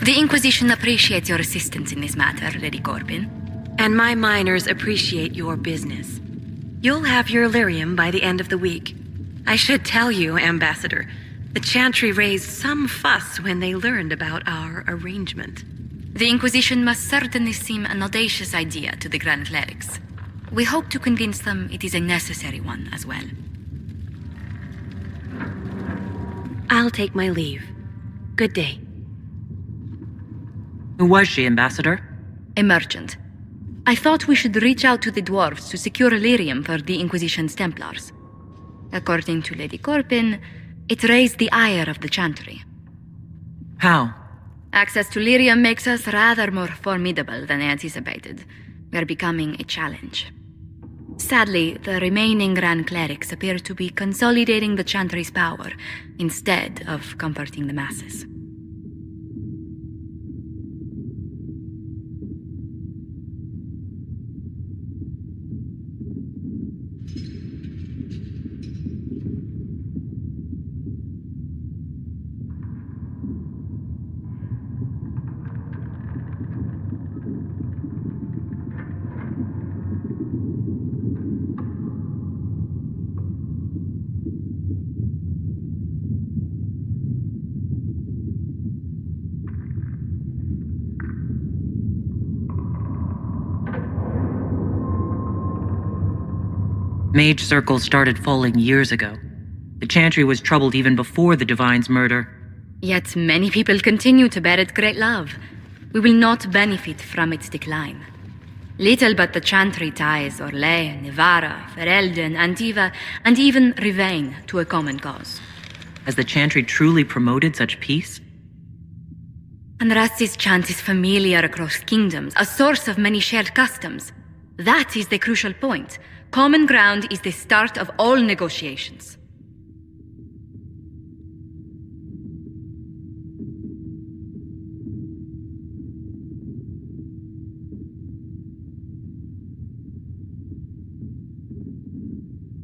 The Inquisition appreciates your assistance in this matter, Lady Corbin. And my miners appreciate your business. You'll have your lyrium by the end of the week. I should tell you, Ambassador, the Chantry raised some fuss when they learned about our arrangement. The Inquisition must certainly seem an audacious idea to the Grand Clerics. We hope to convince them it is a necessary one as well. I'll take my leave. Good day. Who was she, Ambassador? A merchant. I thought we should reach out to the dwarves to secure lyrium for the Inquisition's Templars. According to Lady Corbin, it raised the ire of the Chantry. How? Access to lyrium makes us rather more formidable than anticipated. We are becoming a challenge. Sadly, the remaining Grand Clerics appear to be consolidating the Chantry's power instead of comforting the masses. Mage circles started falling years ago. The Chantry was troubled even before the Divine's murder. Yet many people continue to bear it great love. We will not benefit from its decline. Little but the Chantry ties Orlais, Nevarra, Ferelden, Antiva, and even Rivain to a common cause. Has the Chantry truly promoted such peace? Andraste's chant is familiar across kingdoms, a source of many shared customs. That is the crucial point. Common ground is the start of all negotiations.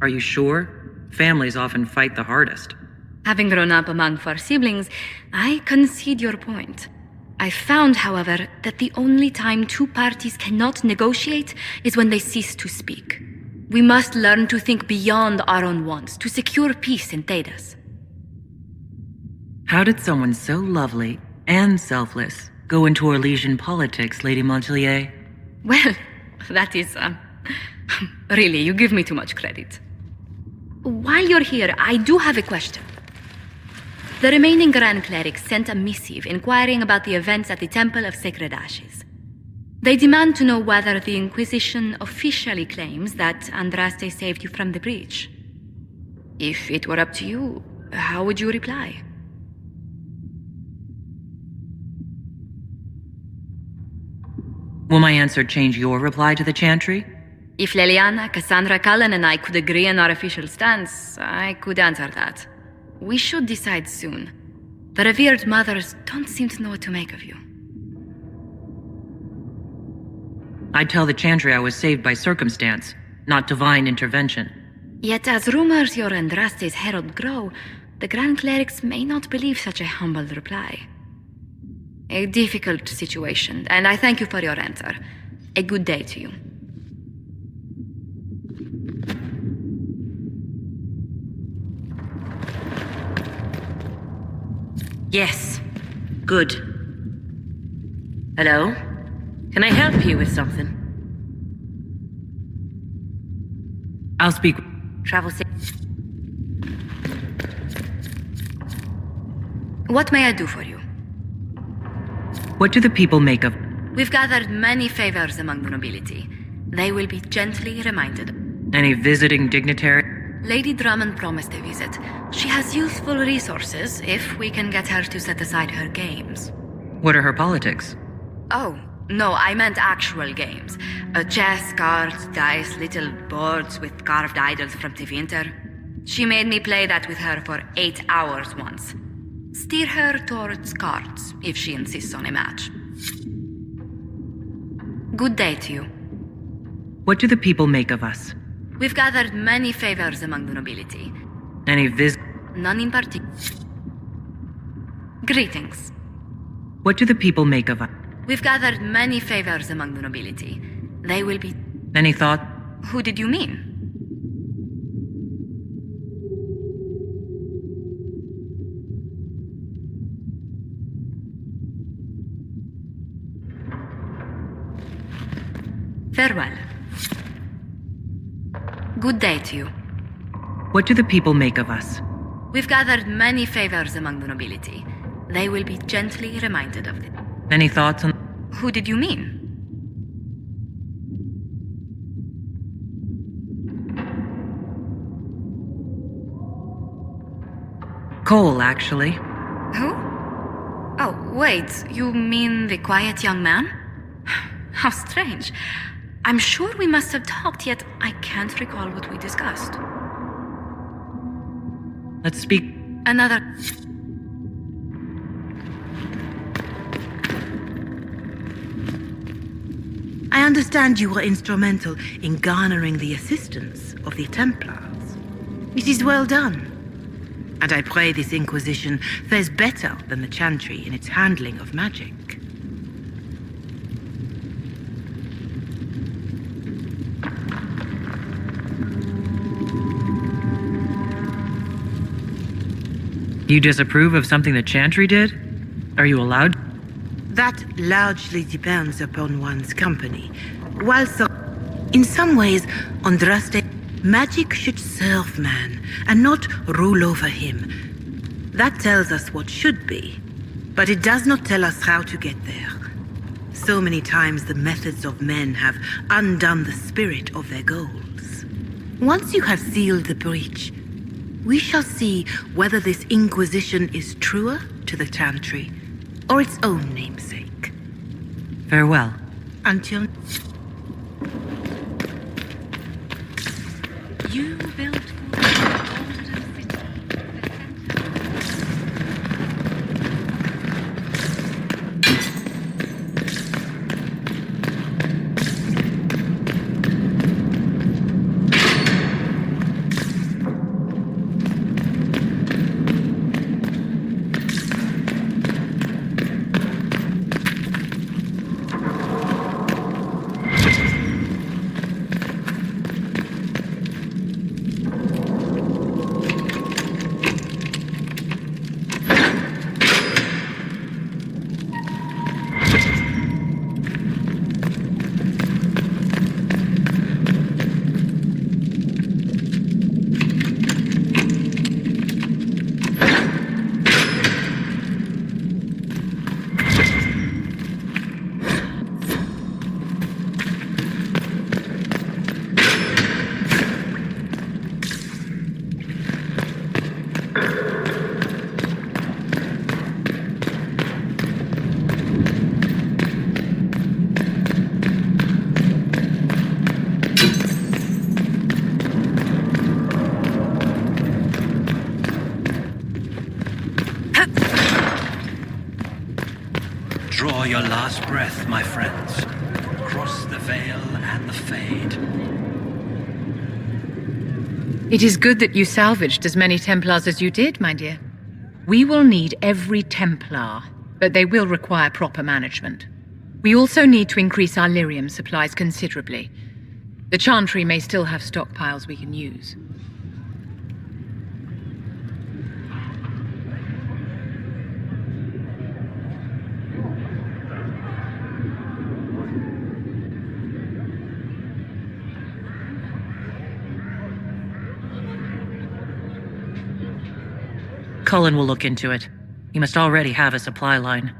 Are you sure? Families often fight the hardest. Having grown up among four siblings, I concede your point. I found, however, that the only time two parties cannot negotiate is when they cease to speak. We must learn to think beyond our own wants to secure peace in Thedas. How did someone so lovely and selfless go into Orlesian politics, Lady Montelier? Well, that is, really, you give me too much credit. While you're here, I do have a question. The remaining Grand Clerics sent a missive inquiring about the events at the Temple of Sacred Ashes. They demand to know whether the Inquisition officially claims that Andraste saved you from the breach. If it were up to you, how would you reply? Will my answer change your reply to the Chantry? If Leliana, Cassandra, Cullen, and I could agree on our official stance, I could answer that. We should decide soon. The revered mothers don't seem to know what to make of you. I'd tell the Chantry I was saved by circumstance, not divine intervention. Yet as rumors your Andraste's herald grow, the Grand Clerics may not believe such a humble reply. A difficult situation, and I thank you for your answer. A good day to you. Yes. Good. Hello? Can I help you with something? I'll speak. Travel safe. What may I do for you? What do the people make of... We've gathered many favors among the nobility. They will be gently reminded. Any visiting dignitary? Lady Drummond promised a visit. She has useful resources if we can get her to set aside her games. What are her politics? Oh, no, I meant actual games. Chess, cards, dice, little boards with carved idols from Tevinter. She made me play that with her for 8 hours once. Steer her towards cards, if she insists on a match. Good day to you. What do the people make of us? We've gathered many favors among the nobility. Any None in particular. Greetings. What do the people make of us? We've gathered many favors among the nobility. They will be... Any thought? Who did you mean? Farewell. Good day to you. What do the people make of us? We've gathered many favors among the nobility. They will be gently reminded of it. Any thoughts on... Who did you mean? Cole, actually. Who? Oh, wait, you mean the quiet young man? How strange. I'm sure we must have talked, yet I can't recall what we discussed. Let's speak... Another... I understand you were instrumental in garnering the assistance of the Templars. It is well done. And I pray this Inquisition fares better than the Chantry in its handling of magic. You disapprove of something the Chantry did? Are you allowed? That largely depends upon one's company. In some ways, Andraste, magic should serve man and not rule over him. That tells us what should be, but it does not tell us how to get there. So many times the methods of men have undone the spirit of their goals. Once you have sealed the breach, we shall see whether this Inquisition is truer to the Chantry or its own namesake. Farewell. Until... You built for the golden city. Draw your last breath, my friends. Cross the veil and the fade. It is good that you salvaged as many Templars as you did, my dear. We will need every Templar, but they will require proper management. We also need to increase our lyrium supplies considerably. The Chantry may still have stockpiles we can use. Cullen will look into it. He must already have a supply line.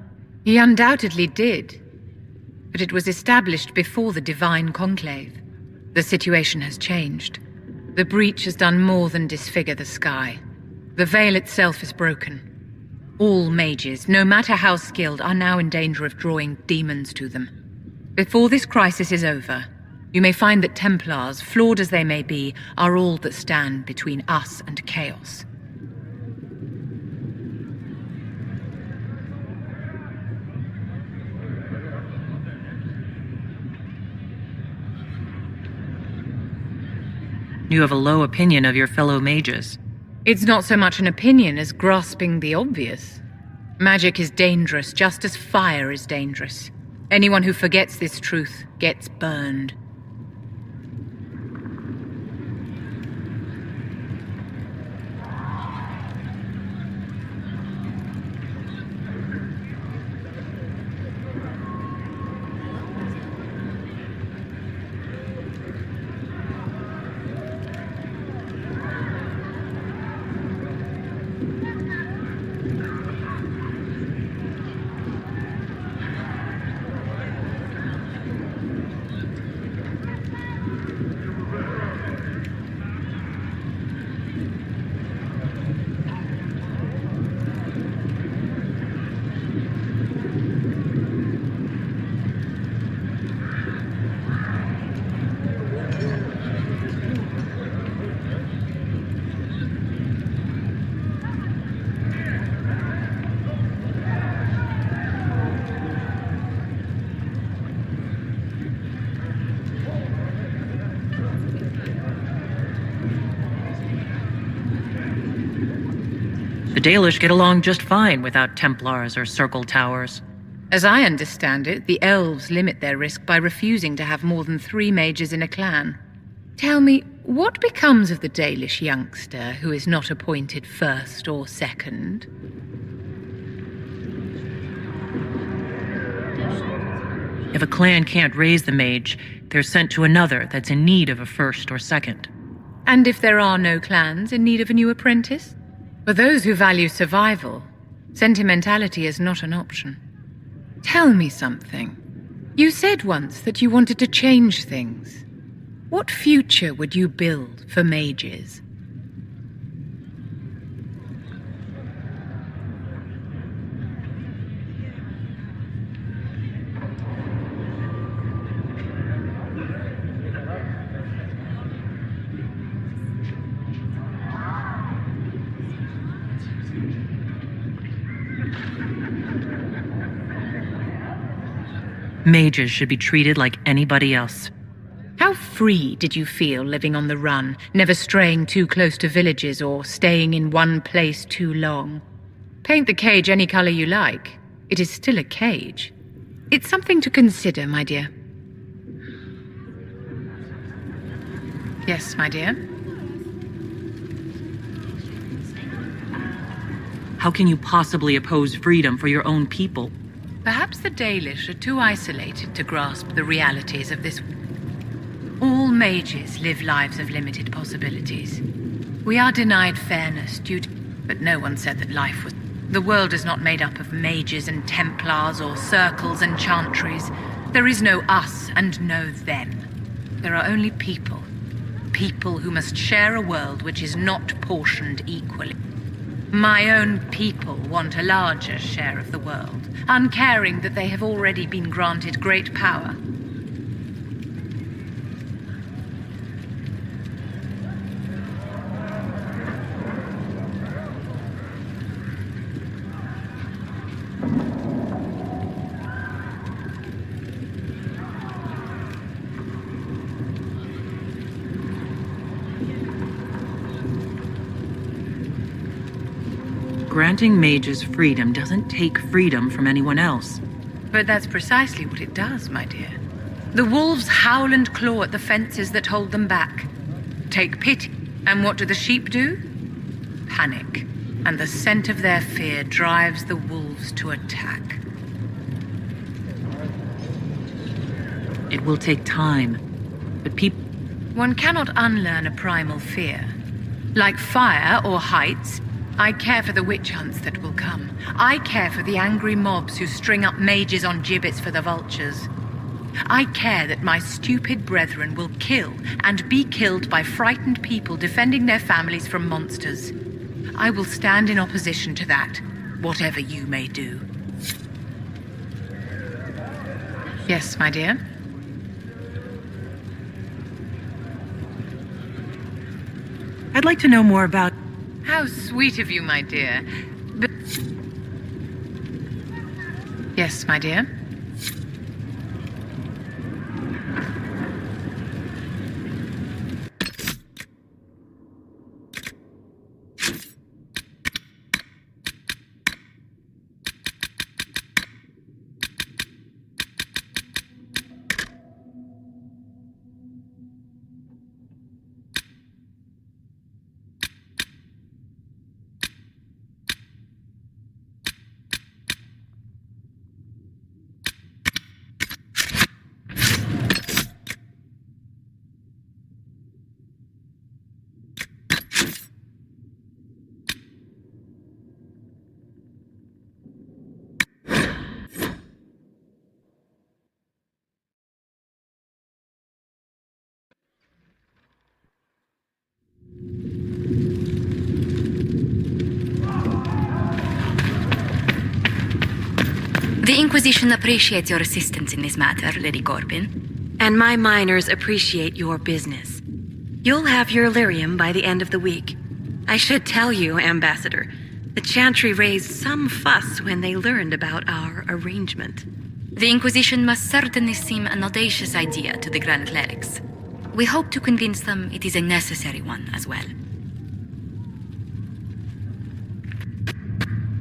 He undoubtedly did. But it was established before the Divine Conclave. The situation has changed. The breach has done more than disfigure the sky. The veil itself is broken. All mages, no matter how skilled, are now in danger of drawing demons to them. Before this crisis is over, you may find that Templars, flawed as they may be, are all that stand between us and chaos. You have a low opinion of your fellow mages. It's not so much an opinion as grasping the obvious. Magic is dangerous, just as fire is dangerous. Anyone who forgets this truth gets burned. The Dalish get along just fine without Templars or Circle Towers. As I understand it, the elves limit their risk by refusing to have more than 3 mages in a clan. Tell me, what becomes of the Dalish youngster who is not appointed first or second? If a clan can't raise the mage, they're sent to another that's in need of a first or second. And if there are no clans in need of a new apprentice? For those who value survival, sentimentality is not an option. Tell me something. You said once that you wanted to change things. What future would you build for mages? Mages should be treated like anybody else. How free did you feel living on the run, never straying too close to villages or staying in one place too long? Paint the cage any color you like. It is still a cage. It's something to consider, my dear. Yes, my dear? How can you possibly oppose freedom for your own people? Perhaps the Dalish are too isolated to grasp the realities of this. All mages live lives of limited possibilities. We are denied fairness due to... But no one said that life was... The world is not made up of mages and Templars or circles and chantries. There is no us and no them. There are only people. People who must share a world which is not portioned equally. My own people want a larger share of the world, uncaring that they have already been granted great power. Granting mages freedom doesn't take freedom from anyone else. But that's precisely what it does, my dear. The wolves howl and claw at the fences that hold them back. Take pity. And what do the sheep do? Panic. And the scent of their fear drives the wolves to attack. It will take time. But people... One cannot unlearn a primal fear. Like fire or heights, I care for the witch hunts that will come. I care for the angry mobs who string up mages on gibbets for the vultures. I care that my stupid brethren will kill and be killed by frightened people defending their families from monsters. I will stand in opposition to that, whatever you may do. Yes, my dear? I'd like to know more about... How sweet of you, my dear. But... Yes, my dear? The Inquisition appreciates your assistance in this matter, Lady Corbin. And my miners appreciate your business. You'll have your lyrium by the end of the week. I should tell you, Ambassador, the Chantry raised some fuss when they learned about our arrangement. The Inquisition must certainly seem an audacious idea to the Grand Clerics. We hope to convince them it is a necessary one as well.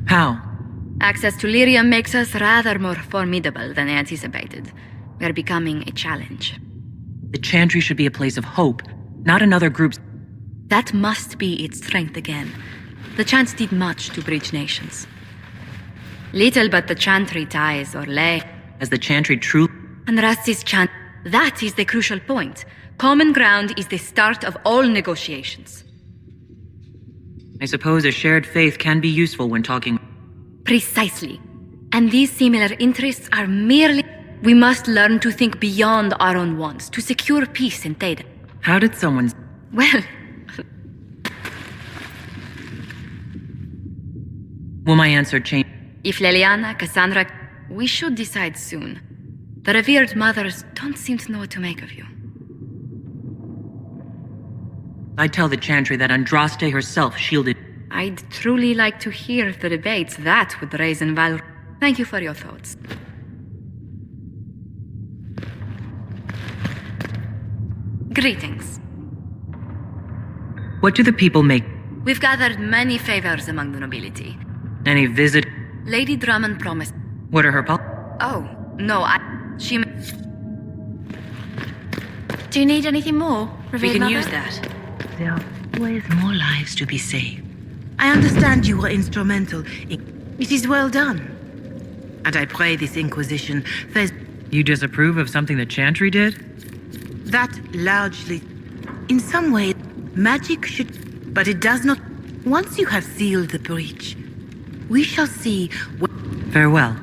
How? Access to lyrium makes us rather more formidable than anticipated. We are becoming a challenge. The Chantry should be a place of hope, not another group's. That must be its strength again. The Chants did much to bridge nations. Little but the Chantry ties or lay. As the Chantry true. And Rast's chant. That is the crucial point. Common ground is the start of all negotiations. I suppose a shared faith can be useful when talking. Precisely. And these similar interests are merely... We must learn to think beyond our own wants, to secure peace in Theda. How did someone... Well... Will my answer change? If Leliana, Cassandra... We should decide soon. The revered mothers don't seem to know what to make of you. I'd tell the Chantry that Andraste herself shielded... I'd truly like to hear the debates that would raise in value. Thank you for your thoughts. Greetings. What do the people make? We've gathered many favors among the nobility. Any visit? Lady Drummond promised... What are her Oh, no, she... Do you need anything more, We Revered can Mother? use that. There are always more lives to be saved. I understand you were instrumental. It is well done. And I pray this Inquisition fares... You disapprove of something the Chantry did? That largely... In some way, magic should... But it does not... Once you have sealed the breach, we shall see what... Farewell.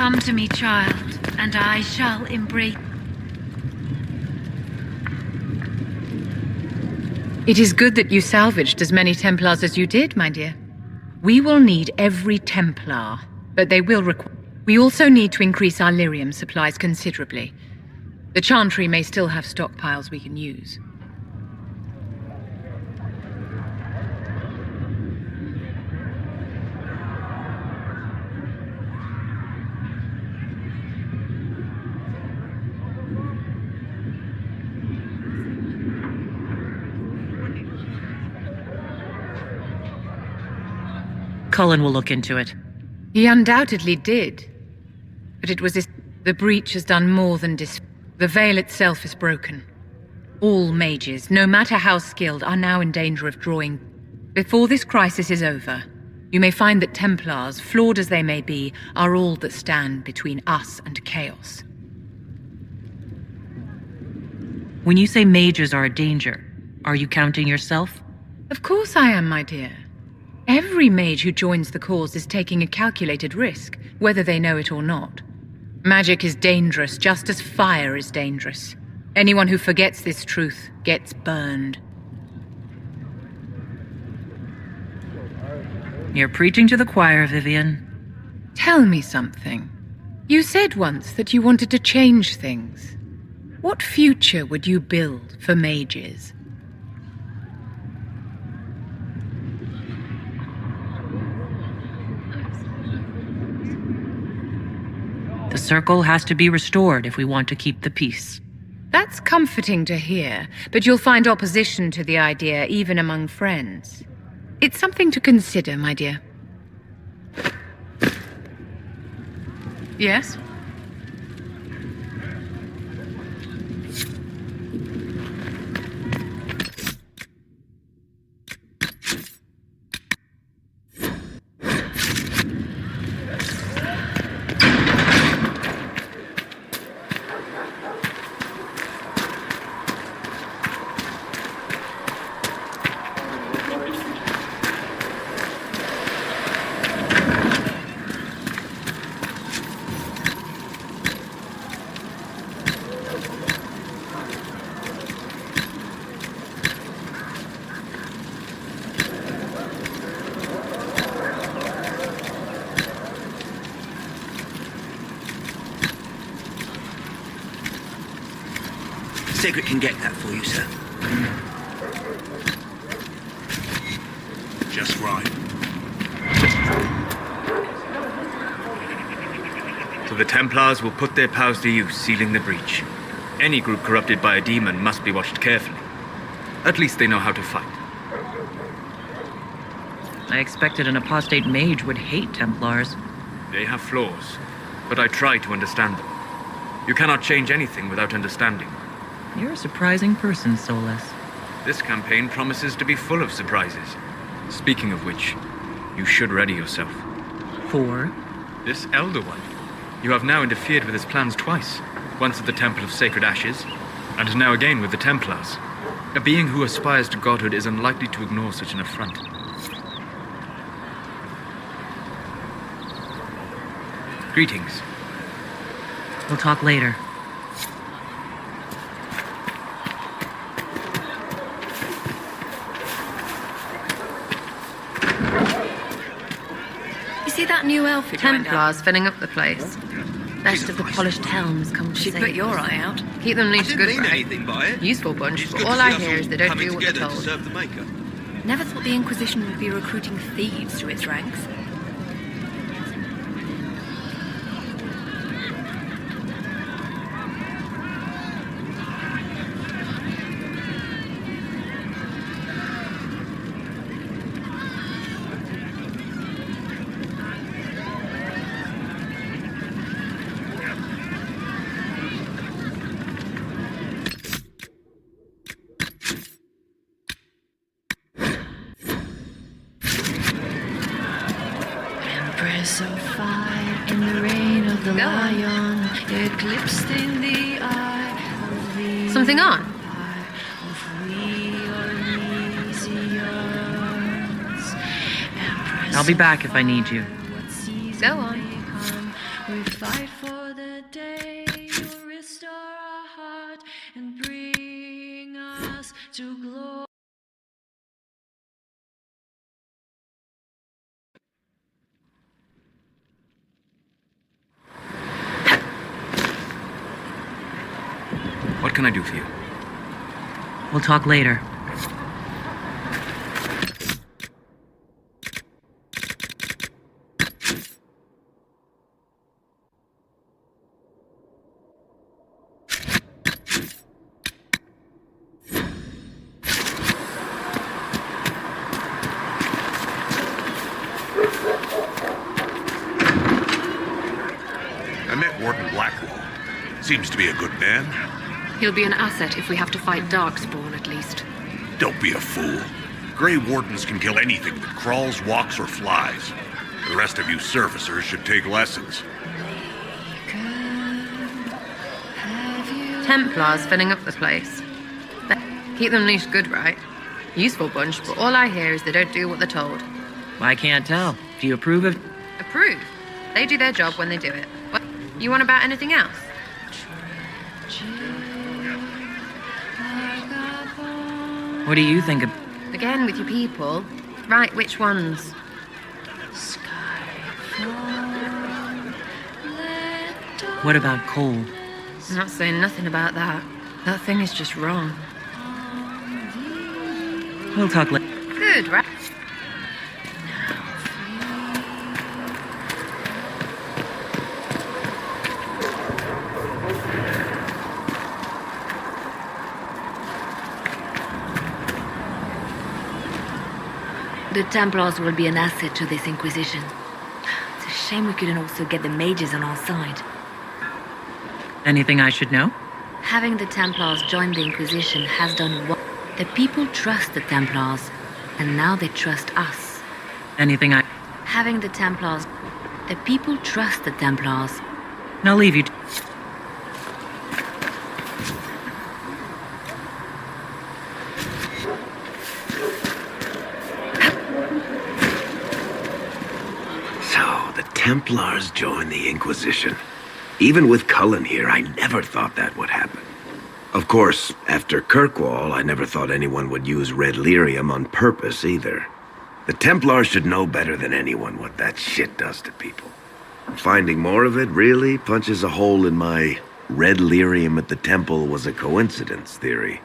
Come to me, child, and I shall embrace... It is good that you salvaged as many Templars as you did, my dear. We will need every Templar, but they will require... We also need to increase our lyrium supplies considerably. The Chantry may still have stockpiles we can use. Cullen will look into it. He undoubtedly did. But it was the breach has done more than The veil itself is broken. All mages, no matter how skilled, are now in danger of drawing. Before this crisis is over, you may find that Templars, flawed as they may be, are all that stand between us and chaos. When you say mages are a danger, are you counting yourself? Of course I am, my dear. Every mage who joins the cause is taking a calculated risk, whether they know it or not. Magic is dangerous, just as fire is dangerous. Anyone who forgets this truth gets burned. You're preaching to the choir, Vivian. Tell me something. You said once that you wanted to change things. What future would you build for mages? The circle has to be restored if we want to keep the peace. That's comforting to hear, but you'll find opposition to the idea even among friends. It's something to consider, my dear. Yes? Sigrid can get that for you, sir. Just right. So the Templars will put their powers to use, sealing the breach. Any group corrupted by a demon must be watched carefully. At least they know how to fight. I expected an apostate mage would hate Templars. They have flaws, but I try to understand them. You cannot change anything without understanding. You're a surprising person, Solus. This campaign promises to be full of surprises. Speaking of which, you should ready yourself. For? This Elder One. You have now interfered with his plans twice. Once at the Temple of Sacred Ashes, and now again with the Templars. A being who aspires to godhood is unlikely to ignore such an affront. Greetings. We'll talk later. You see that new elf who joined up? Templars filling up the place. Best of the polished helms come to She'd save put your us. eye out. Keep them I leashed didn't good, mean right? anything by it. Useful bunch, It's but good all to I see us hear all is they don't coming do what they're together to told. serve the Maker. Never thought the Inquisition would be recruiting thieves to its ranks. Empress of fire in the reign of the lion, eclipsed in the eye of the Something on? empire of we Elysians. Empress I'll be of back if I need you. fire, what season Go on. may come, we fight for the day you restore our heart and bring us to glory. What can I do for you? We'll talk later. I met Warden Blackwell. Seems to be a good man. He'll be an asset if we have to fight Darkspawn, at least. Don't be a fool. Grey Wardens can kill anything that crawls, walks, or flies. The rest of you surfacers should take lessons. Templars filling up the place. Keep them leashed good, right? Useful bunch, but all I hear is they don't do what they're told. I can't tell. Do you approve of... Approve. They do their job when they do it. What? You want about anything else? What do you think of... Again with your people. Right, which ones? What about Cole? I'm not saying nothing about that. That thing is just wrong. We'll talk later. Good, right? The Templars will be an asset to this Inquisition. It's a shame we couldn't also get the mages on our side. Anything I should know? Having the Templars join the Inquisition has done what? The people trust the Templars, and now they trust us. Anything I... Having the Templars... The people trust the Templars. I'll leave you... So, the Templars joined the Inquisition. Even with Cullen here, I never thought that would happen. Of course, after Kirkwall, I never thought anyone would use red lyrium on purpose either. The Templars should know better than anyone what that shit does to people. Finding more of it really punches a hole in my red lyrium at the temple was a coincidence theory.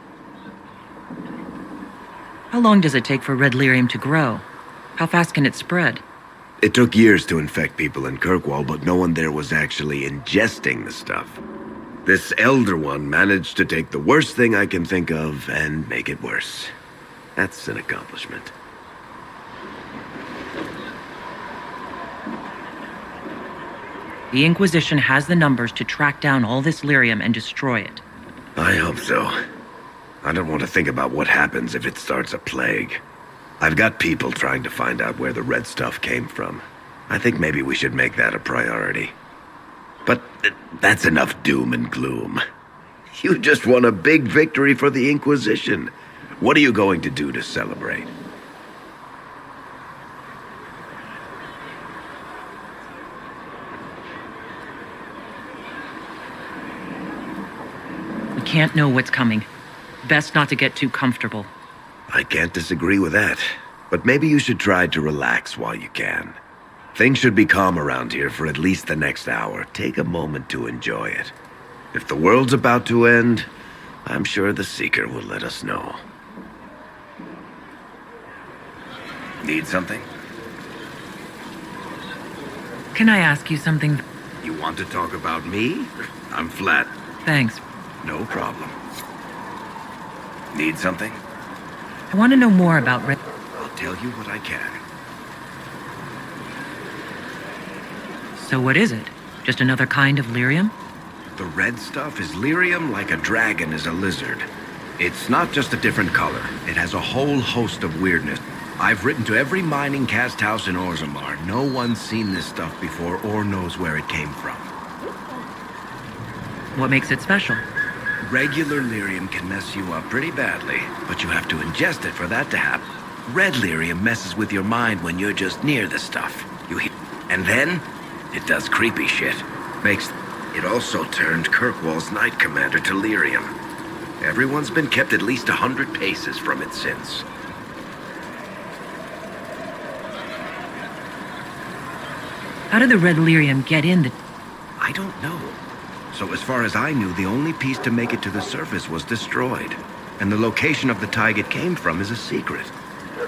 How long does it take for red lyrium to grow? How fast can it spread? It took years to infect people in Kirkwall, but no one there was actually ingesting the stuff. This Elder One managed to take the worst thing I can think of and make it worse. That's an accomplishment. The Inquisition has the numbers to track down all this lyrium and destroy it. I hope so. I don't want to think about what happens if it starts a plague. I've got people trying to find out where the red stuff came from. I think maybe we should make that a priority. But that's enough doom and gloom. You just won a big victory for the Inquisition. What are you going to do to celebrate? We can't know what's coming. Best not to get too comfortable. I can't disagree with that. But maybe you should try to relax while you can. Things should be calm around here for at least the next hour. Take a moment to enjoy it. If the world's about to end, I'm sure the Seeker will let us know. Need something? Can I ask you something? You want to talk about me? I'm flat. Thanks. No problem. Need something? I want to know more about red... I'll tell you what I can. So what is it? Just another kind of lyrium? The red stuff is lyrium like a dragon is a lizard. It's not just a different color. It has a whole host of weirdness. I've written to every mining cast house in Orzammar. No one's seen this stuff before or knows where it came from. What makes it special? Regular lyrium can mess you up pretty badly, but you have to ingest it for that to happen. Red lyrium messes with your mind when you're just near the stuff. And then, it does creepy shit. It also turned Kirkwall's Knight Commander to lyrium. Everyone's been kept at least 100 paces from it since. How did the red lyrium get in the... I don't know. So as far as I knew, the only piece to make it to the surface was destroyed. And the location of the tide it came from is a secret.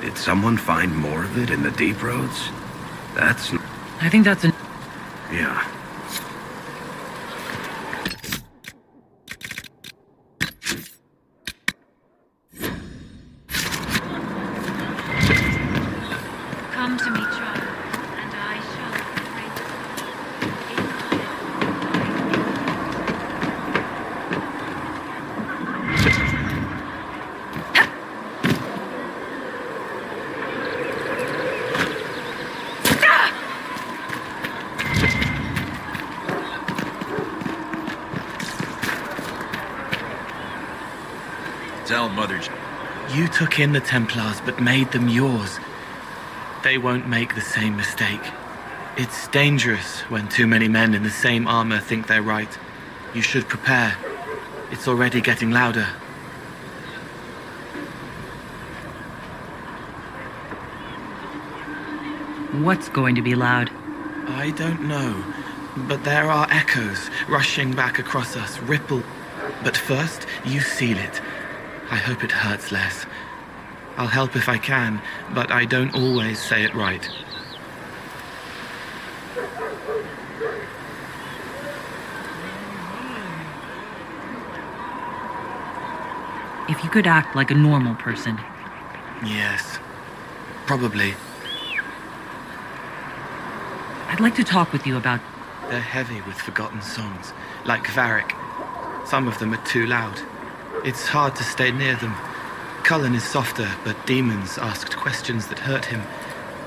Did someone find more of it in the deep roads? That's... I think that's an... Yeah. Come to me, child, and I shall Tell Mother... You took in the Templars, but made them yours. They won't make the same mistake. It's dangerous when too many men in the same armor think they're right. You should prepare. It's already getting louder. What's going to be loud? I don't know, but there are echoes rushing back across us, ripple. But first, you seal it. I hope it hurts less. I'll help if I can, but I don't always say it right. If you could act like a normal person. Yes. Probably. I'd like to talk with you about... They're heavy with forgotten songs, like Varric. Some of them are too loud. It's hard to stay near them. Cullen is softer, but demons asked questions that hurt him.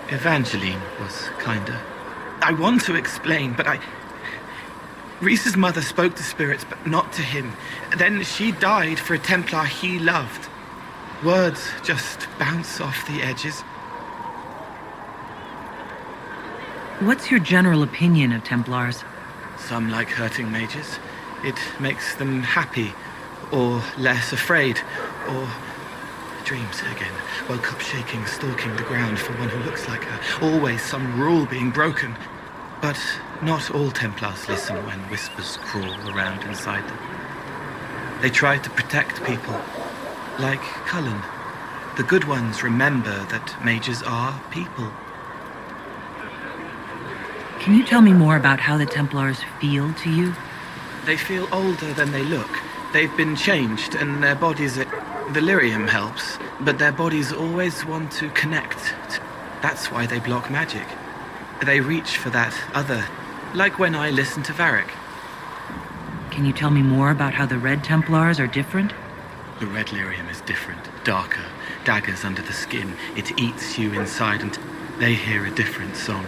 Evangeline was kinder. I want to explain, but Reese's mother spoke to spirits, but not to him. Then she died for a Templar he loved. Words just bounce off the edges. What's your general opinion of Templars? Some like hurting mages. It makes them happy, or less afraid, or... Dreams again. Woke up shaking, stalking the ground for one who looks like her. Always some rule being broken. But not all Templars listen when whispers crawl around inside them. They try to protect people. Like Cullen. The good ones remember that mages are people. Can you tell me more about how the Templars feel to you? They feel older than they look. They've been changed, and their bodies... The lyrium helps, but their bodies always want to connect. That's why they block magic. They reach for that other, like when I listen to Varric. Can you tell me more about how the Red Templars are different? The red lyrium is different, darker, daggers under the skin. It eats you inside, and they hear a different song.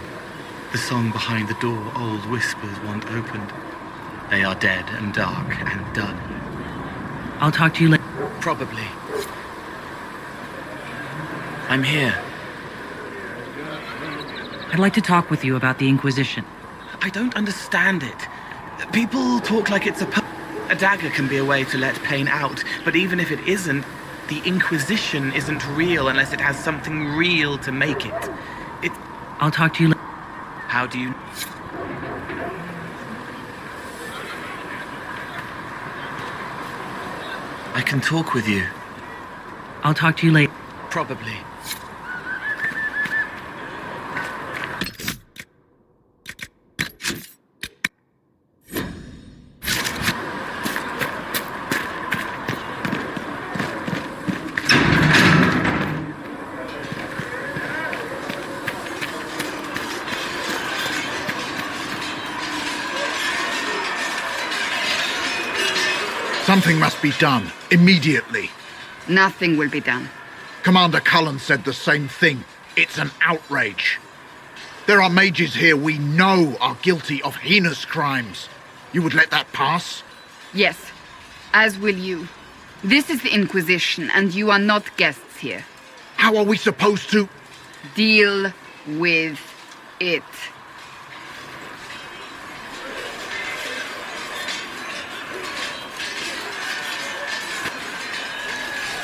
The song behind the door old whispers want opened. They are dead and dark and done. I'll talk to you later. Probably. I'm here. I'd like to talk with you about the Inquisition. I don't understand it. People talk like it's a dagger can be a way to let pain out, but even if it isn't, the Inquisition isn't real unless it has something real to make it. I'll talk to you later. How do you... I can talk with you. I'll talk to you later. Probably. Something must be done, immediately. Nothing will be done. Commander Cullen said the same thing. It's an outrage. There are mages here we know are guilty of heinous crimes. You would let that pass? Yes, as will you. This is the Inquisition, and you are not guests here. How are we supposed to... Deal with it.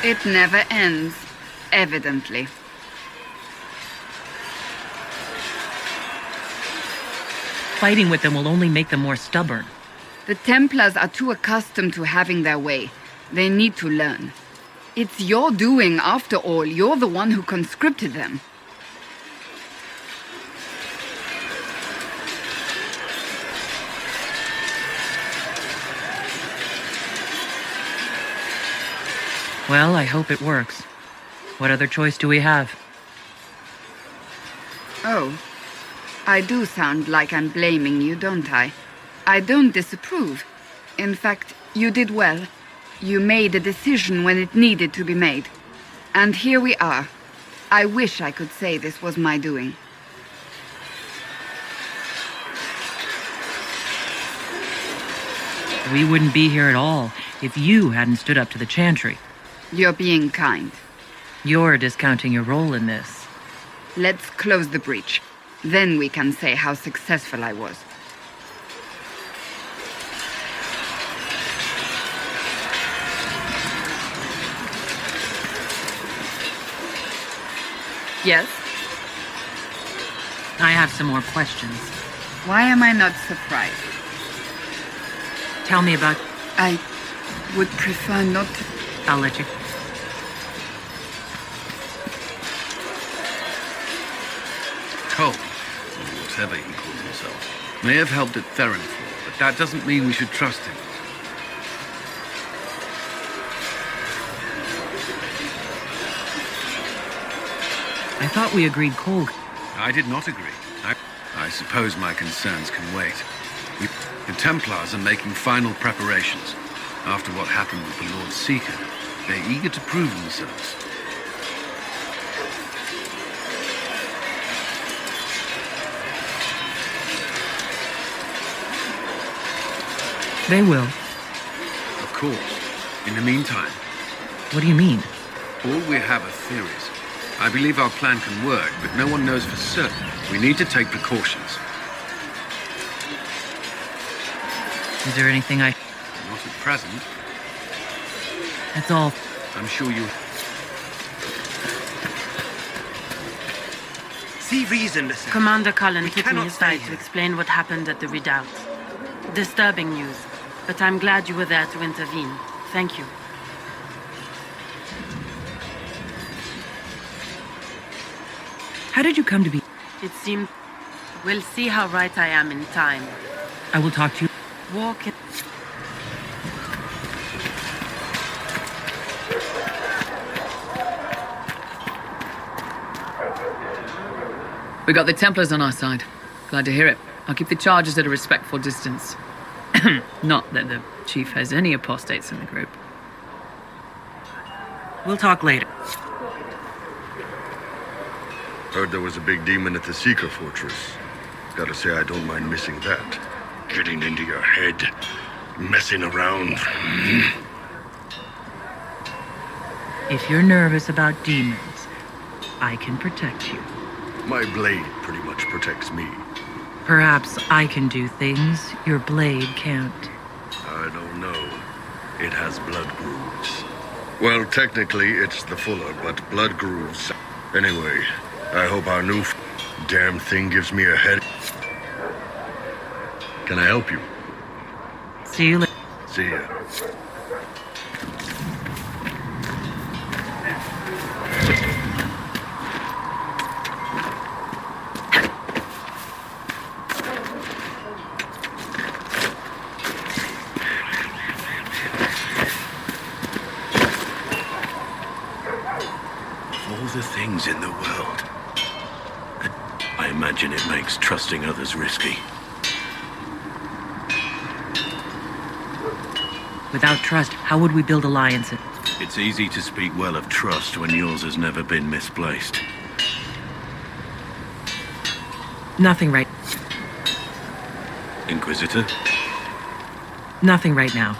It never ends, evidently. Fighting with them will only make them more stubborn. The Templars are too accustomed to having their way. They need to learn. It's your doing, after all. You're the one who conscripted them. Well, I hope it works. What other choice do we have? Oh, I do sound like I'm blaming you, don't I? I don't disapprove. In fact, you did well. You made a decision when it needed to be made. And here we are. I wish I could say this was my doing. We wouldn't be here at all if you hadn't stood up to the Chantry. You're being kind. You're discounting your role in this. Let's close the breach. Then we can say how successful I was. Yes? I have some more questions. Why am I not surprised? Tell me about... I would prefer not to... I'll let you... Cole, or whatever he calls himself, may have helped at Therenfall, but that doesn't mean we should trust him. I thought we agreed Cole. I did not agree. I suppose my concerns can wait. The Templars are making final preparations. After what happened with the Lord Seeker, they're eager to prove themselves. They will. Of course. In the meantime... What do you mean? All we have are theories. I believe our plan can work, but no one knows for certain. We need to take precautions. Is there anything I... Not at present. That's all. I'm sure you... See reason, listen. Commander Cullen We took me cannot aside stay to here. explain what happened at the redoubt. Disturbing news, but I'm glad you were there to intervene. Thank you. How did you come to be... It seemed... We'll see how right I am in time. I will talk to you. Walk in... We got the Templars on our side. Glad to hear it. I'll keep the charges at a respectful distance. Not that the Chief has any apostates in the group. We'll talk later. Heard there was a big demon at the Seeker Fortress. Gotta say, I don't mind missing that. Getting into your head, messing around. If you're nervous about demons, I can protect you. My blade pretty much protects me. Perhaps I can do things your blade can't. I don't know. It has blood grooves. Well, technically, it's the Fuller, but blood grooves. Anyway, I hope our new damn thing gives me a head. Can I help you? See you later. See ya. Of all the things in the world, I imagine it makes trusting others risky. Without trust, how would we build alliances? It's easy to speak well of trust when yours has never been misplaced. Nothing right... Inquisitor? Nothing right now.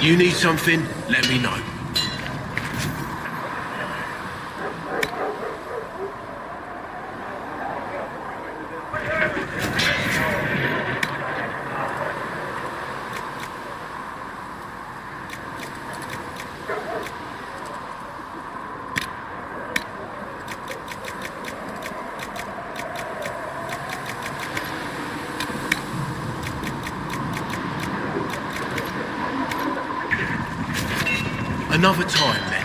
You need something? Let me know. Another time, then.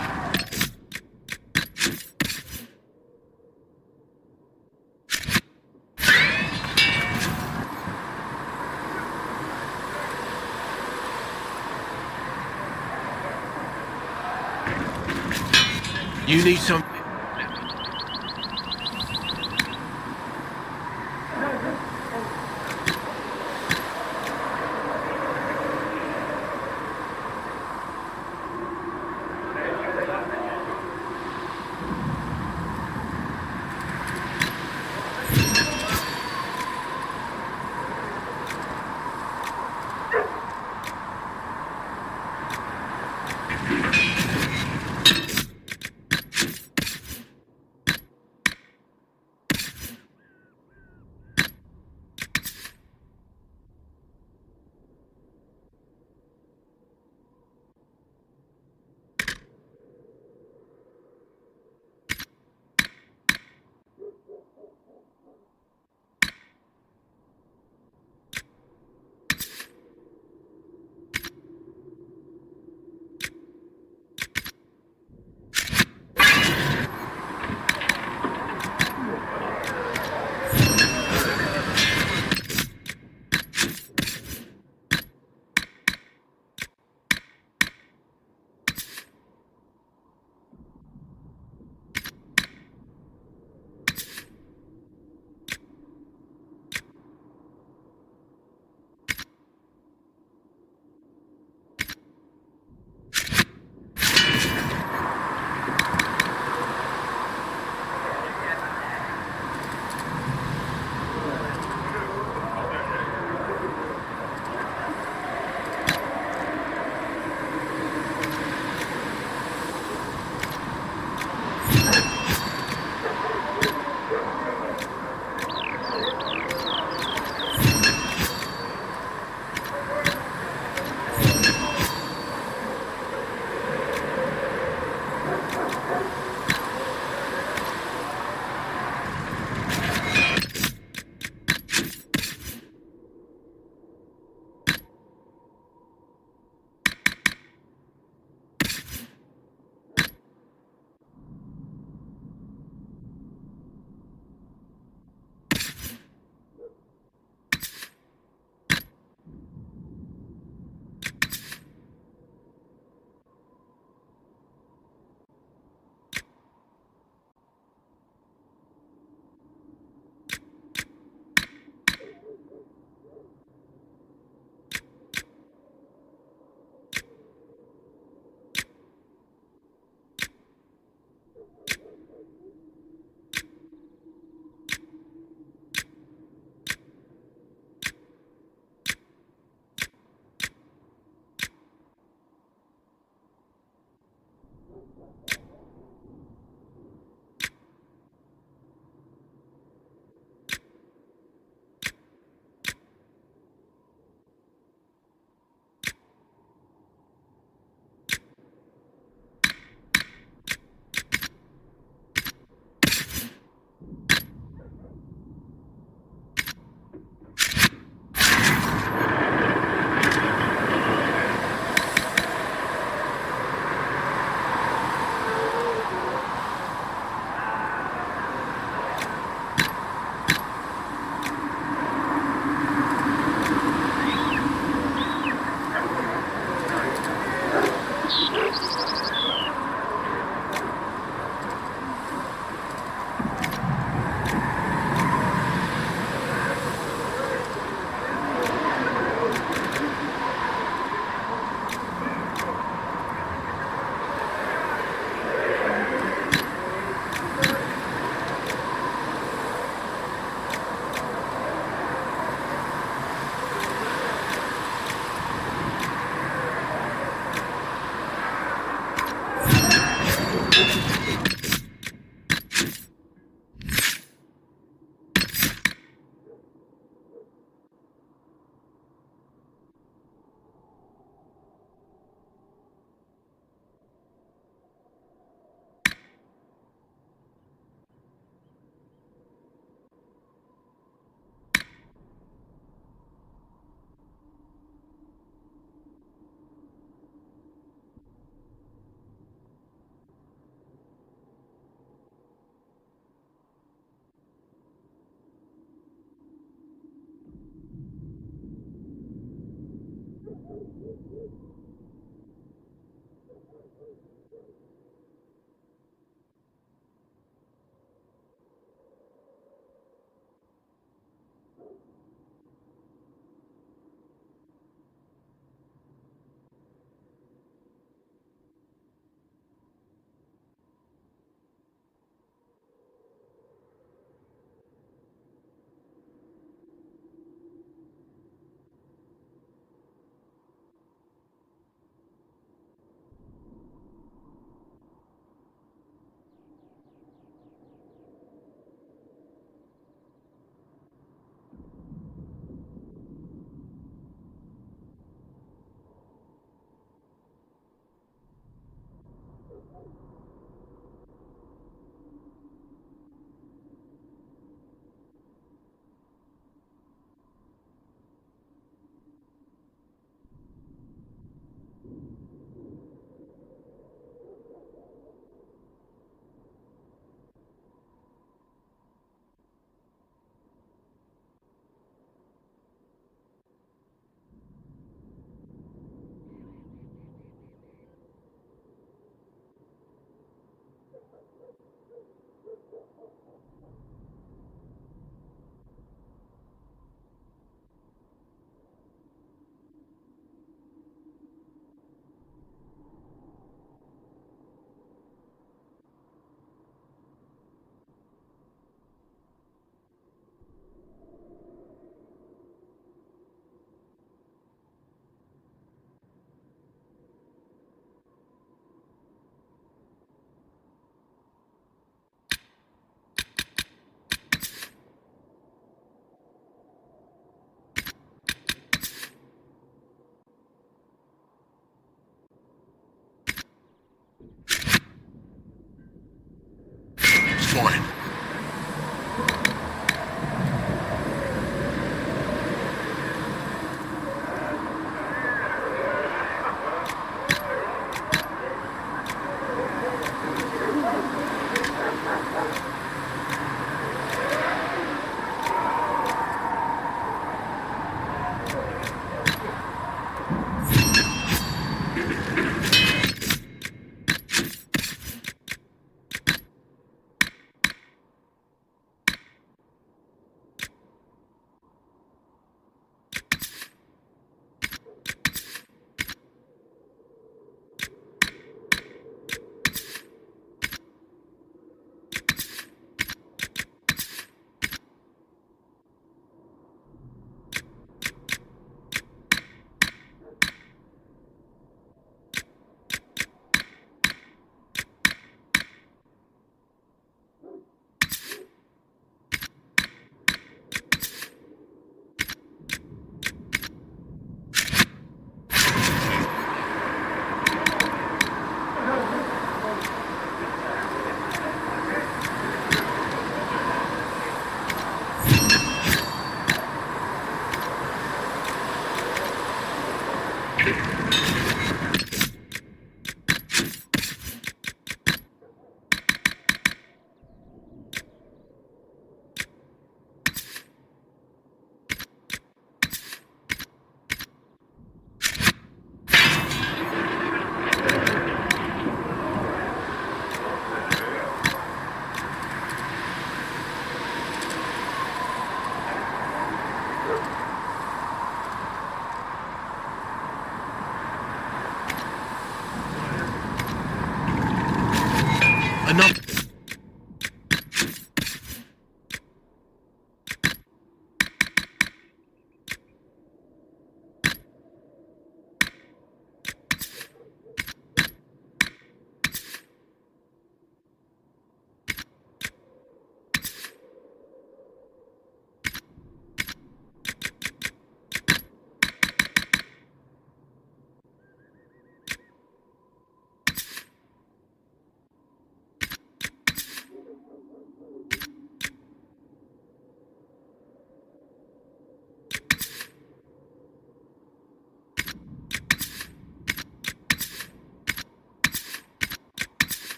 You need some...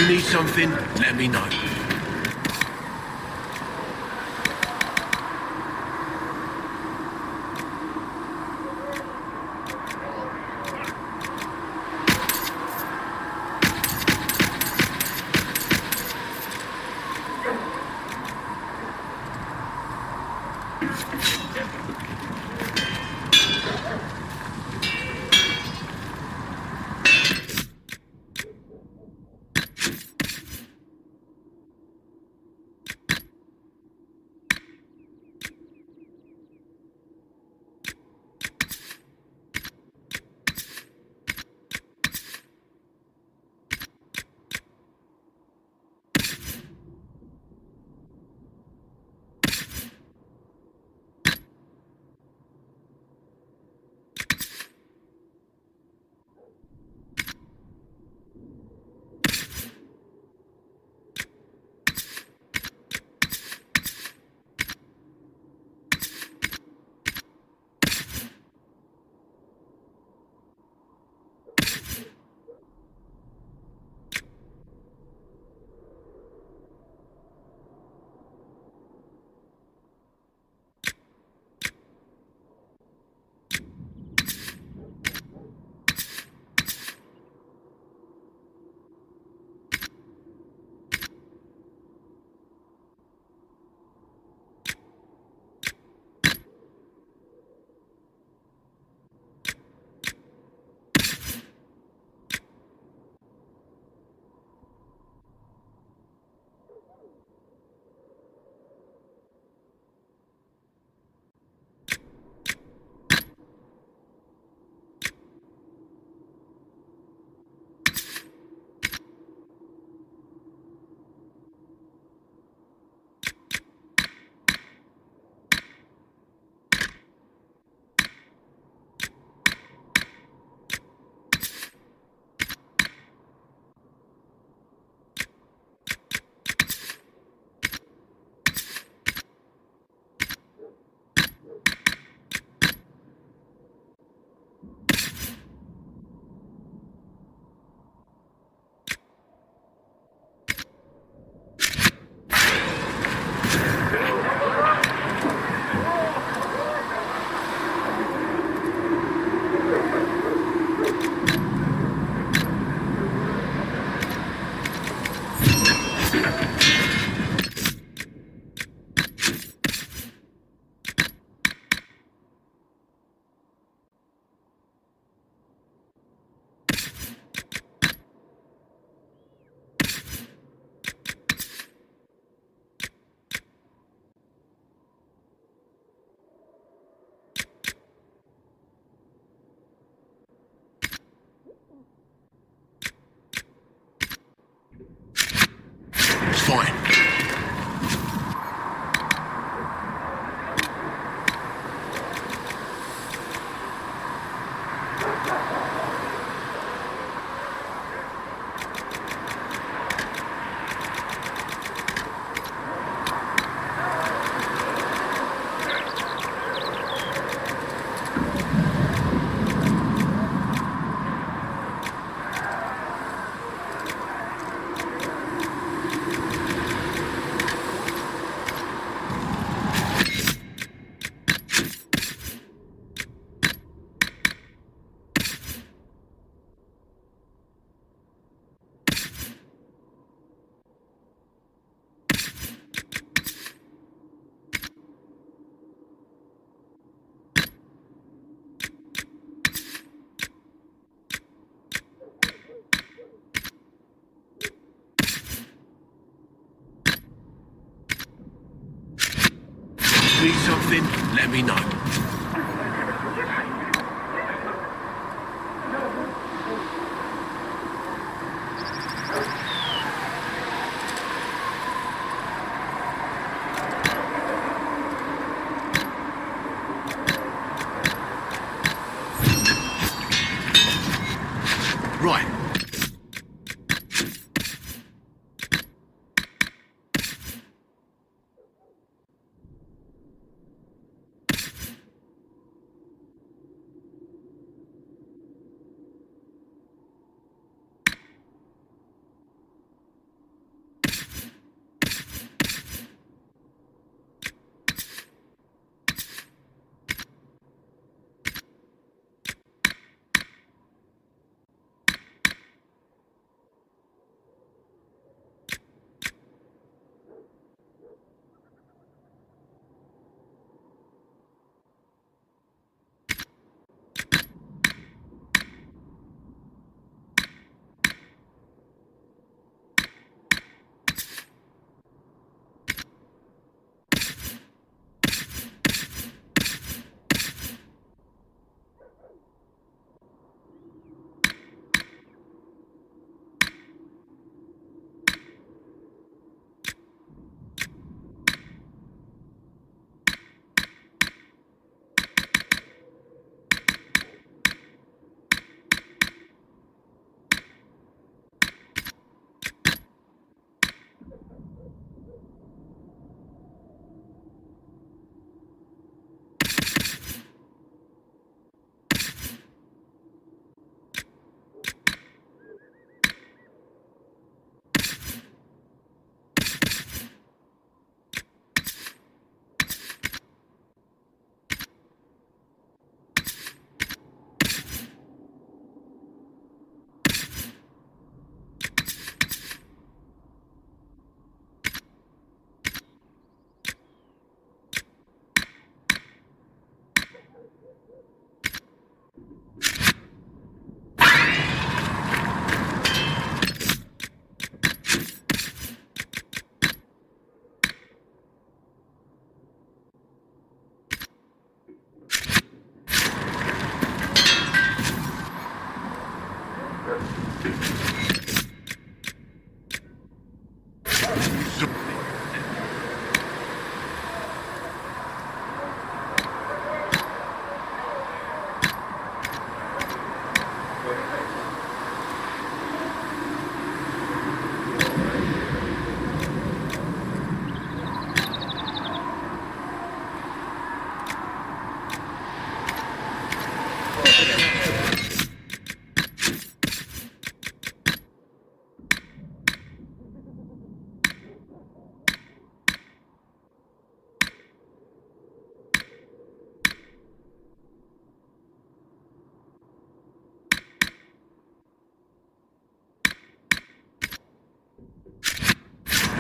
You need something? Let me know. It's fine. Need something? Let me know. Right.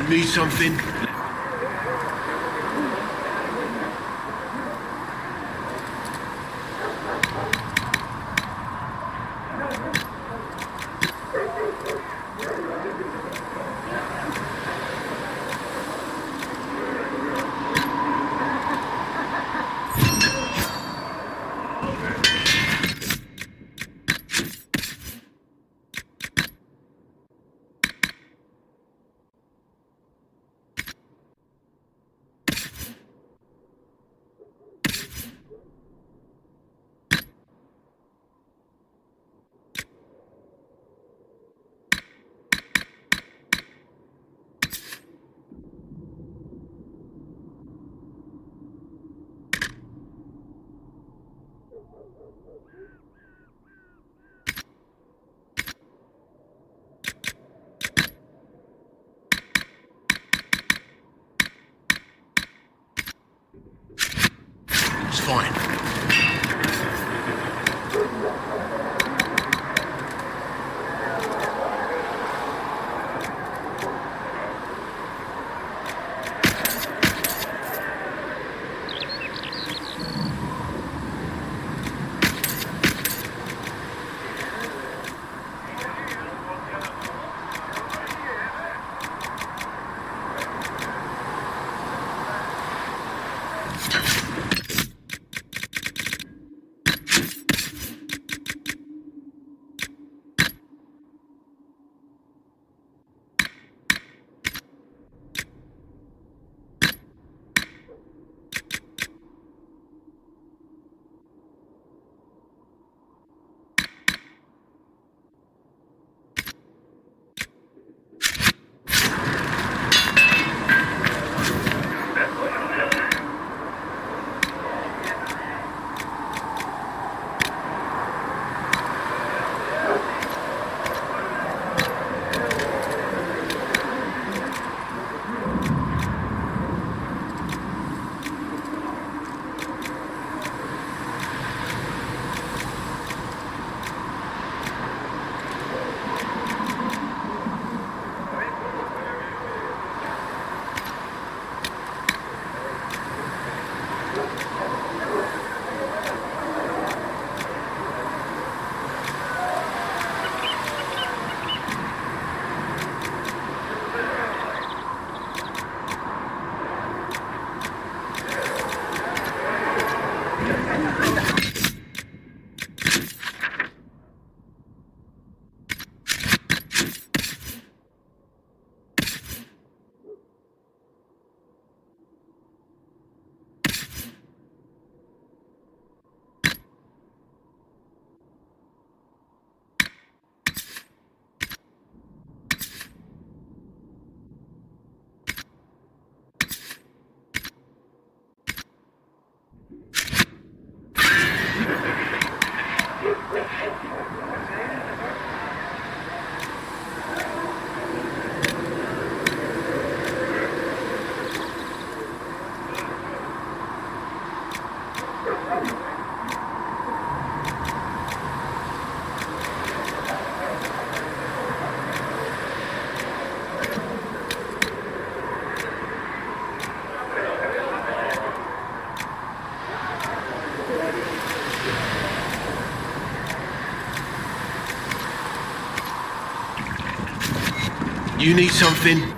Need something? It's fine. You need something?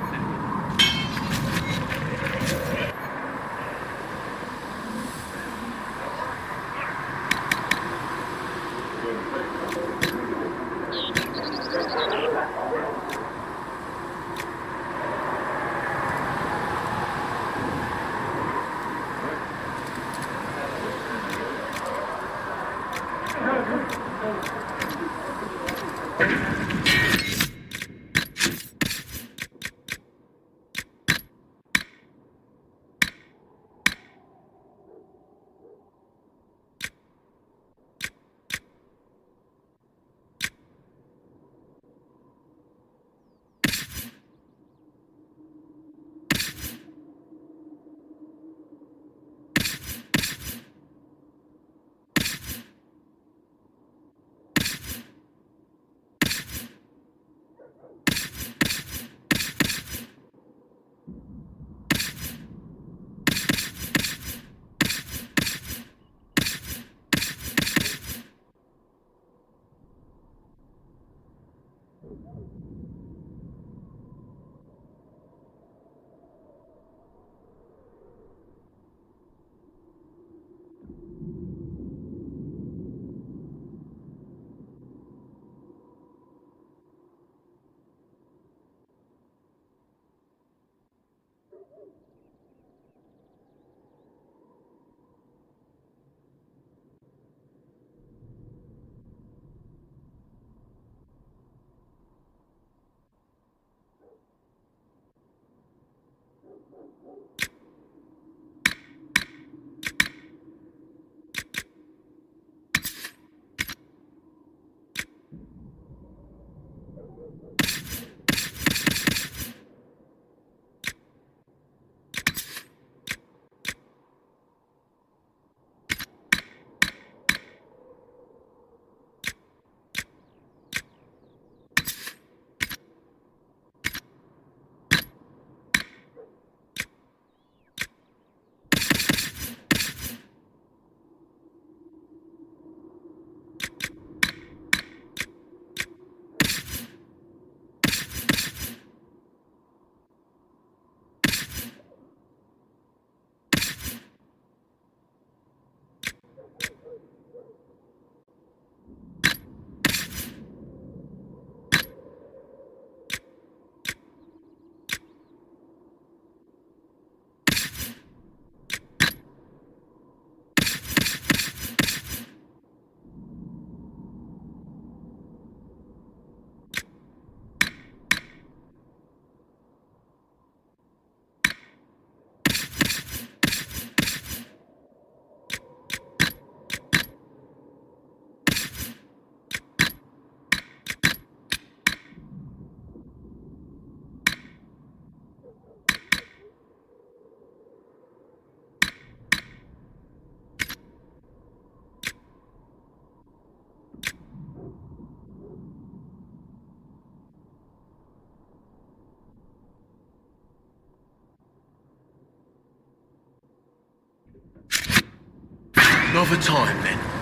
Another time, then.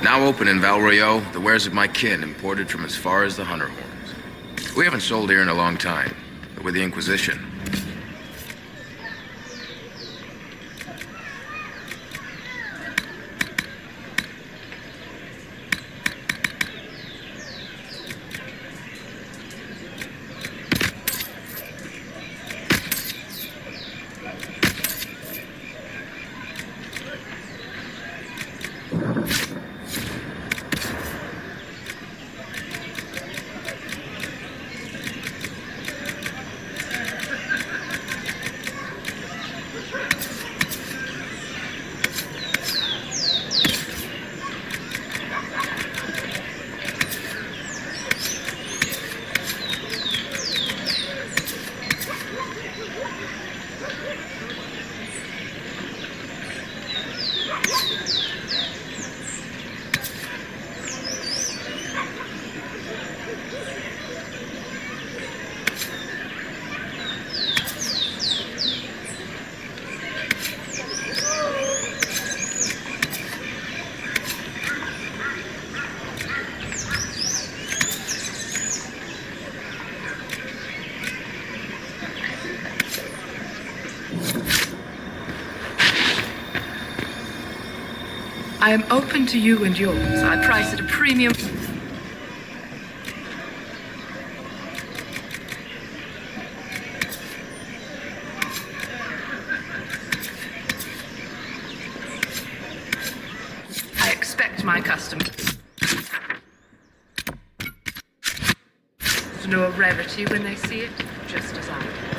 Now open in Val Royeaux, the wares of my kin imported from as far as the Hunter Horns. We haven't sold here in a long time, but with the Inquisition. I am open to you and yours. I price at a premium. I expect my customers to know a rarity when they see it, just as I do.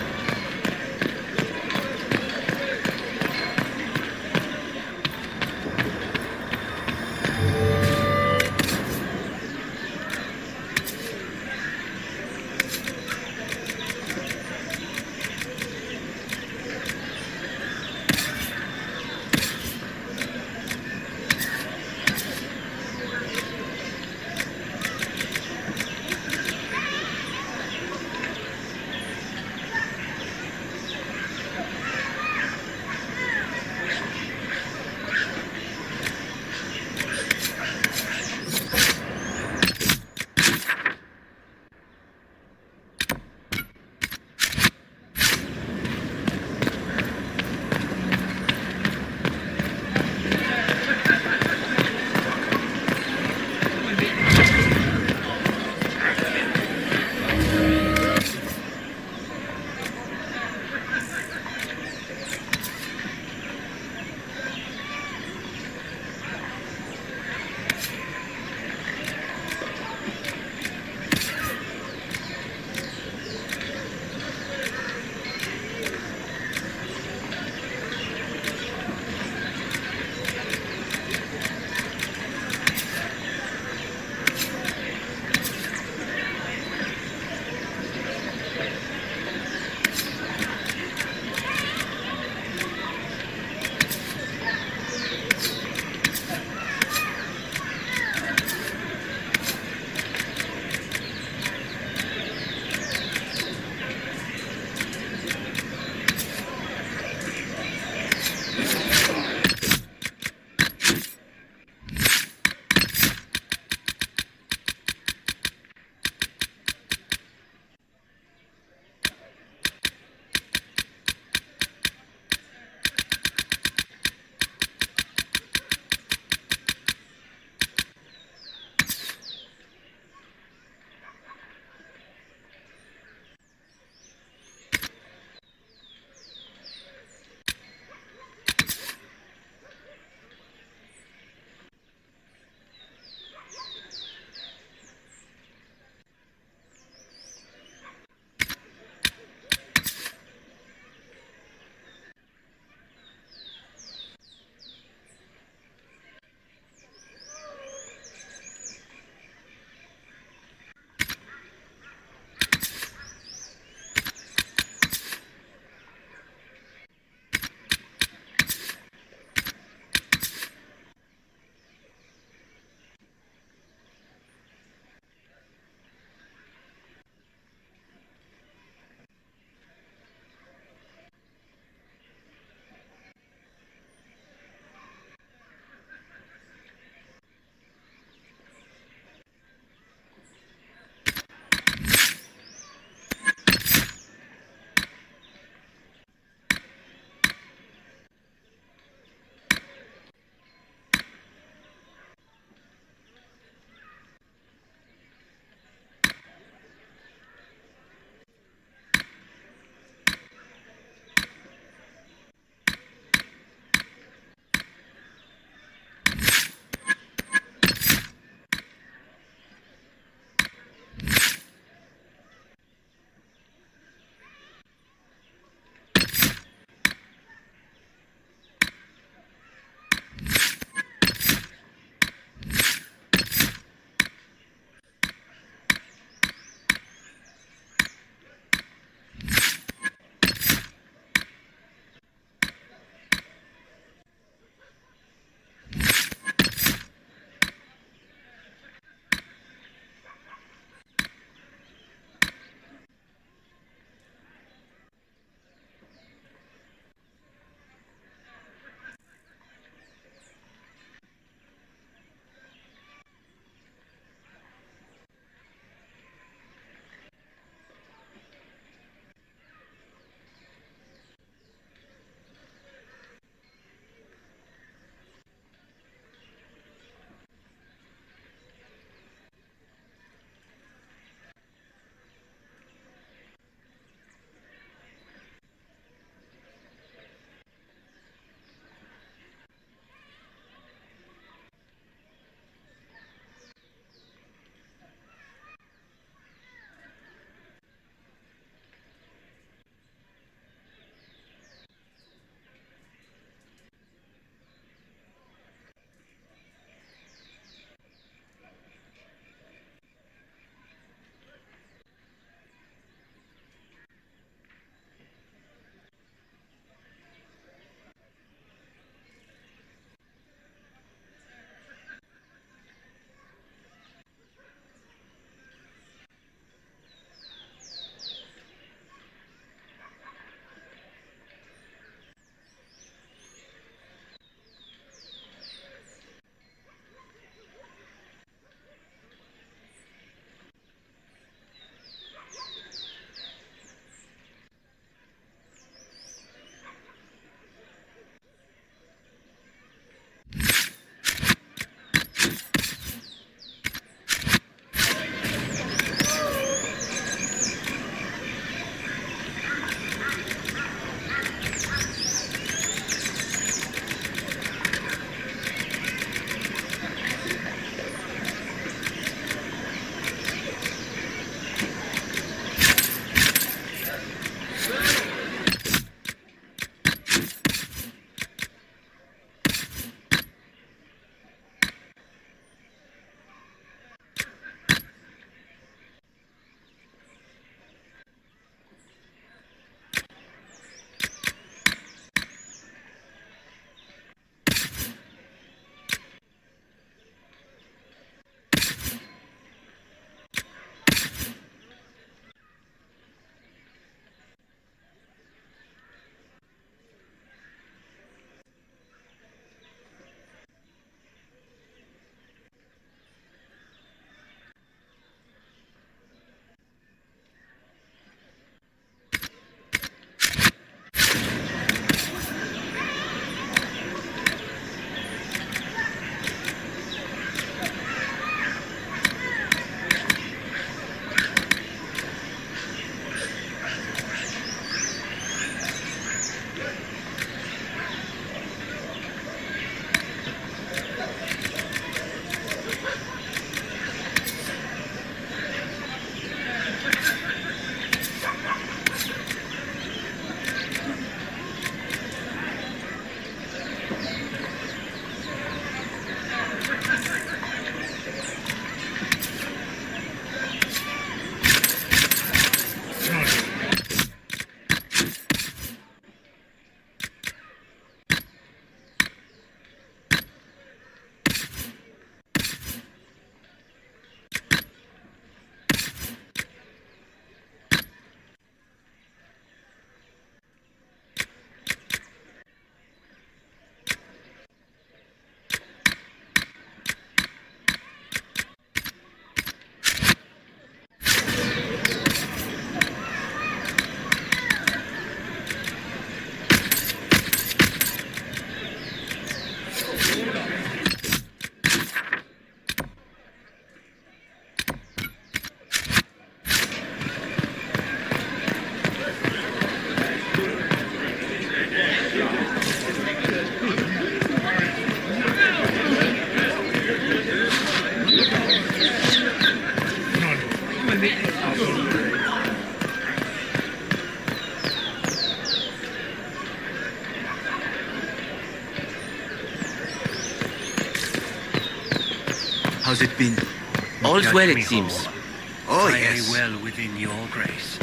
How's it been? All's Judge well, it me seems. whole. Oh, Find yes. me well within your grace.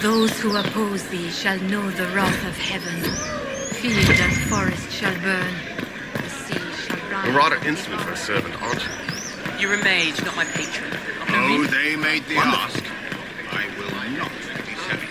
Those who oppose thee shall know the wrath of heaven. Field and forest shall burn. The sea shall rise. A rather insolent for a servant, aren't you? You're a mage, not my patron. Oh, they made the ask. I will not be silly.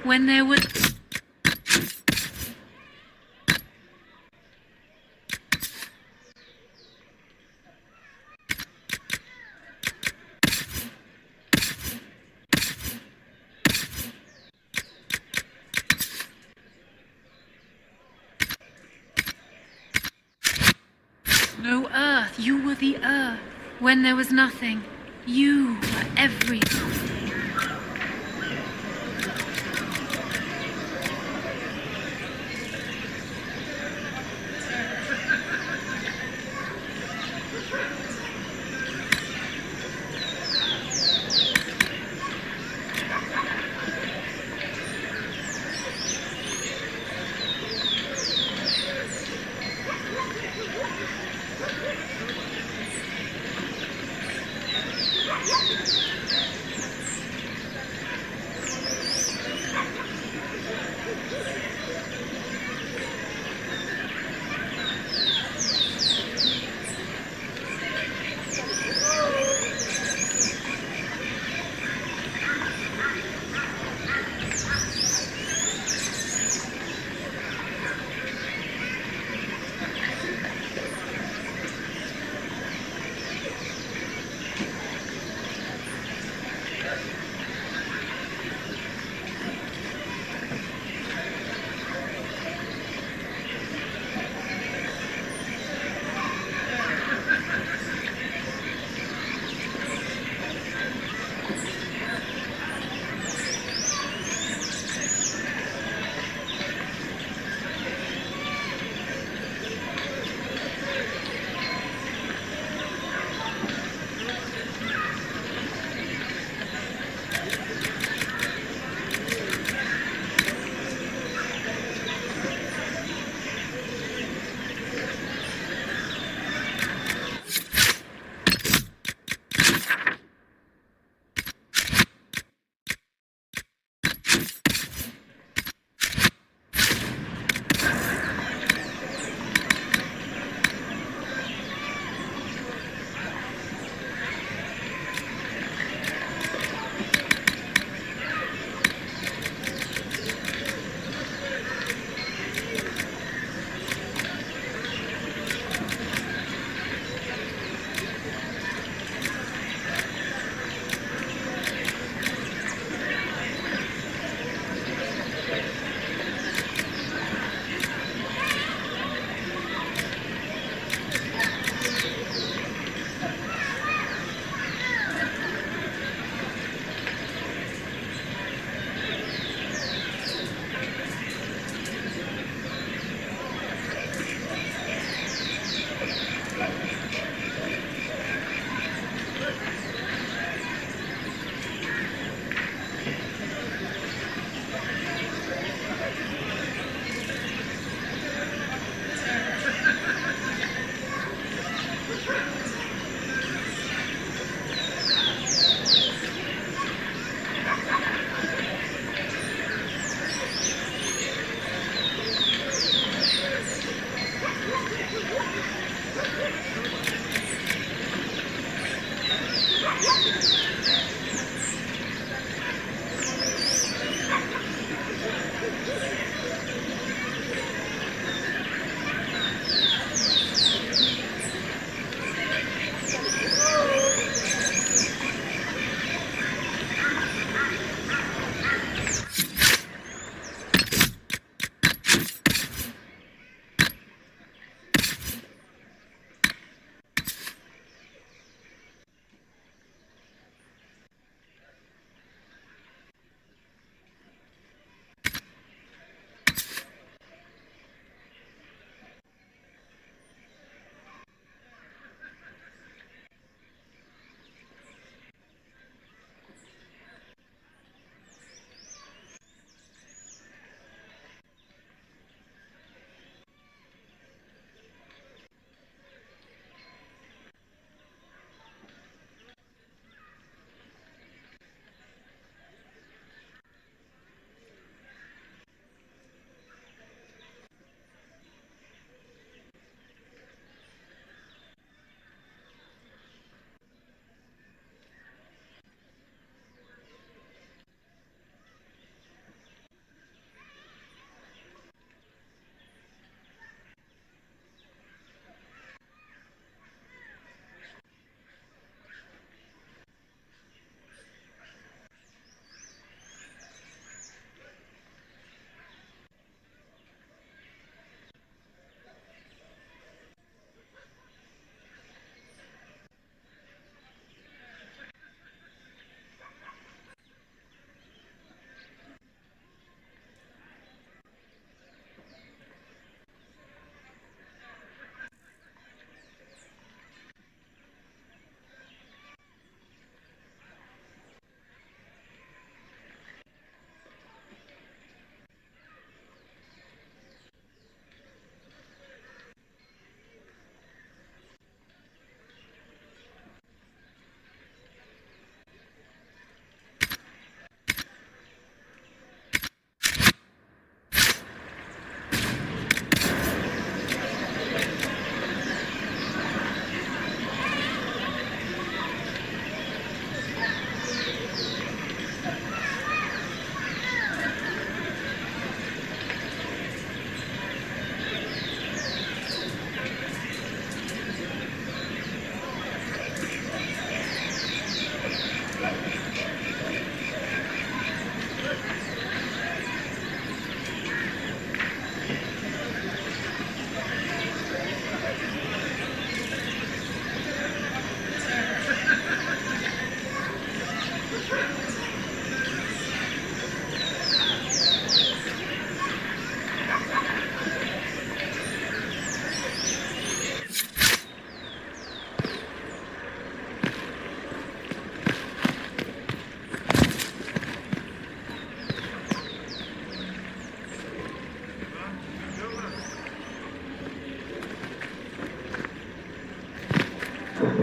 when there was... No earth, you were the earth. When there was nothing, you were everything.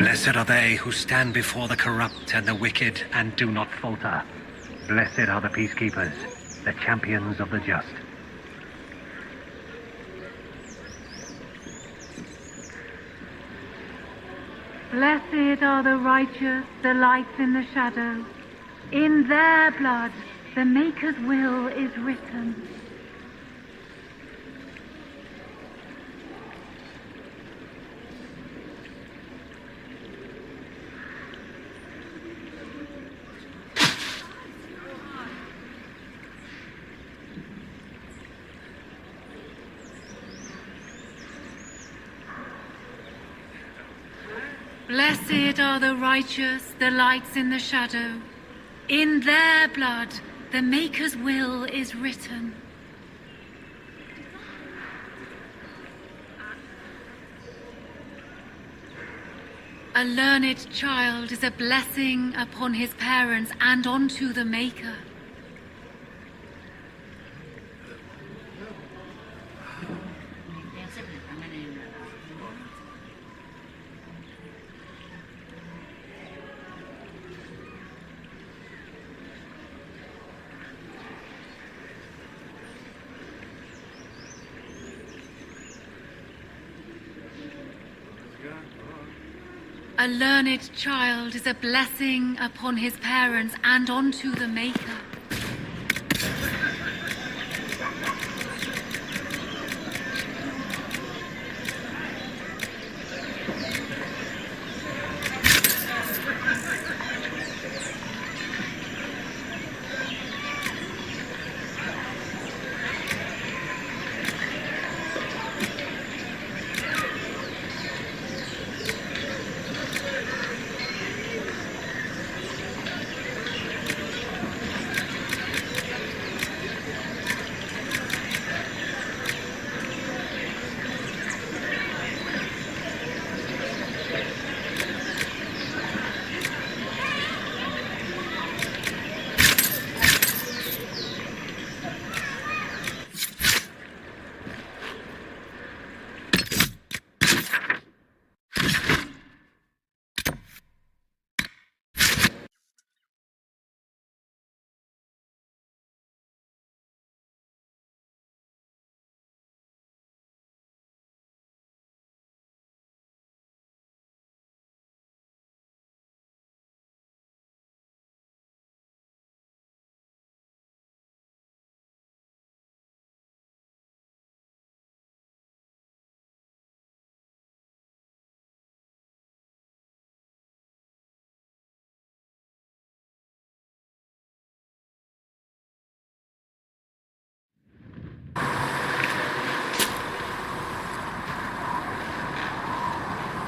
Blessed are they who stand before the corrupt and the wicked and do not falter. Blessed are the peacekeepers, the champions of the just. Blessed are the righteous, the lights in the shadow. In their blood, the Maker's will is written. Blessed are the righteous, the lights in the shadow. In their blood, the Maker's will is written. A learned child is a blessing upon his parents and onto the Maker. A learned child is a blessing upon his parents and onto the Maker.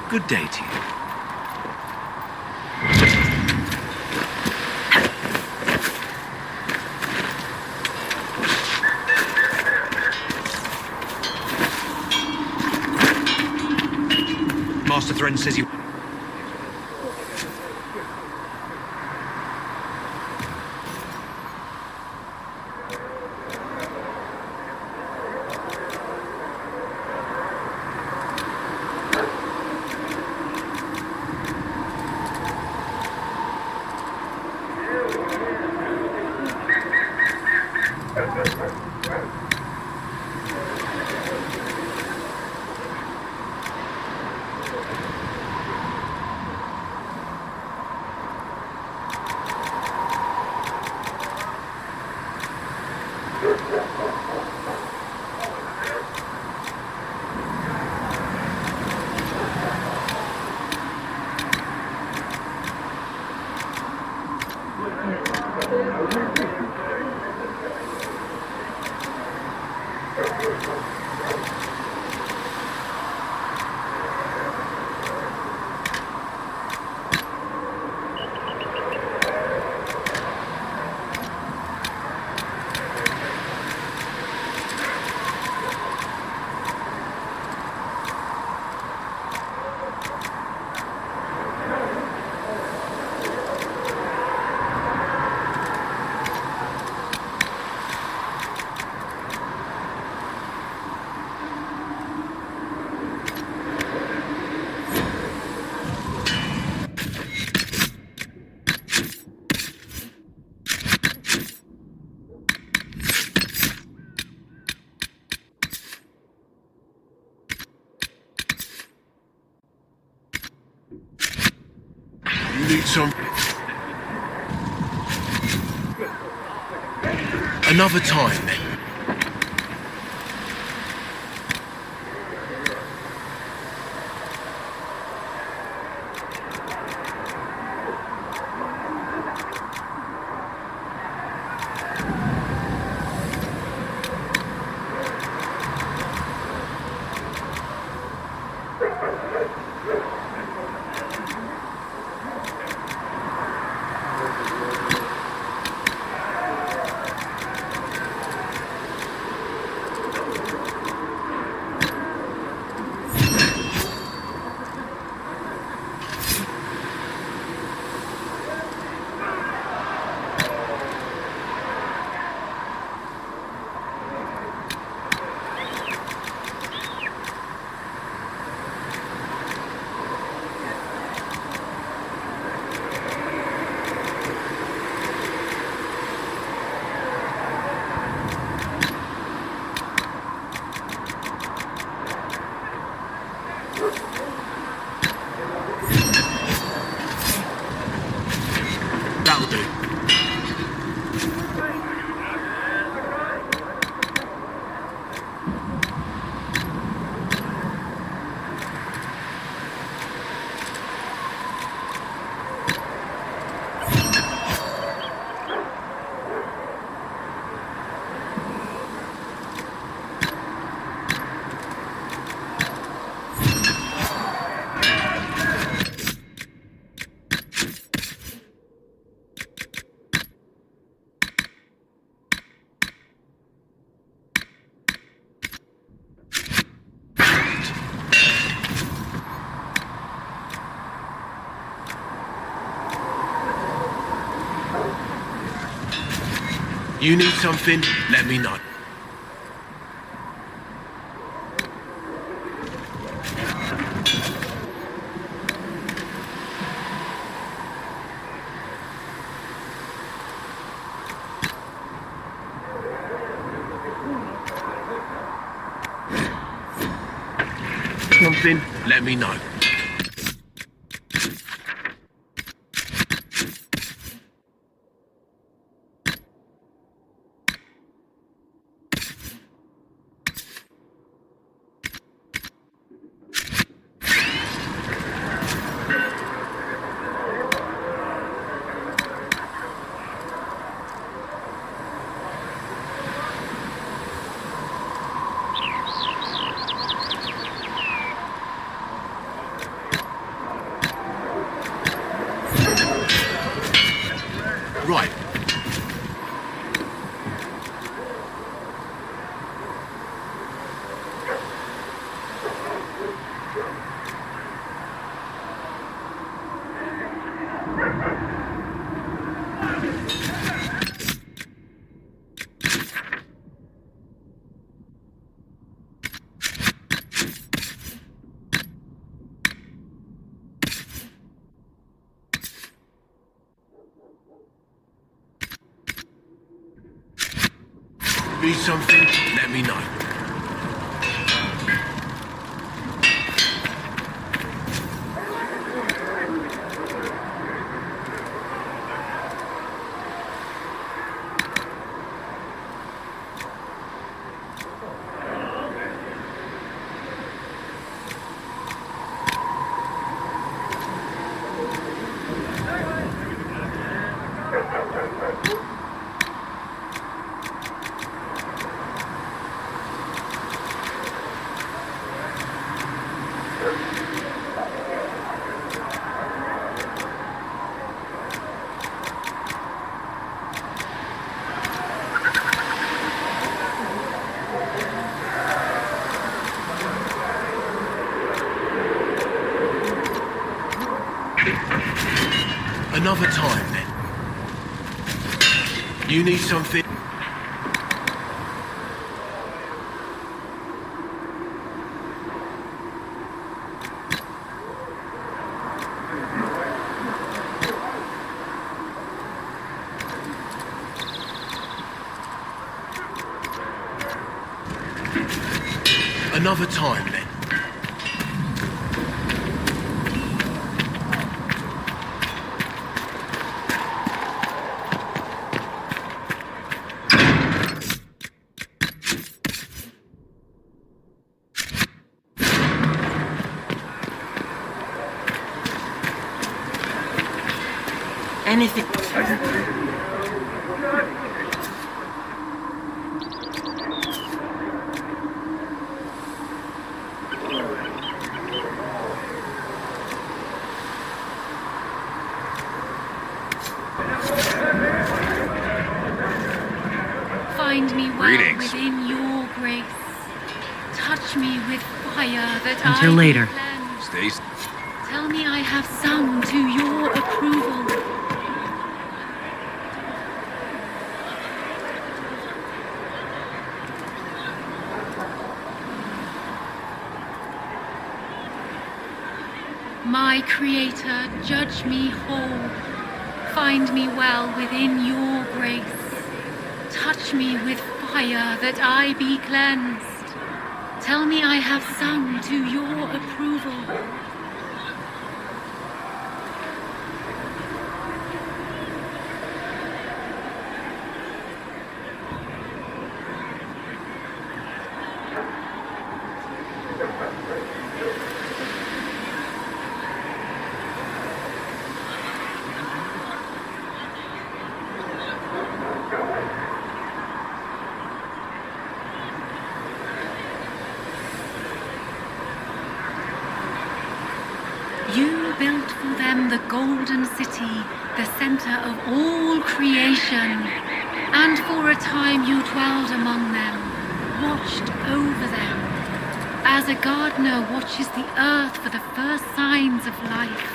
Good day to you. Master Thren says you... Need some... Another time, then. That'll do. You need something? Let me know. Something? Let me know. Right. Need something? Let me know. Another time, then. You need something? Another time, then. Anything. Find me well Greetings. within your grace. Touch me with fire that Until I may later. cleanse. Stay. Tell me I have sung to your approval. My Creator, judge me whole. Find me well within your grace. Touch me with fire that I be cleansed. Tell me I have sung to your approval. You built for them the golden city, the center of all creation. And for a time you dwelled among them, watched over them, as a gardener watches the earth for the first signs of life.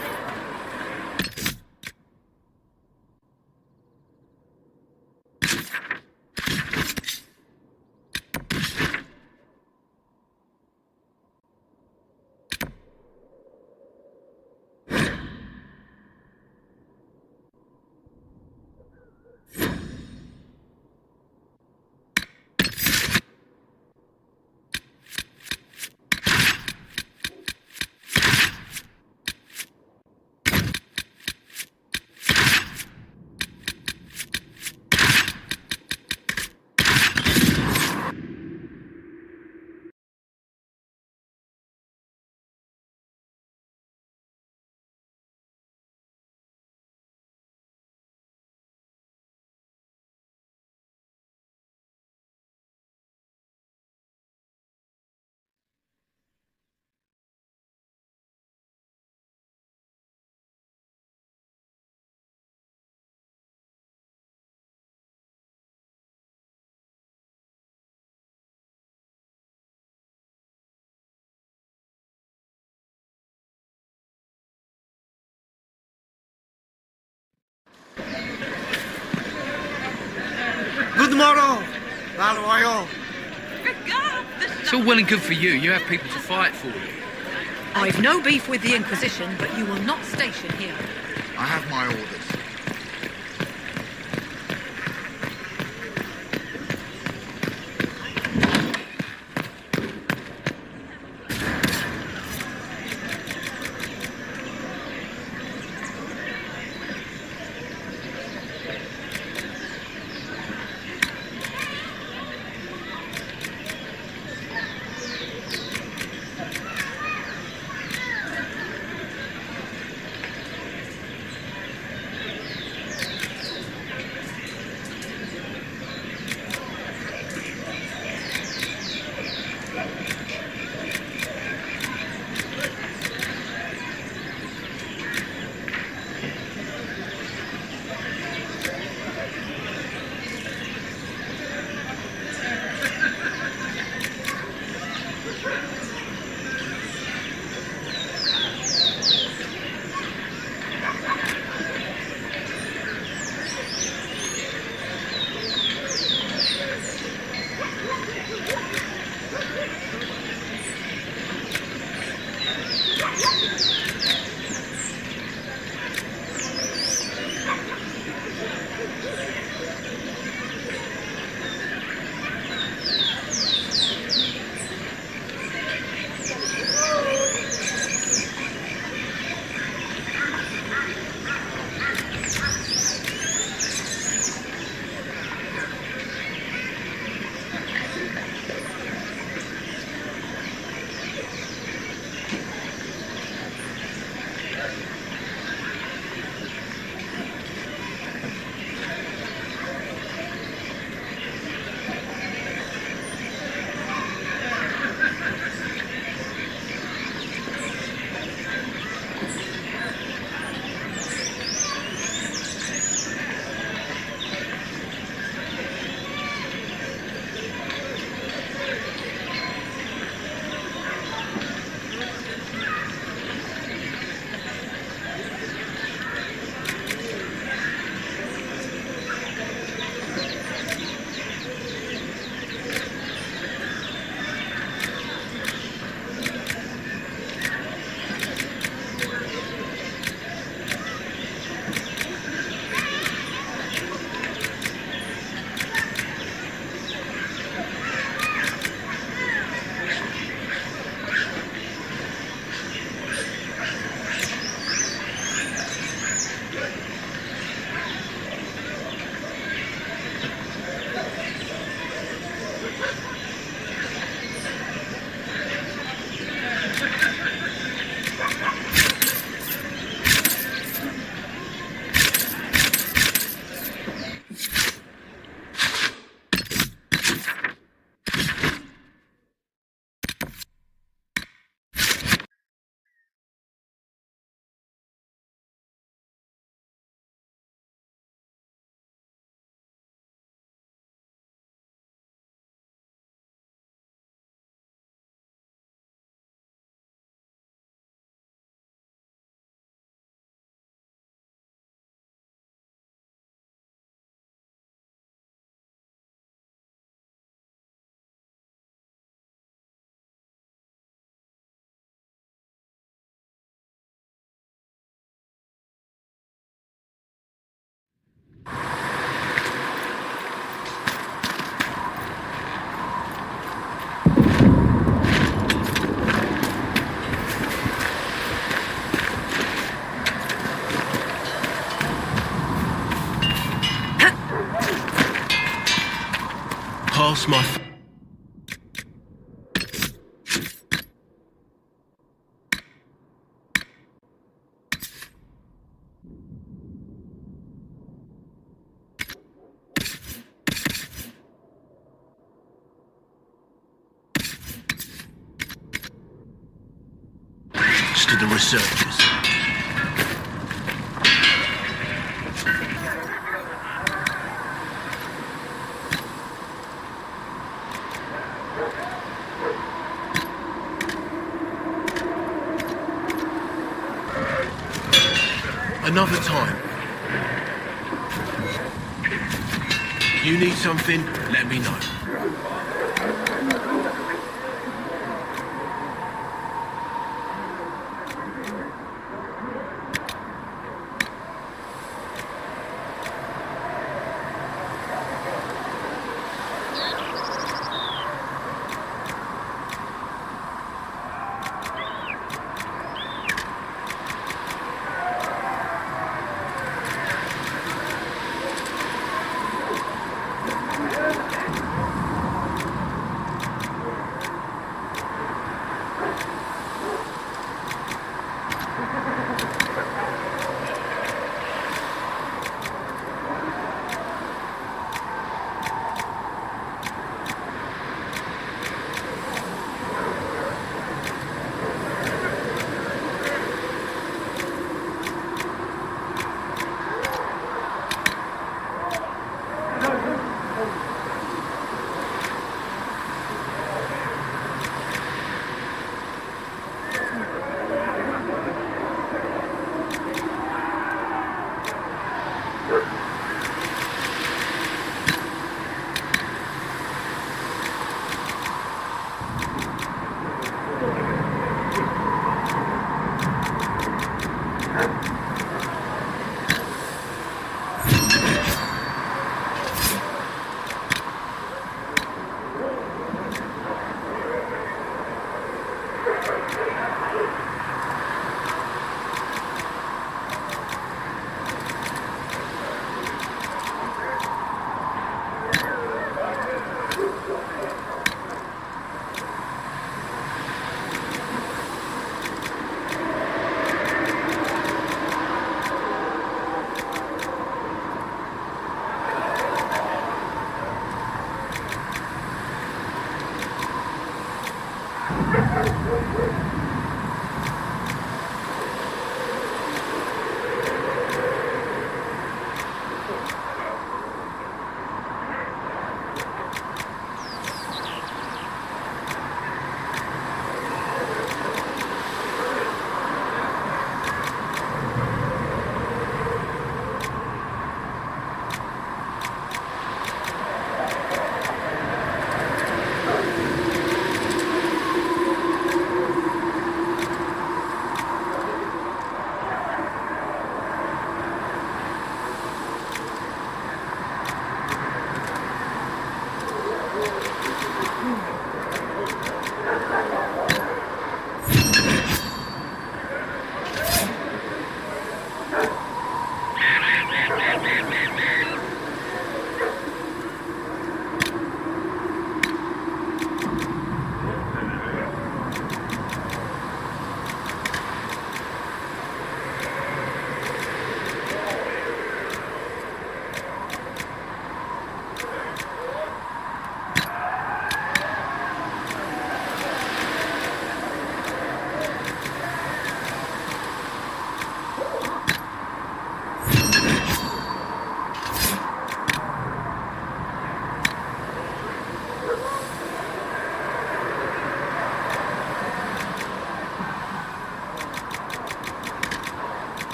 Good morrow, Valroyo. It's all well and good for you. You have people to fight for you. I've no beef with the Inquisition, but you will not station here. I have my orders. lost my... to the researchers. Another time. You need something, let me know.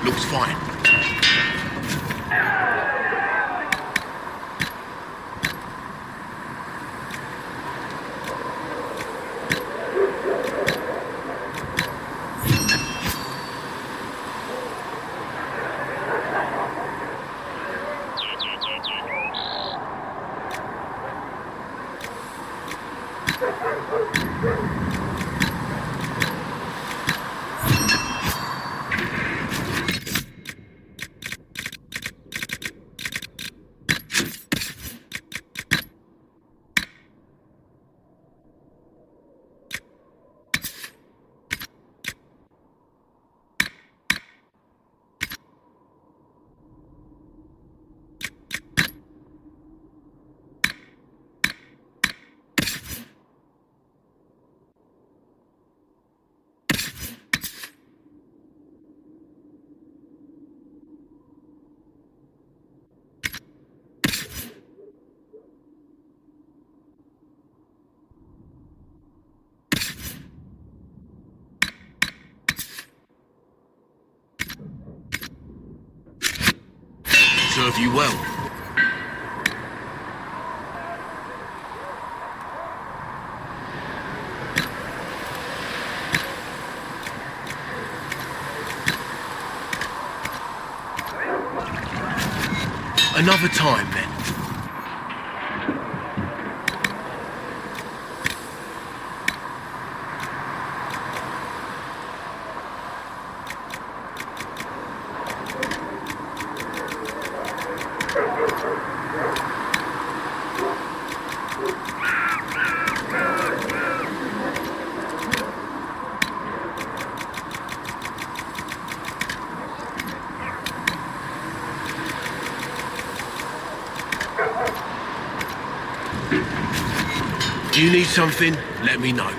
Looks fine. Serve you well. Another time, then. Do you need something? Let me know.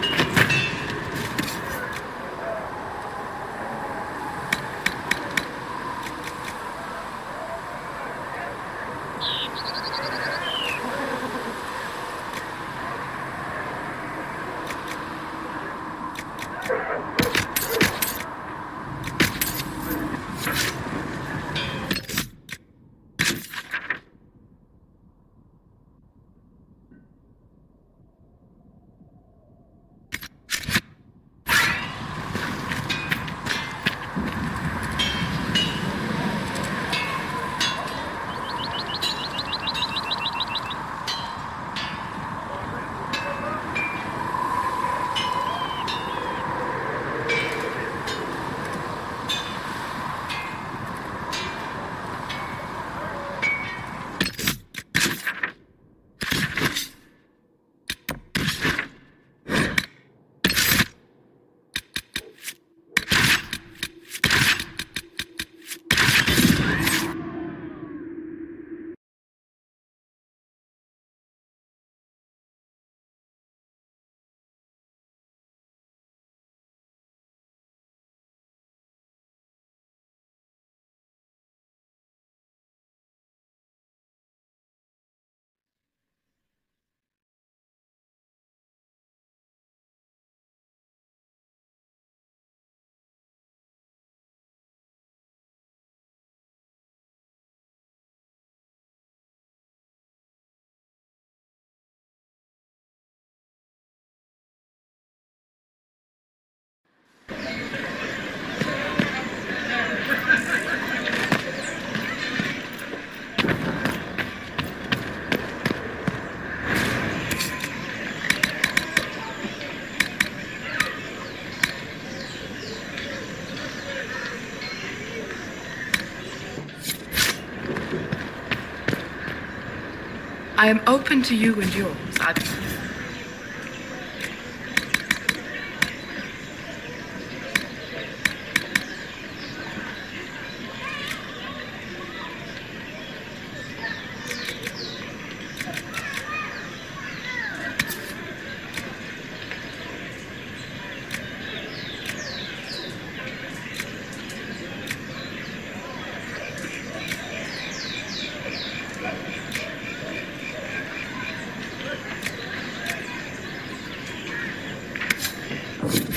I am open to you and yours.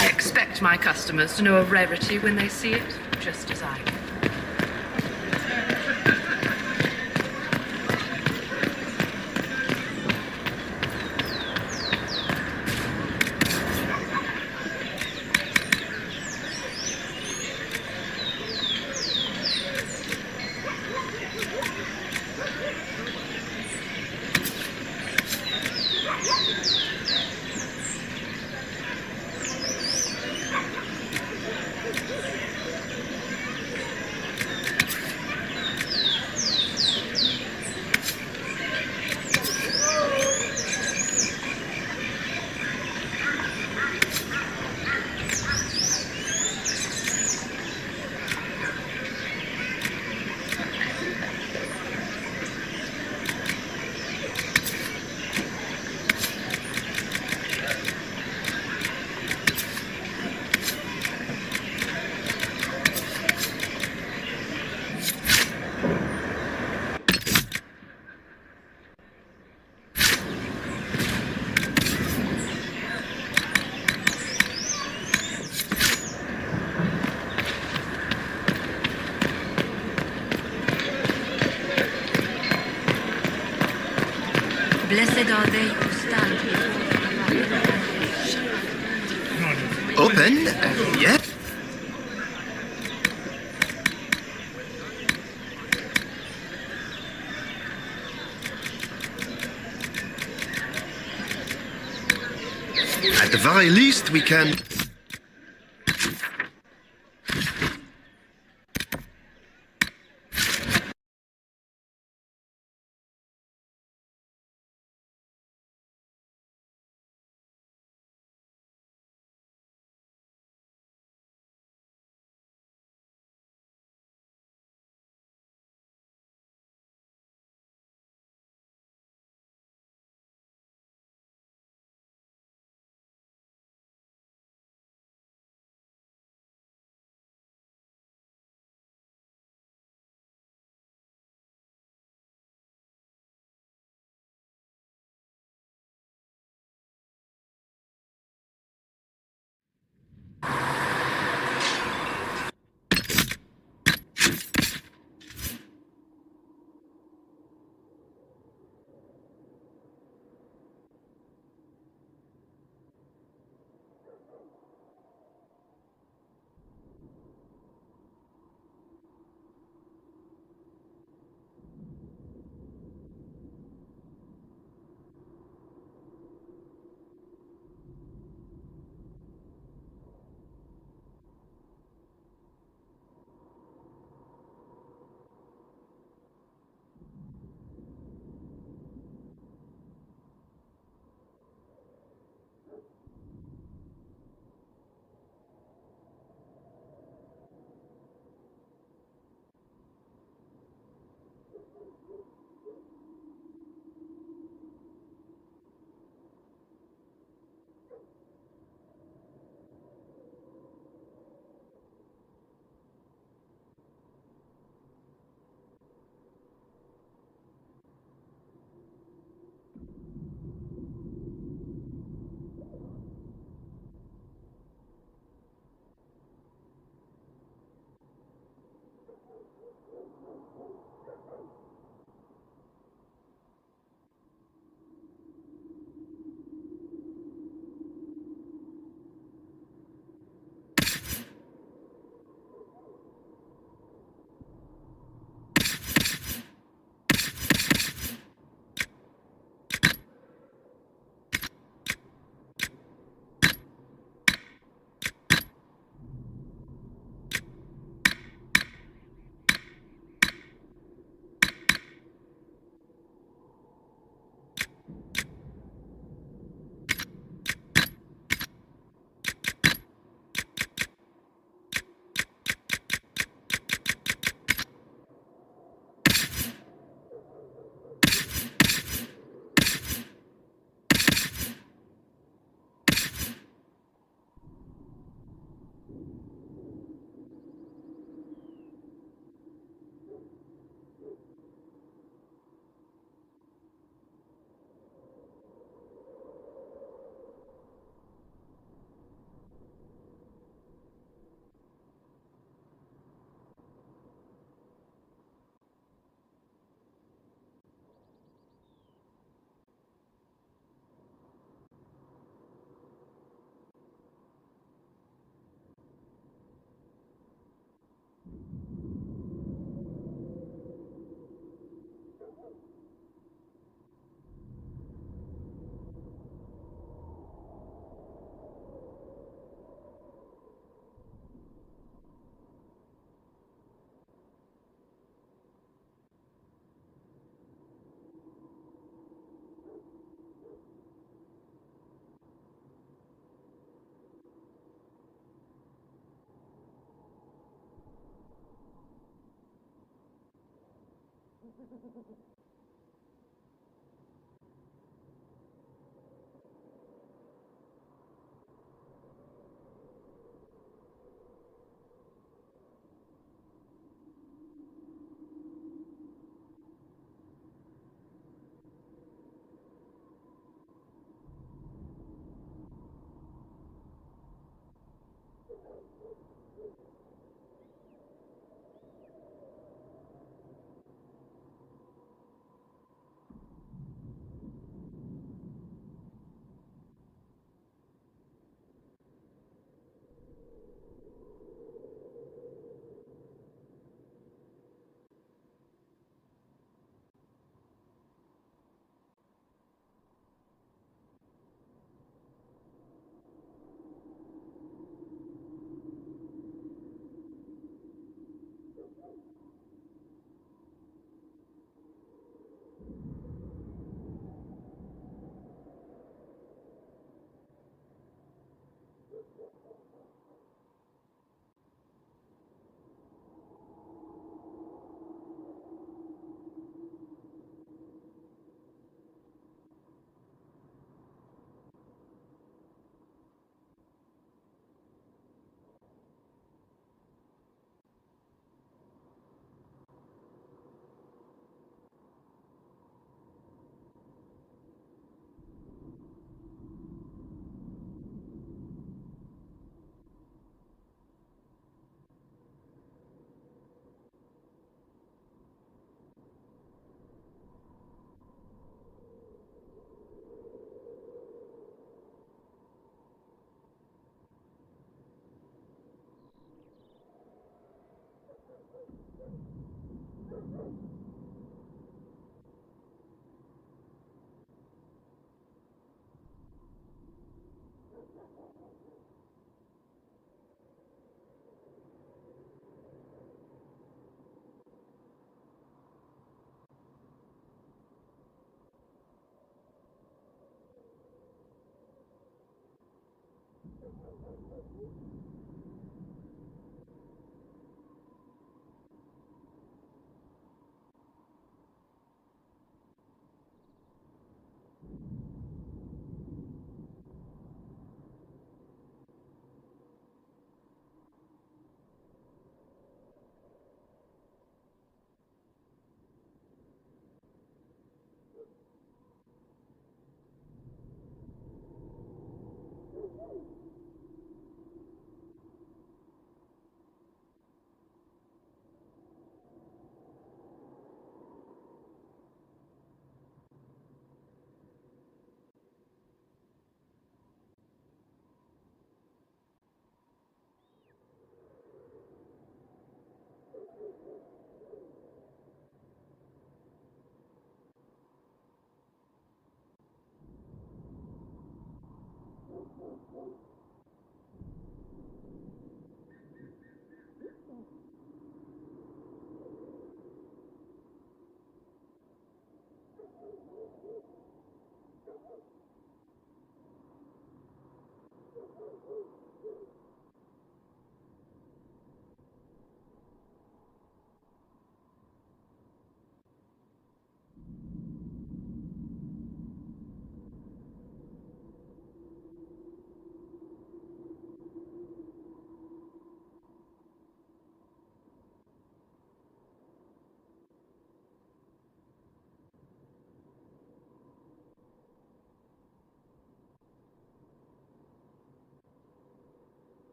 I expect my customers to know a rarity when they see it, just as I do. blessed are they who stand before Open? Yes? At the very least, we can...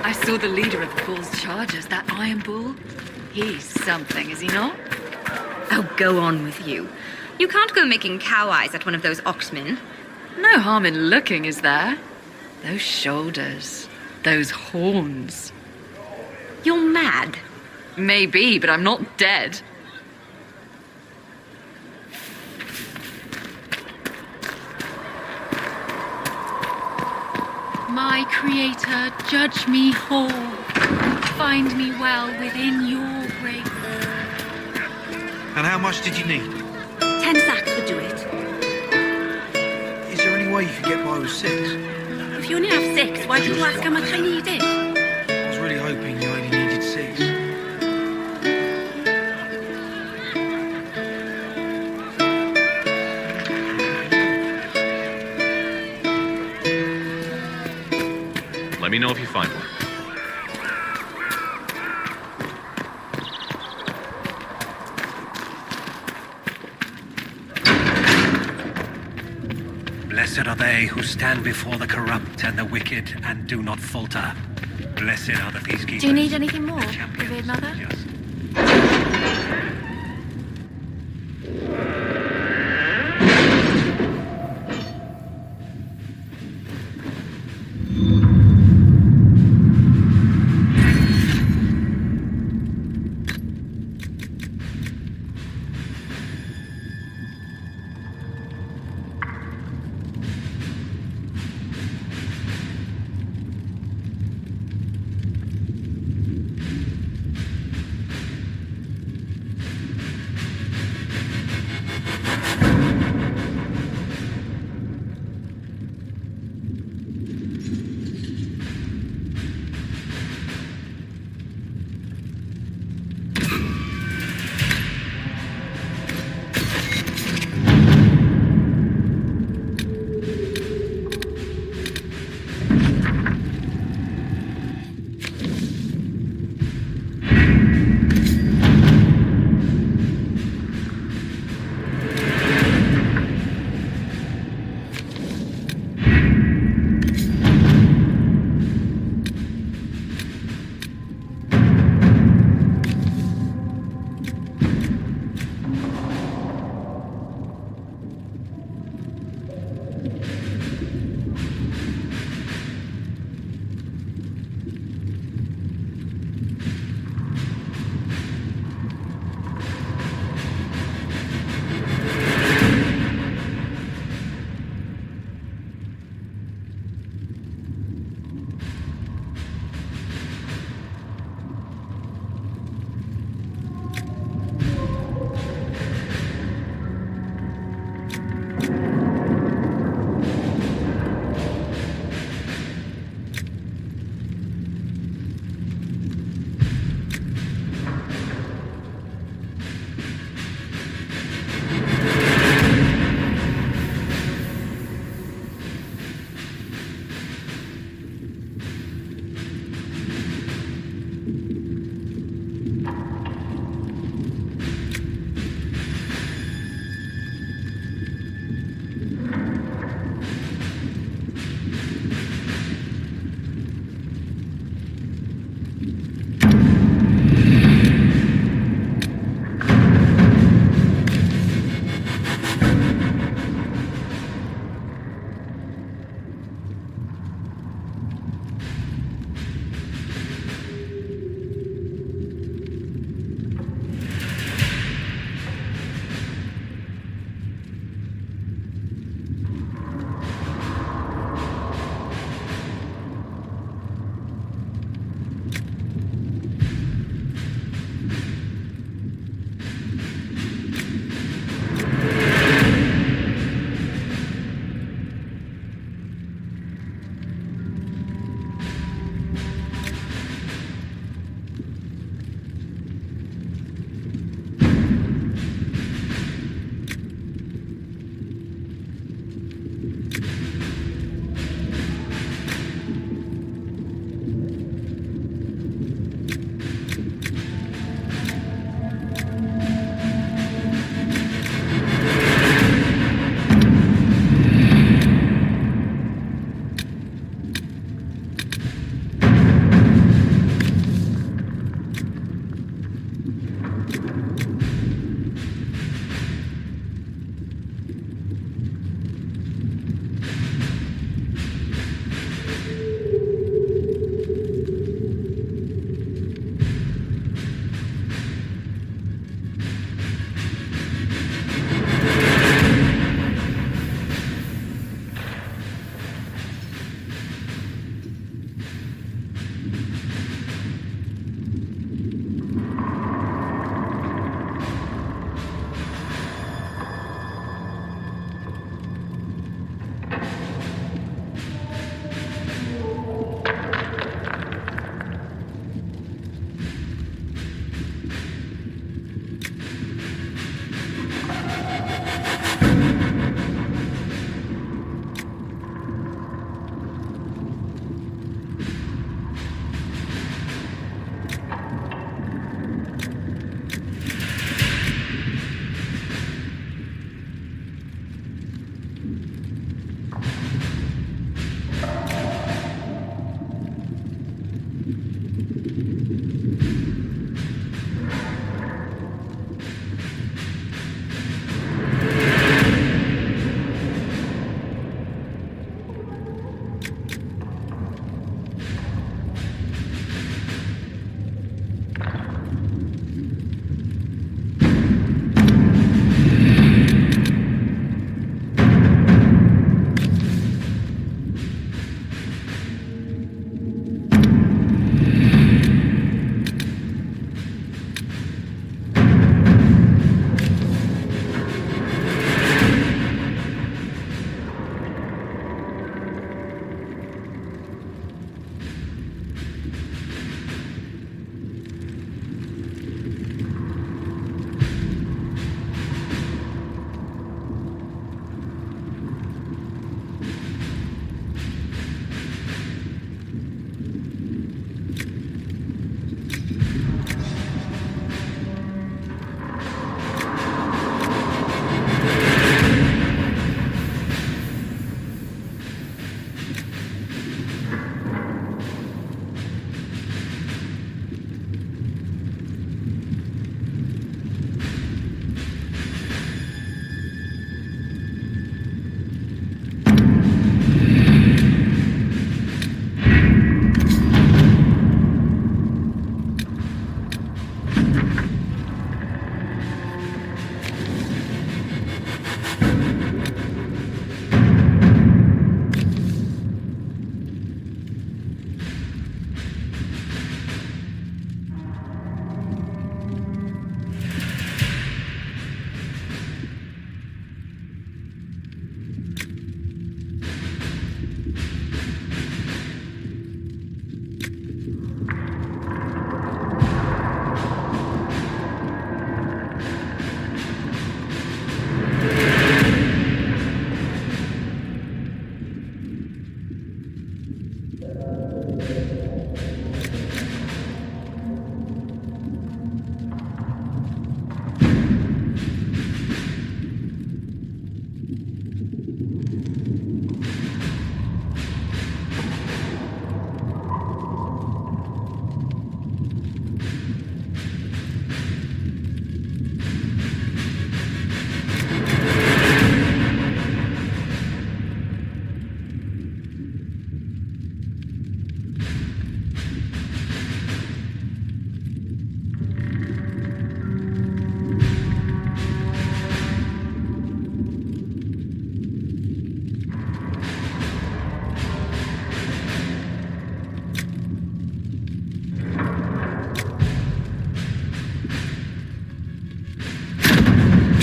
I saw the leader of the Bull's chargers, that Iron Bull. He's something, is he not? Oh, go on with you. You can't go making cow eyes at one of those oxmen. No harm in looking, is there? Those shoulders, those horns. You're mad. Maybe, but I'm not dead. My creator, judge me whole. Find me well within your grace. And how much did you need? 10 sacks would do it. Is there any way you could get by with 6? If you only have 6, why did you ask how much I needed? I was really hoping you only needed 6. Let me know if you find one. Blessed Blessed are they who stand before the corrupt and the wicked and do not falter. Blessed are the peacekeepers. Do you need anything more, revered mother?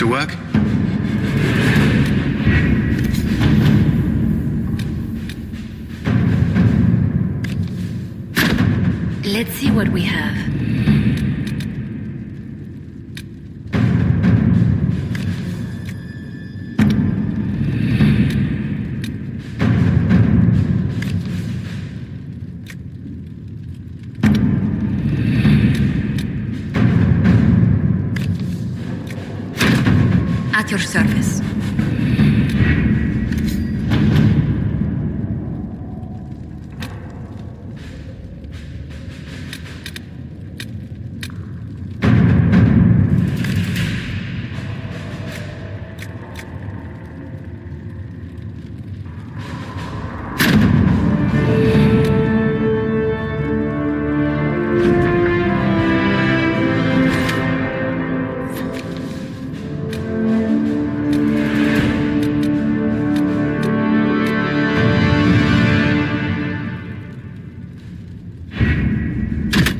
to work? Let's see what we have. At your service.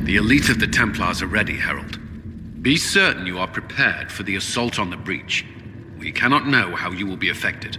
The elite of the Templars are ready, Herald. Be certain you are prepared for the assault on the breach. We cannot know how you will be affected.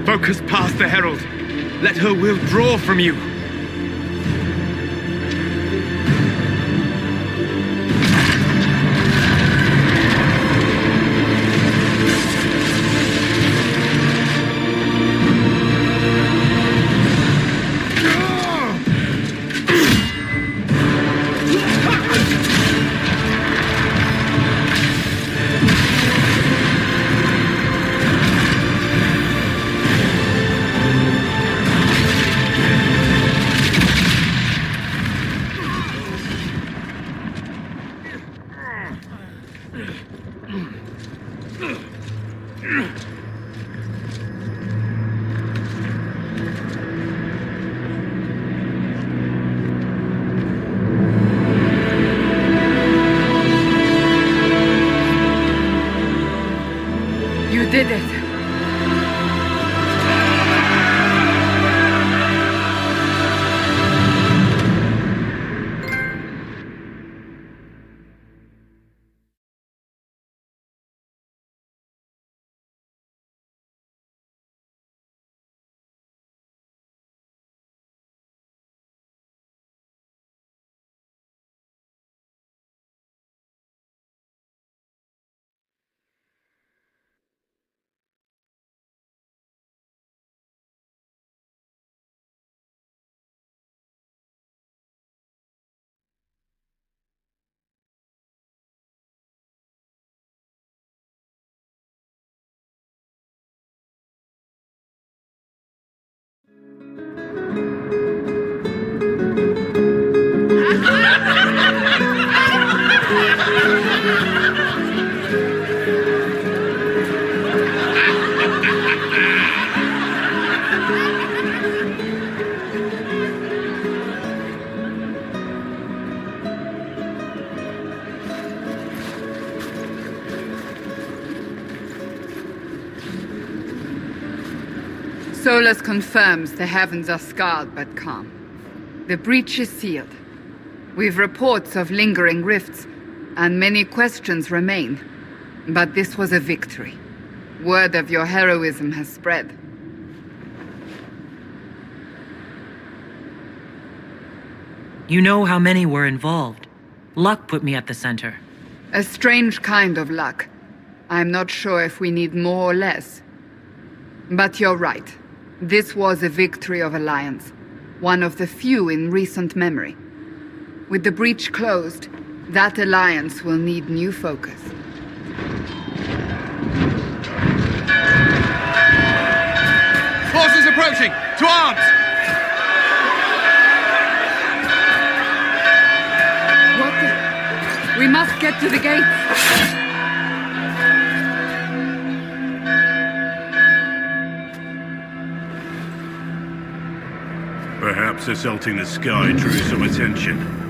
Focus past the Herald. Let her will draw from you. Solus confirms the heavens are scarred but calm. The breach is sealed. We've reports of lingering rifts, and many questions remain. But this was a victory. Word of your heroism has spread. You know how many were involved. Luck put me at the center. A strange kind of luck. I'm not sure if we need more or less. But you're right. This was a victory of Alliance. One of the few in recent memory. With the breach closed, that alliance will need new focus. Forces approaching! To arms! What the... We must get to the gates! Perhaps assaulting the sky drew some attention.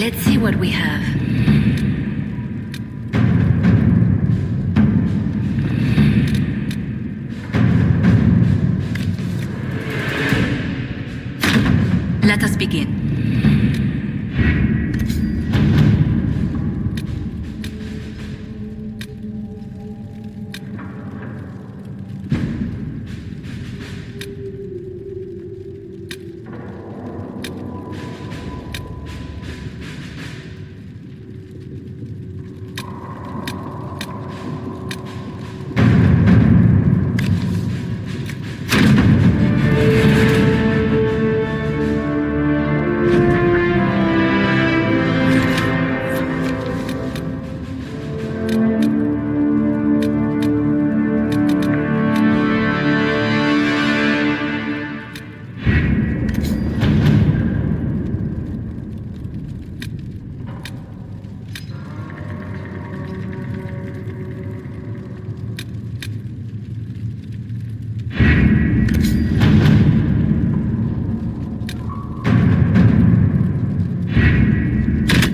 Let's see what we have. Let us begin.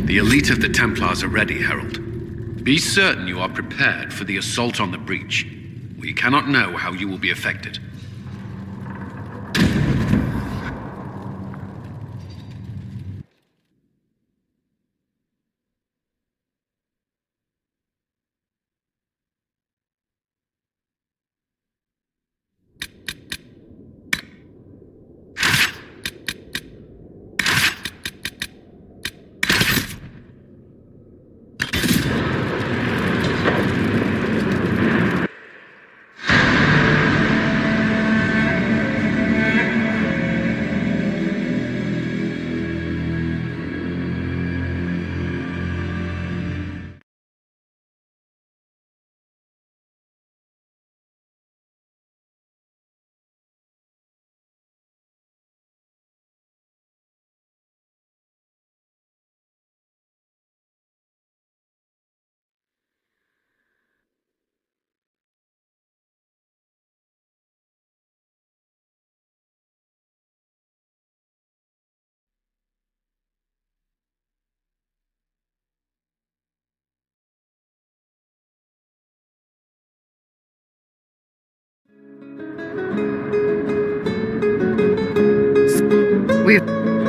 The elite of the Templars are ready, Herald. Be certain you are prepared for the assault on the breach. We cannot know how you will be affected.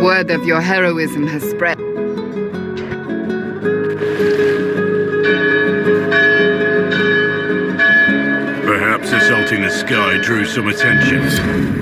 Word of your heroism has spread. Perhaps assaulting the sky drew some attention.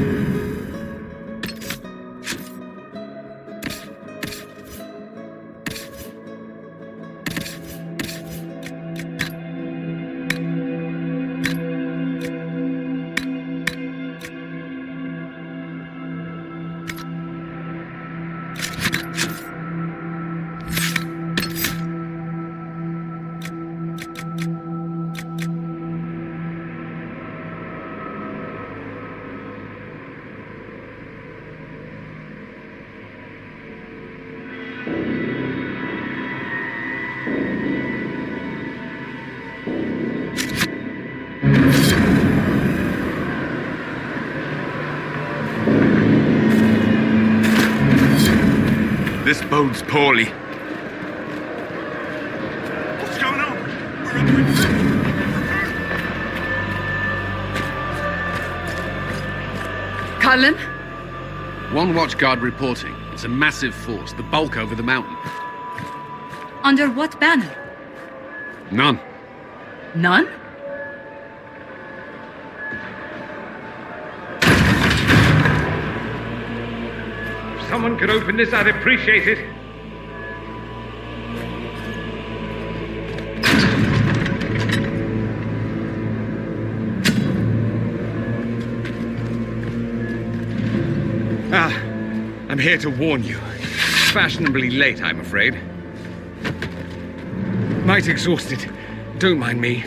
This bodes poorly. What's going on? We're Cullen? One watchguard reporting. It's a massive force, the bulk over the mountain. Under what banner? None. None? If someone could open this, I'd appreciate it. I'm here to warn you. Fashionably late, I'm afraid. Might exhausted. Don't mind me.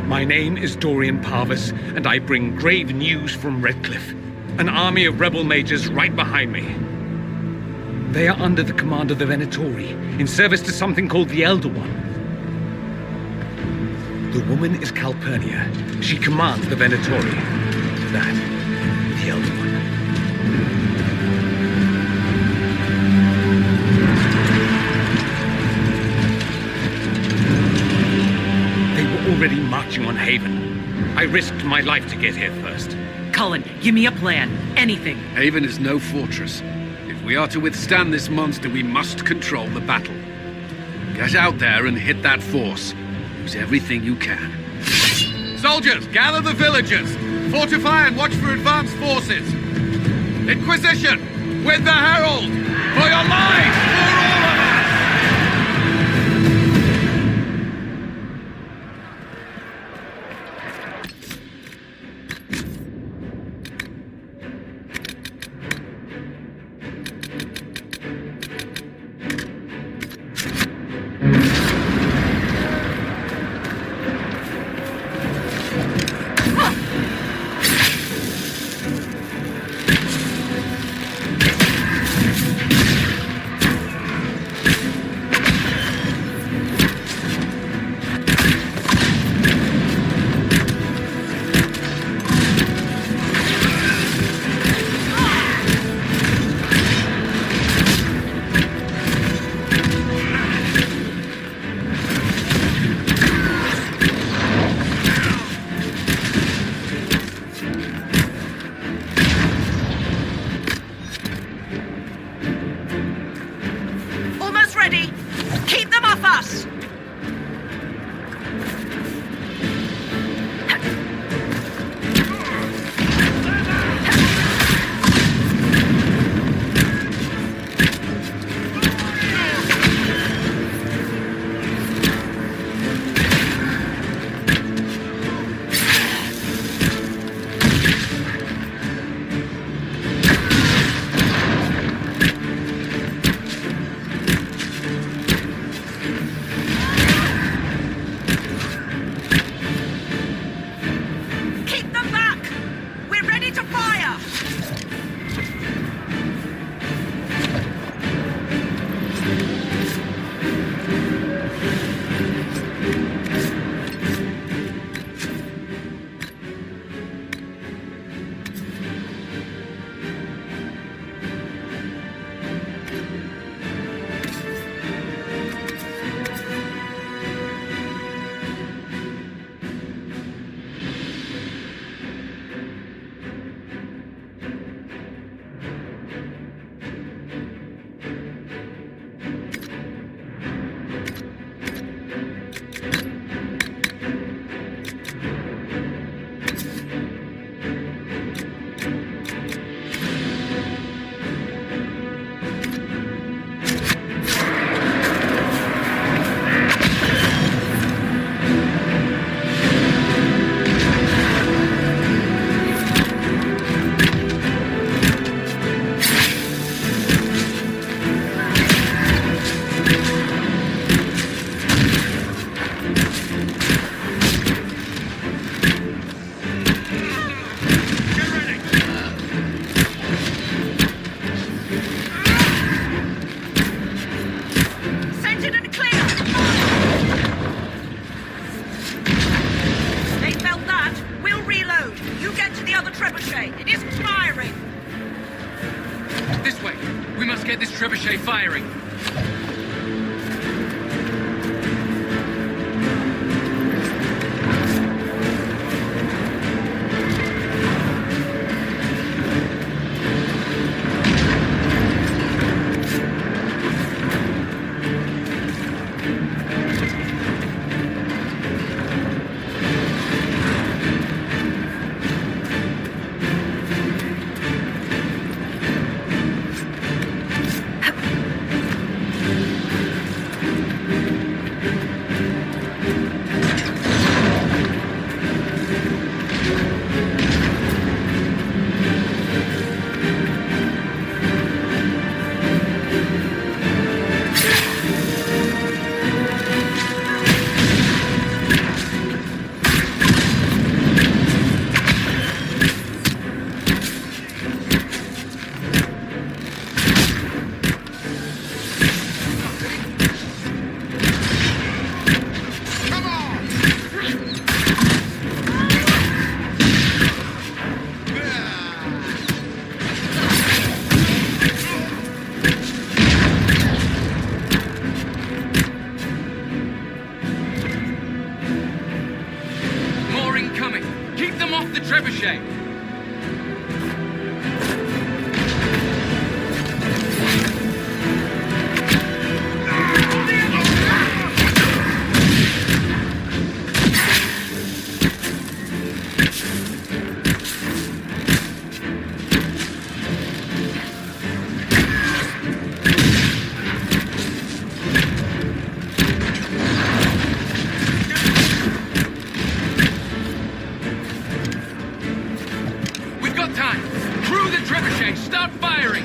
My name is Dorian Parvis, and I bring grave news from Redcliffe. An army of rebel mages right behind me. They are under the command of the Venatori, in service to something called the Elder One. The woman is Calpurnia. She commands the Venatori. That, the Elder One. marching on Haven. I risked my life to get here first. Cullen, give me a plan. Anything. Haven is no fortress. If we are to withstand this monster, we must control the battle. Get out there and hit that force. Use everything you can. Soldiers, gather the villagers! Fortify and watch for advanced forces! Inquisition! With the Herald! For your lives! For all of us! Trebuchet firing. Stop firing!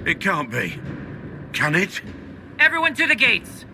It can't be. Can it? Everyone to the gates!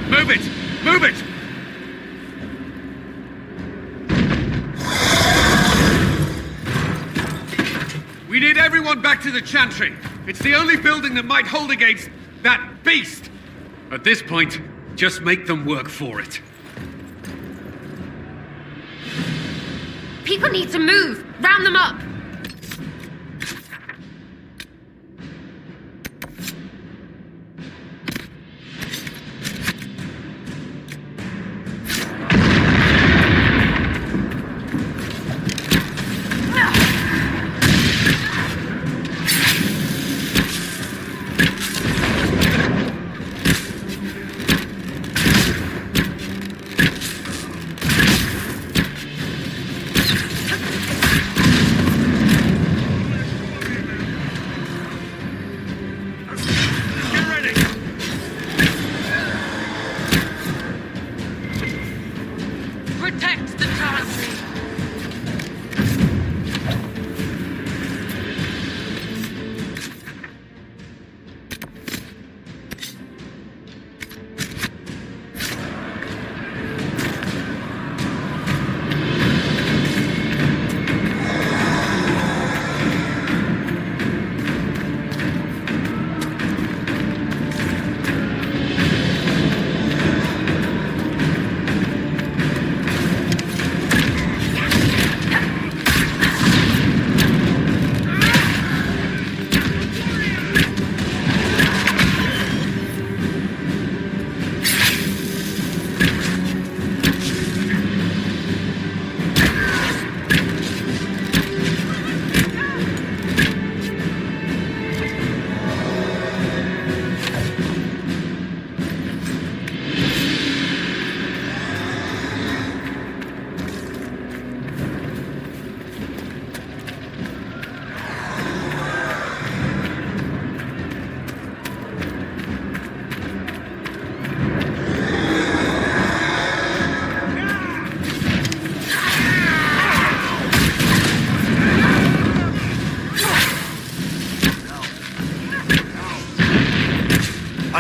Move it! Move it! We need everyone back to the Chantry. It's the only building that might hold against that beast. At this point, just make them work for it. People need to move! Round them up!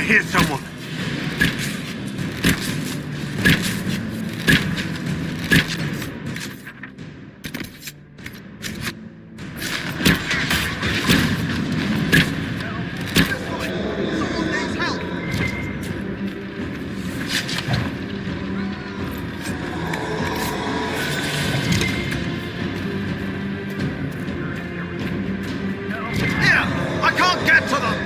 hear someone. I can't get to them!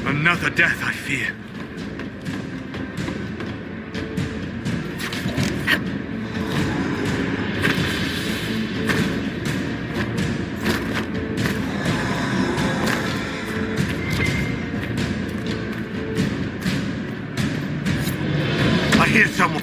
Another death, I fear. I hear someone.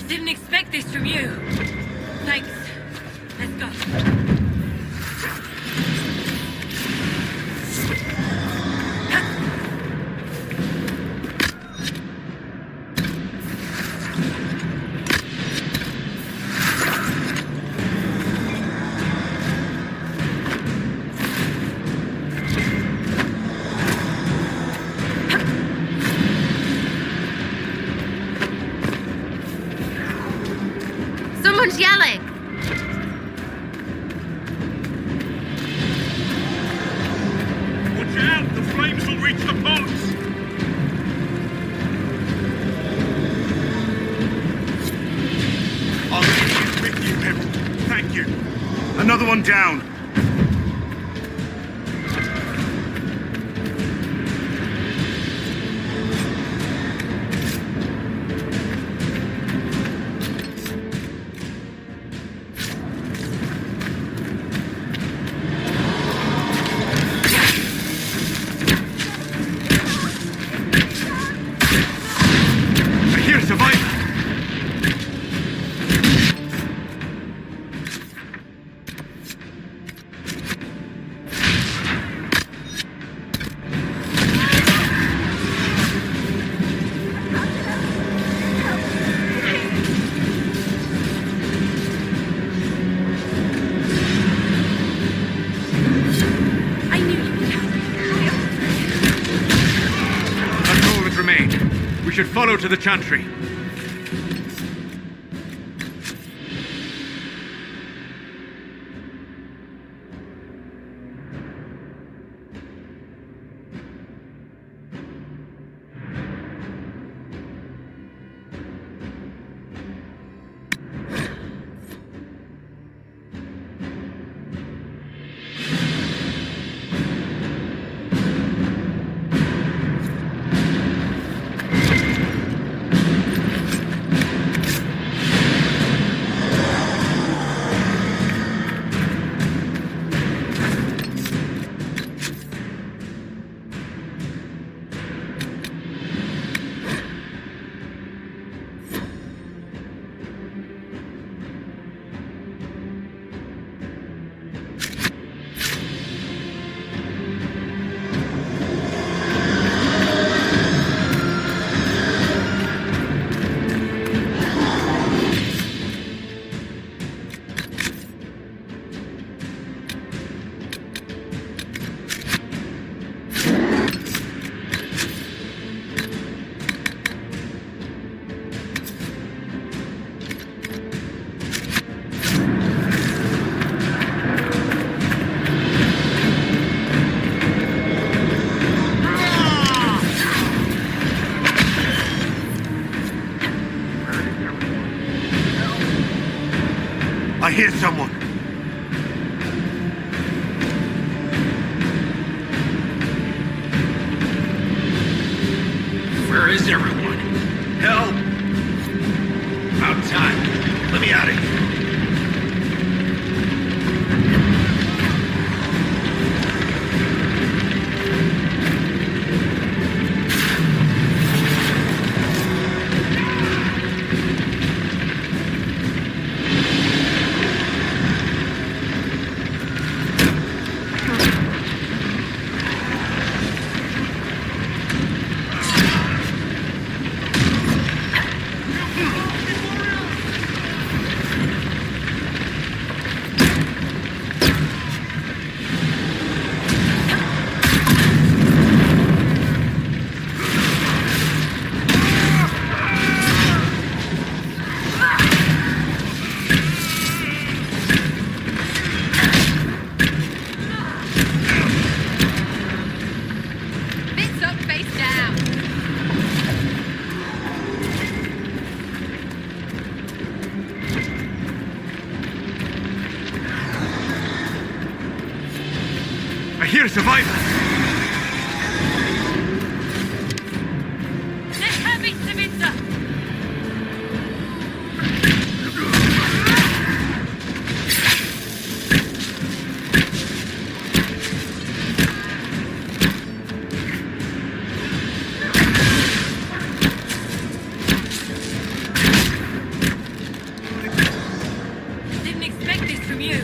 Didn't expect this from you. Thanks. Let's go. Someone's yelling. Watch out! The flames will reach the pots! I'll leave with you, Pebble. Thank you. Another one down. We should follow to the Chantry. hear someone. Where is everyone? Help! About time. Let me out of here. I hear survivors. Didn't expect this from you.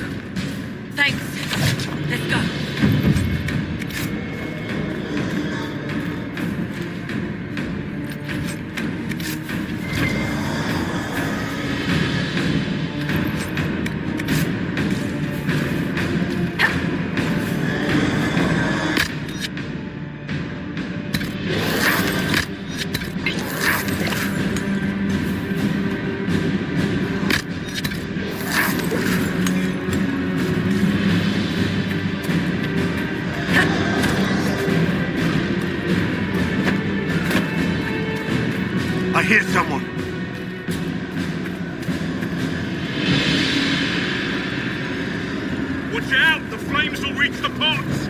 Thanks. Let's go. I hear someone. Watch out! The flames will reach the pots!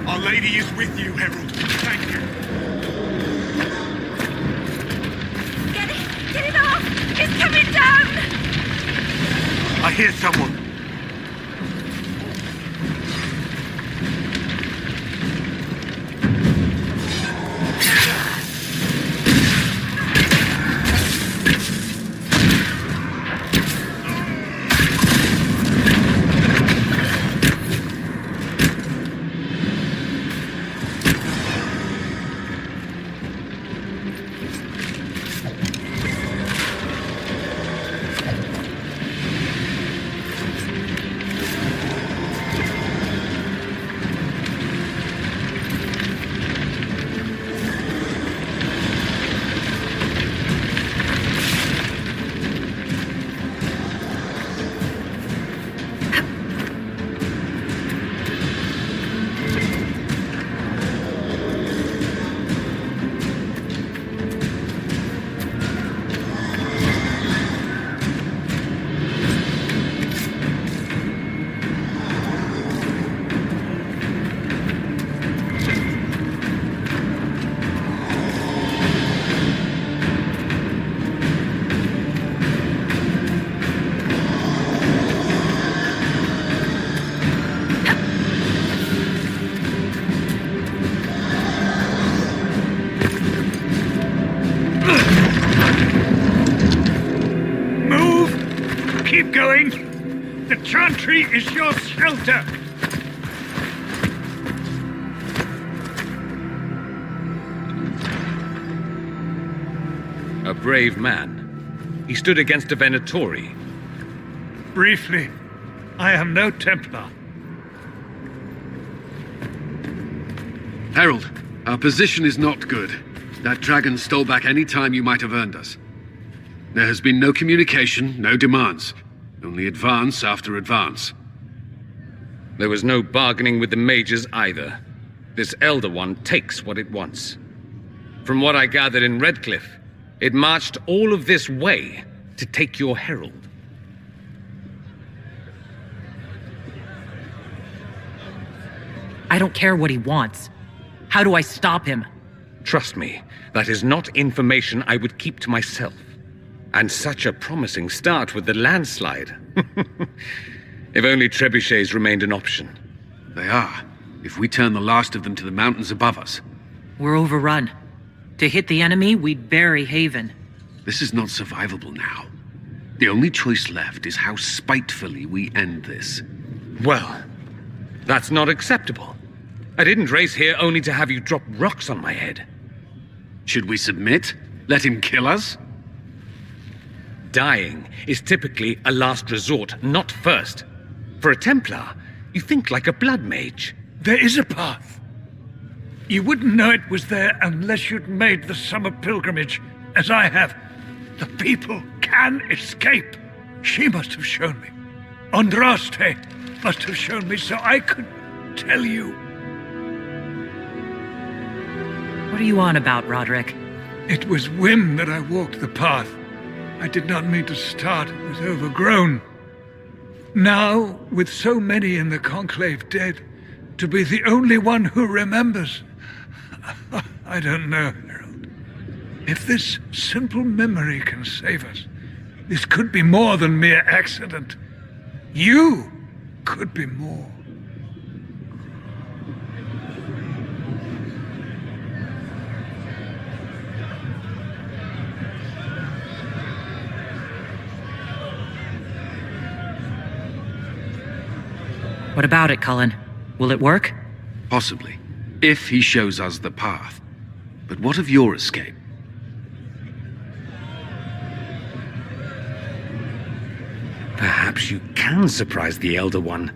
Our Lady is with you, Herald. Thank you. Get it off! It's coming down! I hear someone. Keep going. The chantry is your shelter. A brave man. He stood against a Venatori. Briefly, I am no Templar. Herald, our position is not good. That dragon stole back any time you might have earned us. There has been no communication, no demands. Only advance after advance. There was no bargaining with the mages either. This Elder One takes what it wants. From what I gathered in Redcliffe, It marched all of this way to take your herald. I don't care what he wants. How do I stop him? Trust me, that is not information I would keep to myself. And such a promising start with the landslide. If only trebuchets remained an option. They are, if we turn the last of them to the mountains above us. We're overrun. To hit the enemy, we'd bury Haven. This is not survivable now. The only choice left is how spitefully we end this. Well, that's not acceptable. I didn't race here only to have you drop rocks on my head. Should we submit? Let him kill us? Dying is typically a last resort, not first. For a Templar, you think like a blood mage. There is a path. You wouldn't know it was there unless you'd made the summer pilgrimage, as I have. The people can escape. She must have shown me. Andraste must have shown me so I could tell you. What are you on about, Roderick? It was whim that I walked the path. I did not mean to start. It was overgrown. Now, with so many in the Conclave dead, to be the only one who remembers. I don't know, Harold. If this simple memory can save us, this could be more than mere accident. You could be more. What about it, Cullen? Will it work? Possibly, if he shows us the path. But what of your escape? Perhaps you can surprise the Elder One.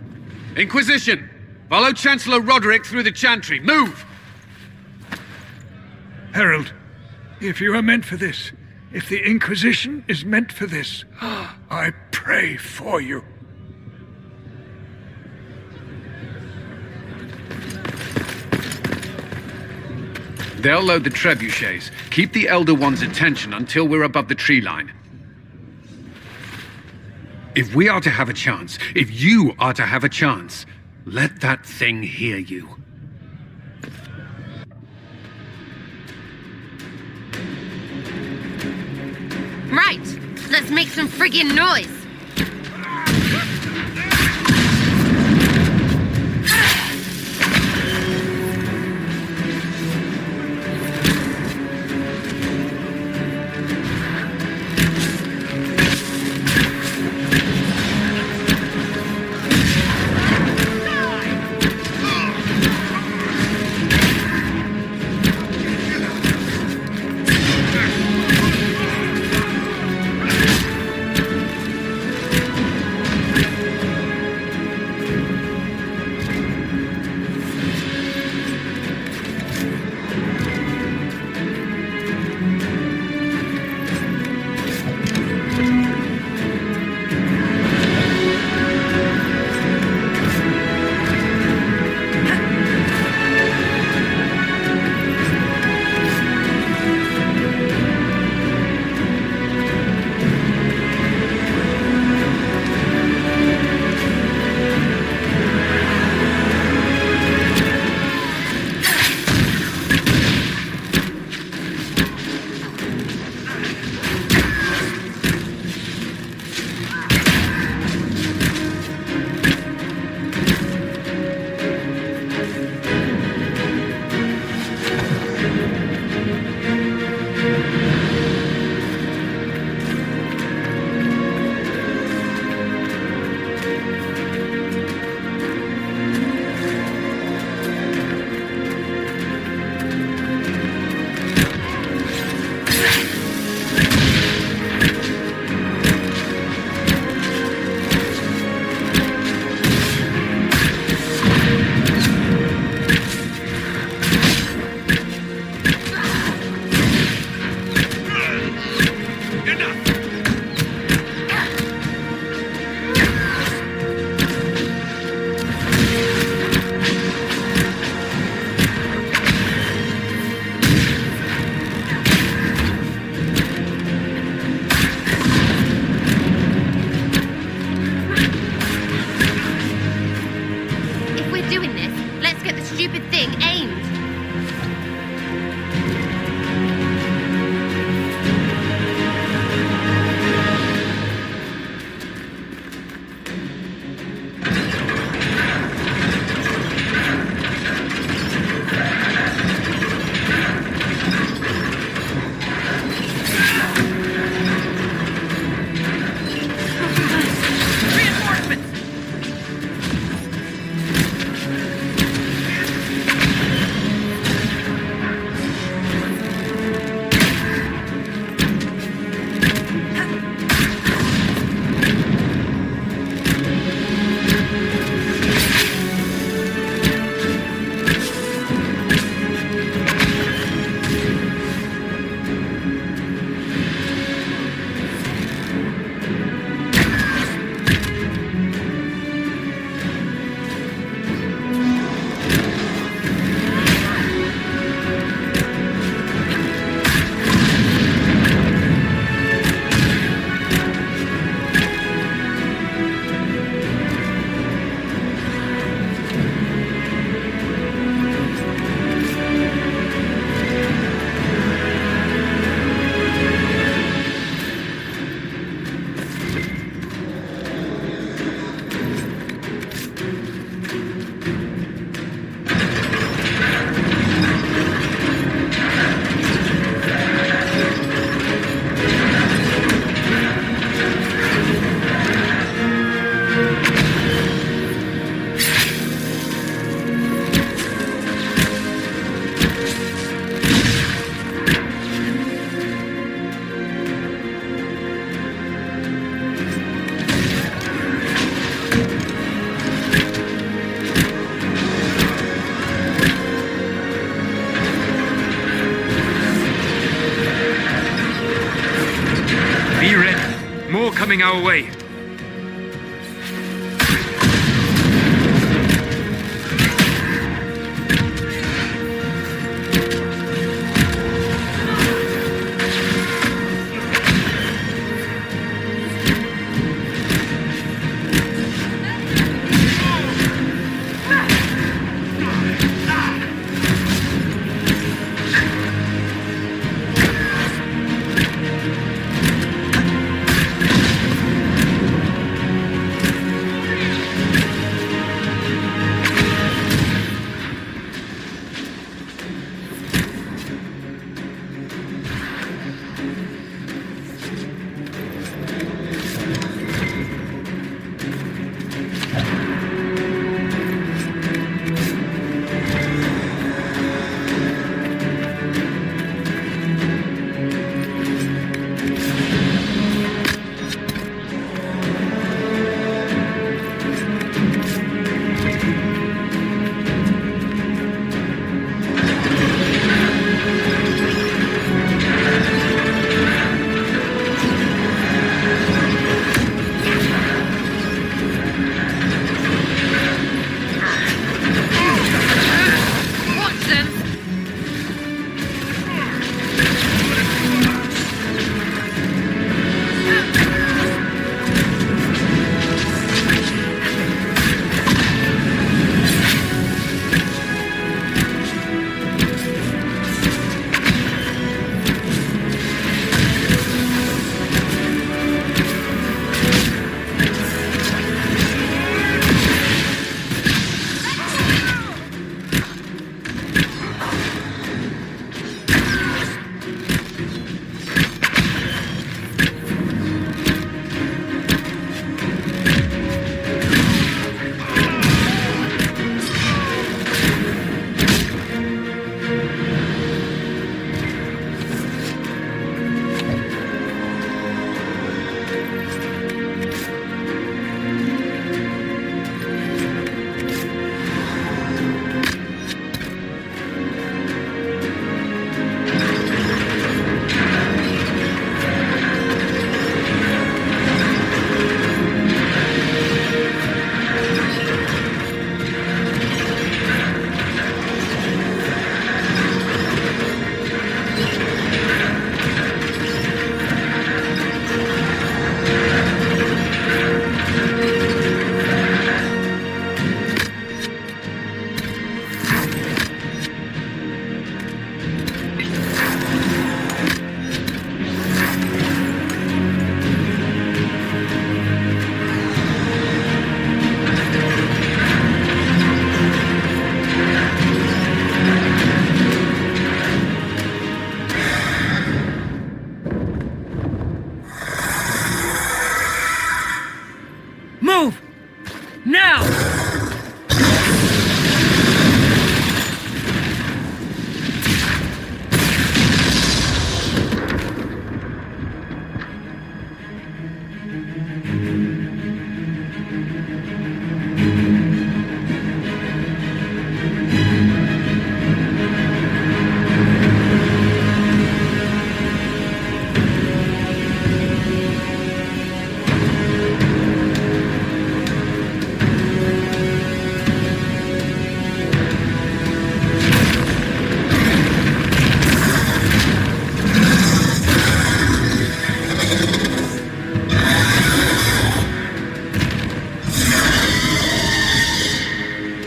Inquisition! Follow Chancellor Roderick through the Chantry. Move! Harold, if you are meant for this, if the Inquisition is meant for this, I pray for you. They'll load the trebuchets. Keep the Elder One's attention until we're above the tree line. If we are to have a chance, if you are to have a chance, let that thing hear you. Right! Let's make some friggin' noise! coming our way.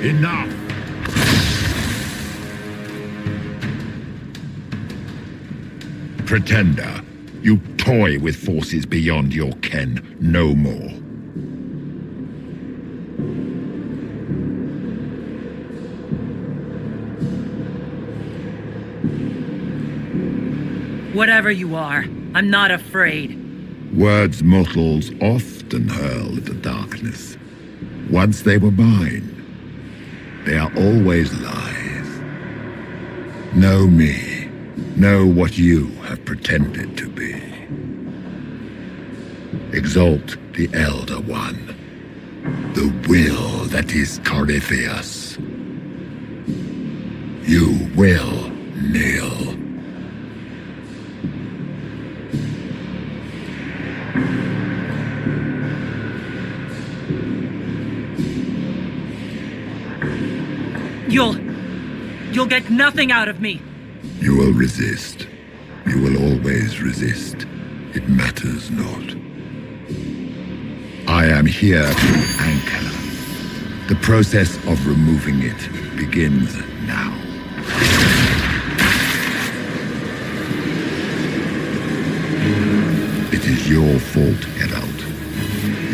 Enough! Pretender, you toy with forces beyond your ken no more. Whatever you are, I'm not afraid. Words mortals often hurl at the darkness. Once they were mine, they are always lies. Know me. Know what you have pretended to be. Exalt the Elder One. The will that is Corypheus. You will kneel. You'll get nothing out of me. You will resist. You will always resist. It matters not. I am here to anchor. The process of removing it begins now. It is your fault, Geralt.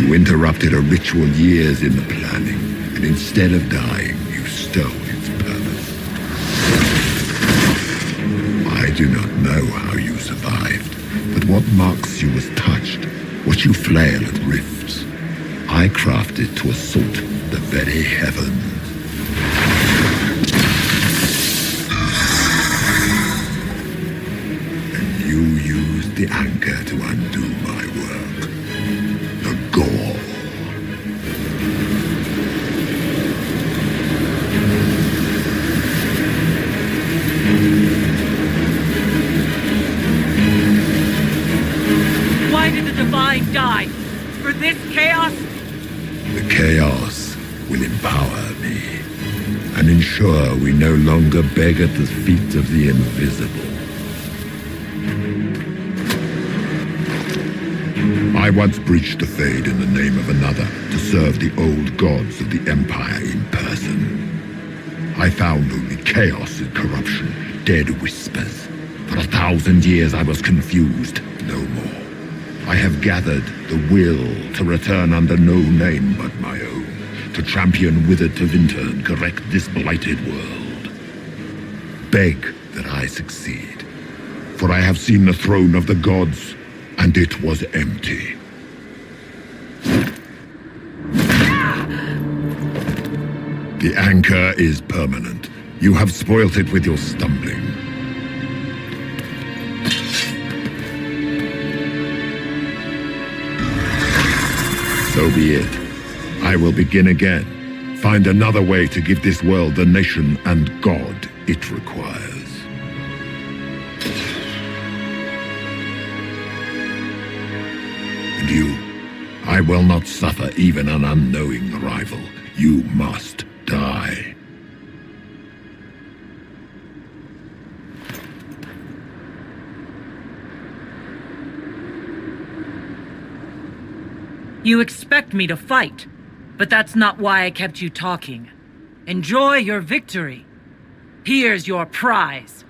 You interrupted a ritual years in the planning, and instead of dying, you stole its purpose. I do not know how you survived, but what marks you as touched, what you flail at rifts, I crafted to assault the very heavens. And you used the anchor to undo my work. The gore. Why did the Divine die? For this chaos? The chaos will empower me and ensure we no longer beg at the feet of the invisible. I once breached the Fade in the name of another to serve the old gods of the Empire in person. I found only chaos and corruption, dead whispers. For 1,000 years I was confused, no more. I have gathered the will to return under no name but my own, to champion withered Tevinter and correct this blighted world. Beg that I succeed, for I have seen the throne of the gods, and it was empty. The anchor is permanent. You have spoilt it with your stumbling. So be it. I will begin again. Find another way to give this world the nation and God it requires. And you, I will not suffer even an unknowing rival. You must die. You expect me to fight, but that's not why I kept you talking. Enjoy your victory. Here's your prize.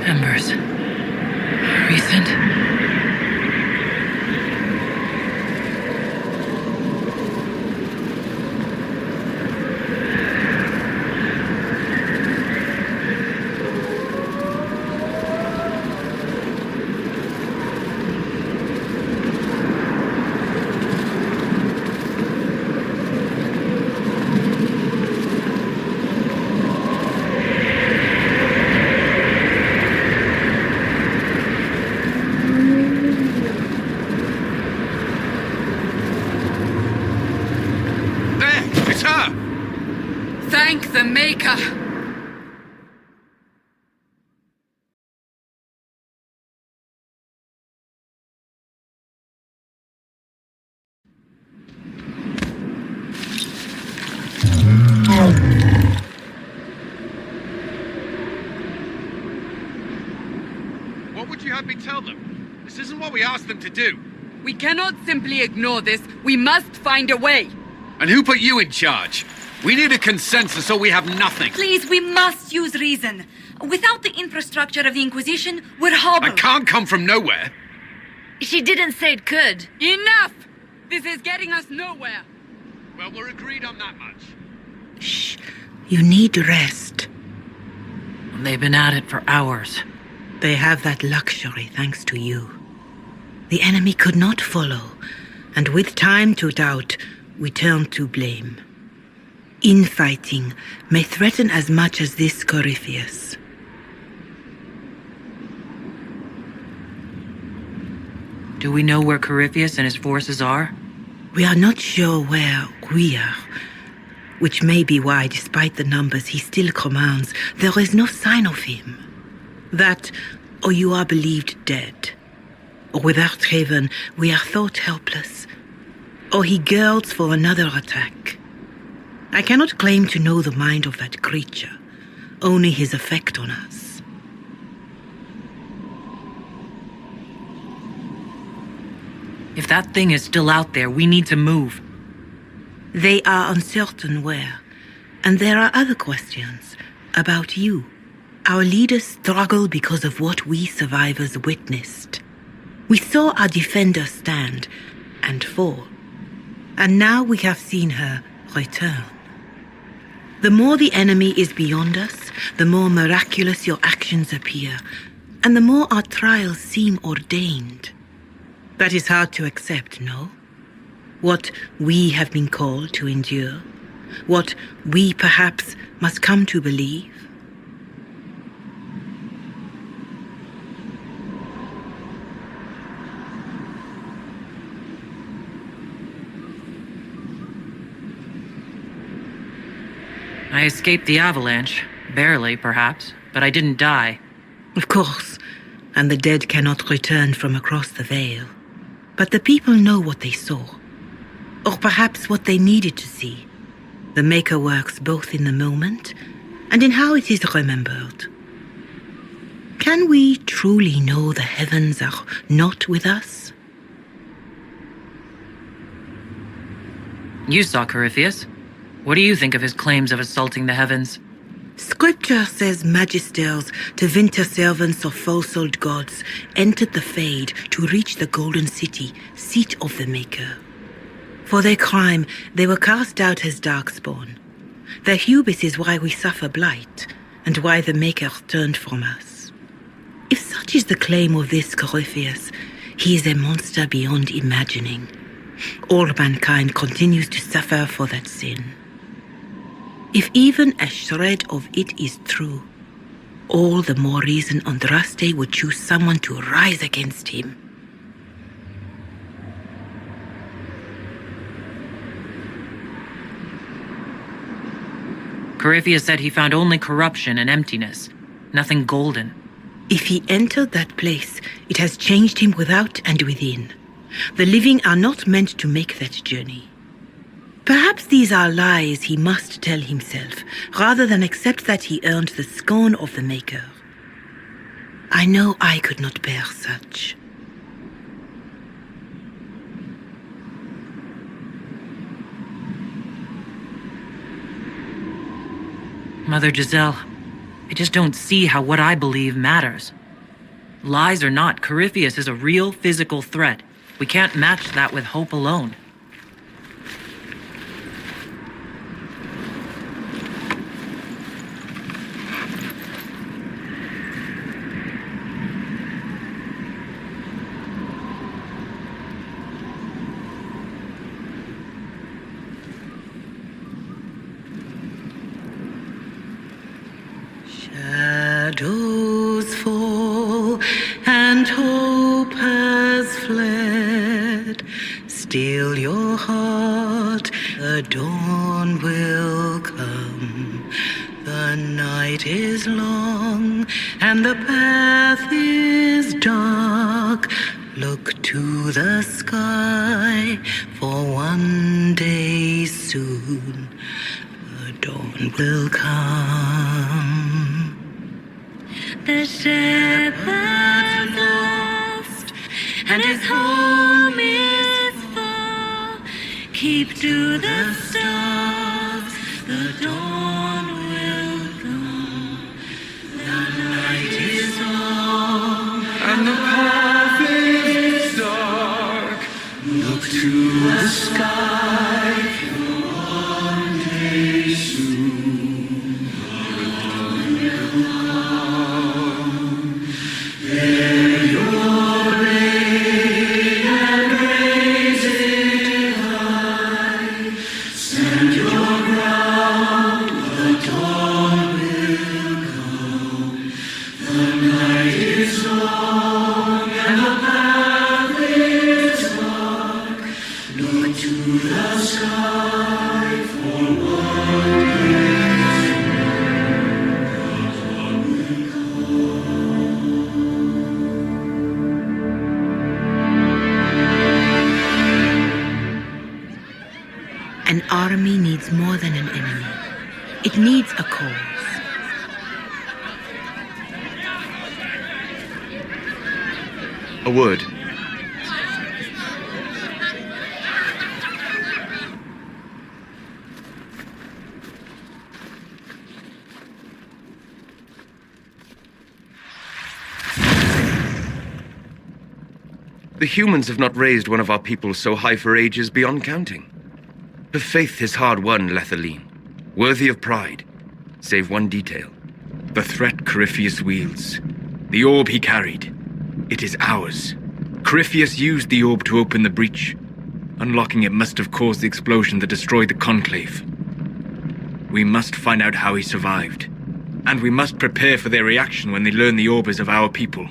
Embers. Recent. Thank the Maker! What would you have me tell them? This isn't what we asked them to do. We cannot simply ignore this. We must find a way. And who put you in charge? We need a consensus or we have nothing. Please, we must use reason. Without the infrastructure of the Inquisition, we're hobbled. I can't come from nowhere. She didn't say it could. Enough! This is getting us nowhere. Well, we're agreed on that much. Shh. You need rest. They've been at it for hours. They have that luxury thanks to you. The enemy could not follow, and with time to doubt, we turn to blame. Infighting may threaten as much as this Corypheus. Do we know where Corypheus and his forces are? We are not sure where we are, which may be why, despite the numbers he still commands, there is no sign of him. That, or you are believed dead. Or without Haven, we are thought helpless. Or he girds for another attack. I cannot claim to know the mind of that creature, only his effect on us. If that thing is still out there, we need to move. They are uncertain where, and there are other questions about you. Our leaders struggle because of what we survivors witnessed. We saw our defender stand and fall, and now we have seen her return. The more the enemy is beyond us, the more miraculous your actions appear, and the more our trials seem ordained. That is hard to accept, no? What we have been called to endure, what we perhaps must come to believe. I escaped the avalanche. Barely, perhaps, but I didn't die. Of course, and the dead cannot return from across the veil. But the people know what they saw, or perhaps what they needed to see. The Maker works both in the moment and in how it is remembered. Can we truly know the heavens are not with us? You saw Corypheus. What do you think of his claims of assaulting the heavens? Scripture says magisters to winter servants of false-old gods entered the Fade to reach the Golden City, seat of the Maker. For their crime, they were cast out as darkspawn. Their hubris is why we suffer blight, and why the Maker turned from us. If such is the claim of this Corypheus, he is a monster beyond imagining. All mankind continues to suffer for that sin. If even a shred of it is true, all the more reason Andraste would choose someone to rise against him. Corypheus said he found only corruption and emptiness, nothing golden. If he entered that place, it has changed him without and within. The living are not meant to make that journey. Perhaps these are lies he must tell himself, rather than accept that he earned the scorn of the Maker. I know I could not bear such. Mother Giselle, I just don't see how what I believe matters. Lies or not, Corypheus is a real physical threat. We can't match that with hope alone. Shadows fall and hope has fled. Still your heart, the dawn will come. The night is long and the path is dark. Look to the sky, for one day soon the dawn will come. The shepherd's lost, and his home is far. Keep to the stars, the dawn will come. The night is long, and the path is dark. Look to the sky, for one day soon the dawn will come. Bear your blade and raise it high. Stand your ground, the dawn will come. The night is long and the path is dark. Look to the sky for one day soon. An army needs more than an enemy. It needs a cause. A word. The humans have not raised one of our people so high for ages beyond counting. Her faith is hard won, Lethaline, worthy of pride, save one detail. The threat Corypheus wields. The orb he carried. It is ours. Corypheus used the orb to open the breach. Unlocking it must have caused the explosion that destroyed the Conclave. We must find out how he survived. And we must prepare for their reaction when they learn the orb is of our people.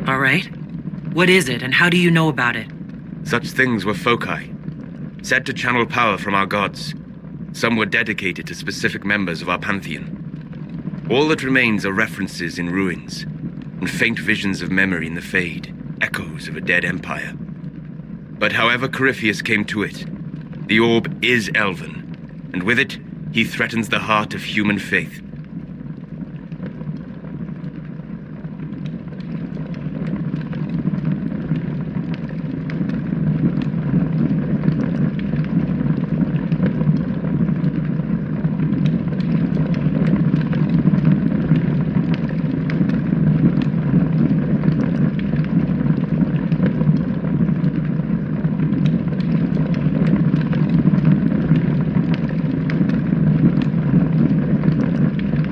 All right. What is it, and how do you know about it? Such things were foci, said to channel power from our gods. Some were dedicated to specific members of our pantheon. All that remains are references in ruins, and faint visions of memory in the fade, echoes of a dead empire. But however Corypheus came to it, the orb is elven, and with it, he threatens the heart of human faith.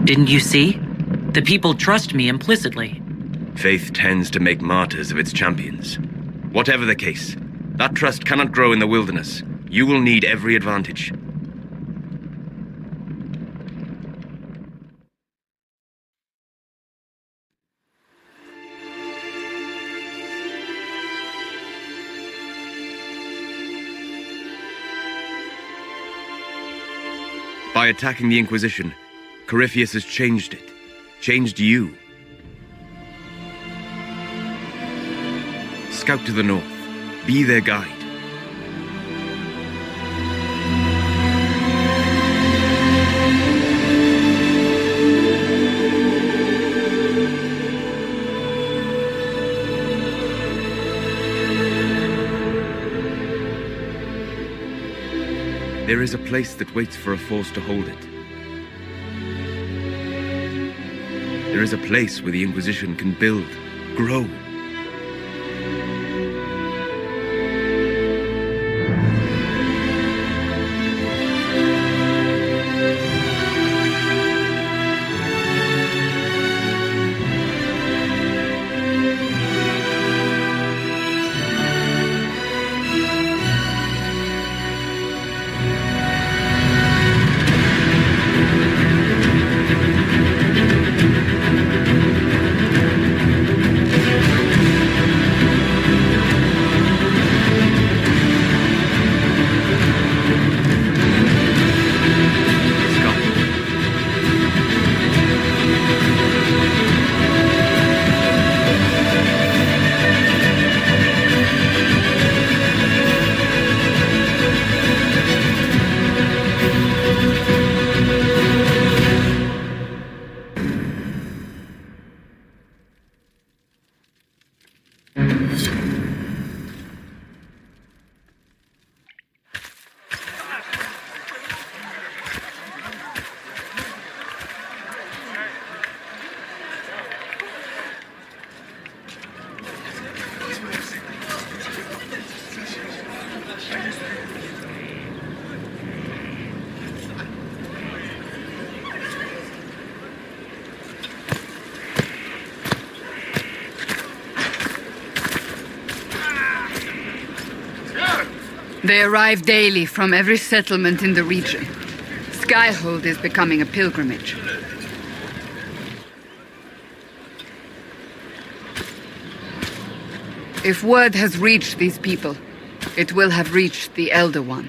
Didn't you see? The people trust me implicitly. Faith tends to make martyrs of its champions. Whatever the case, that trust cannot grow in the wilderness. You will need every advantage. By attacking the Inquisition, Corypheus has changed it. Changed you. Scout to the north. Be their guide. There is a place that waits for a force to hold it. there is a place where the Inquisition can build, grow. They arrive daily from every settlement in the region. Skyhold is becoming a pilgrimage. If word has reached these people, it will have reached the Elder One.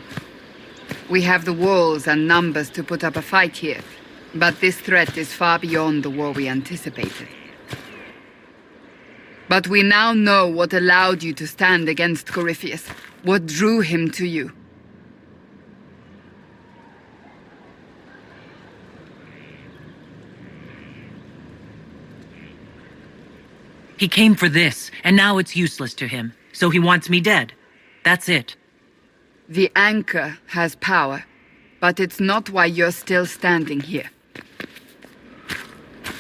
We have the walls and numbers to put up a fight here, but this threat is far beyond the war we anticipated. But we now know what allowed you to stand against Corypheus, what drew him to you. He came for this, and now it's useless to him, so he wants me dead. That's it. The anchor has power, but it's not why you're still standing here.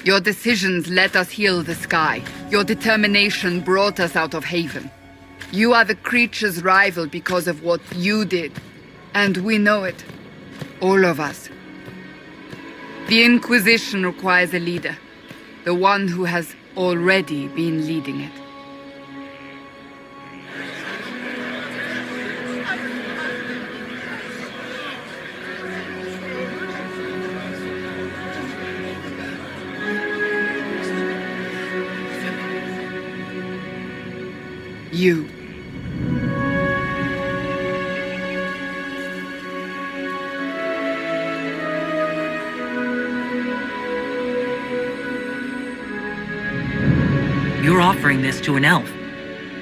Your decisions let us heal the sky. Your determination brought us out of Haven. You are the creature's rival because of what you did. And we know it. All of us. The Inquisition requires a leader. The one who has already been leading it. You. You're offering this to an elf.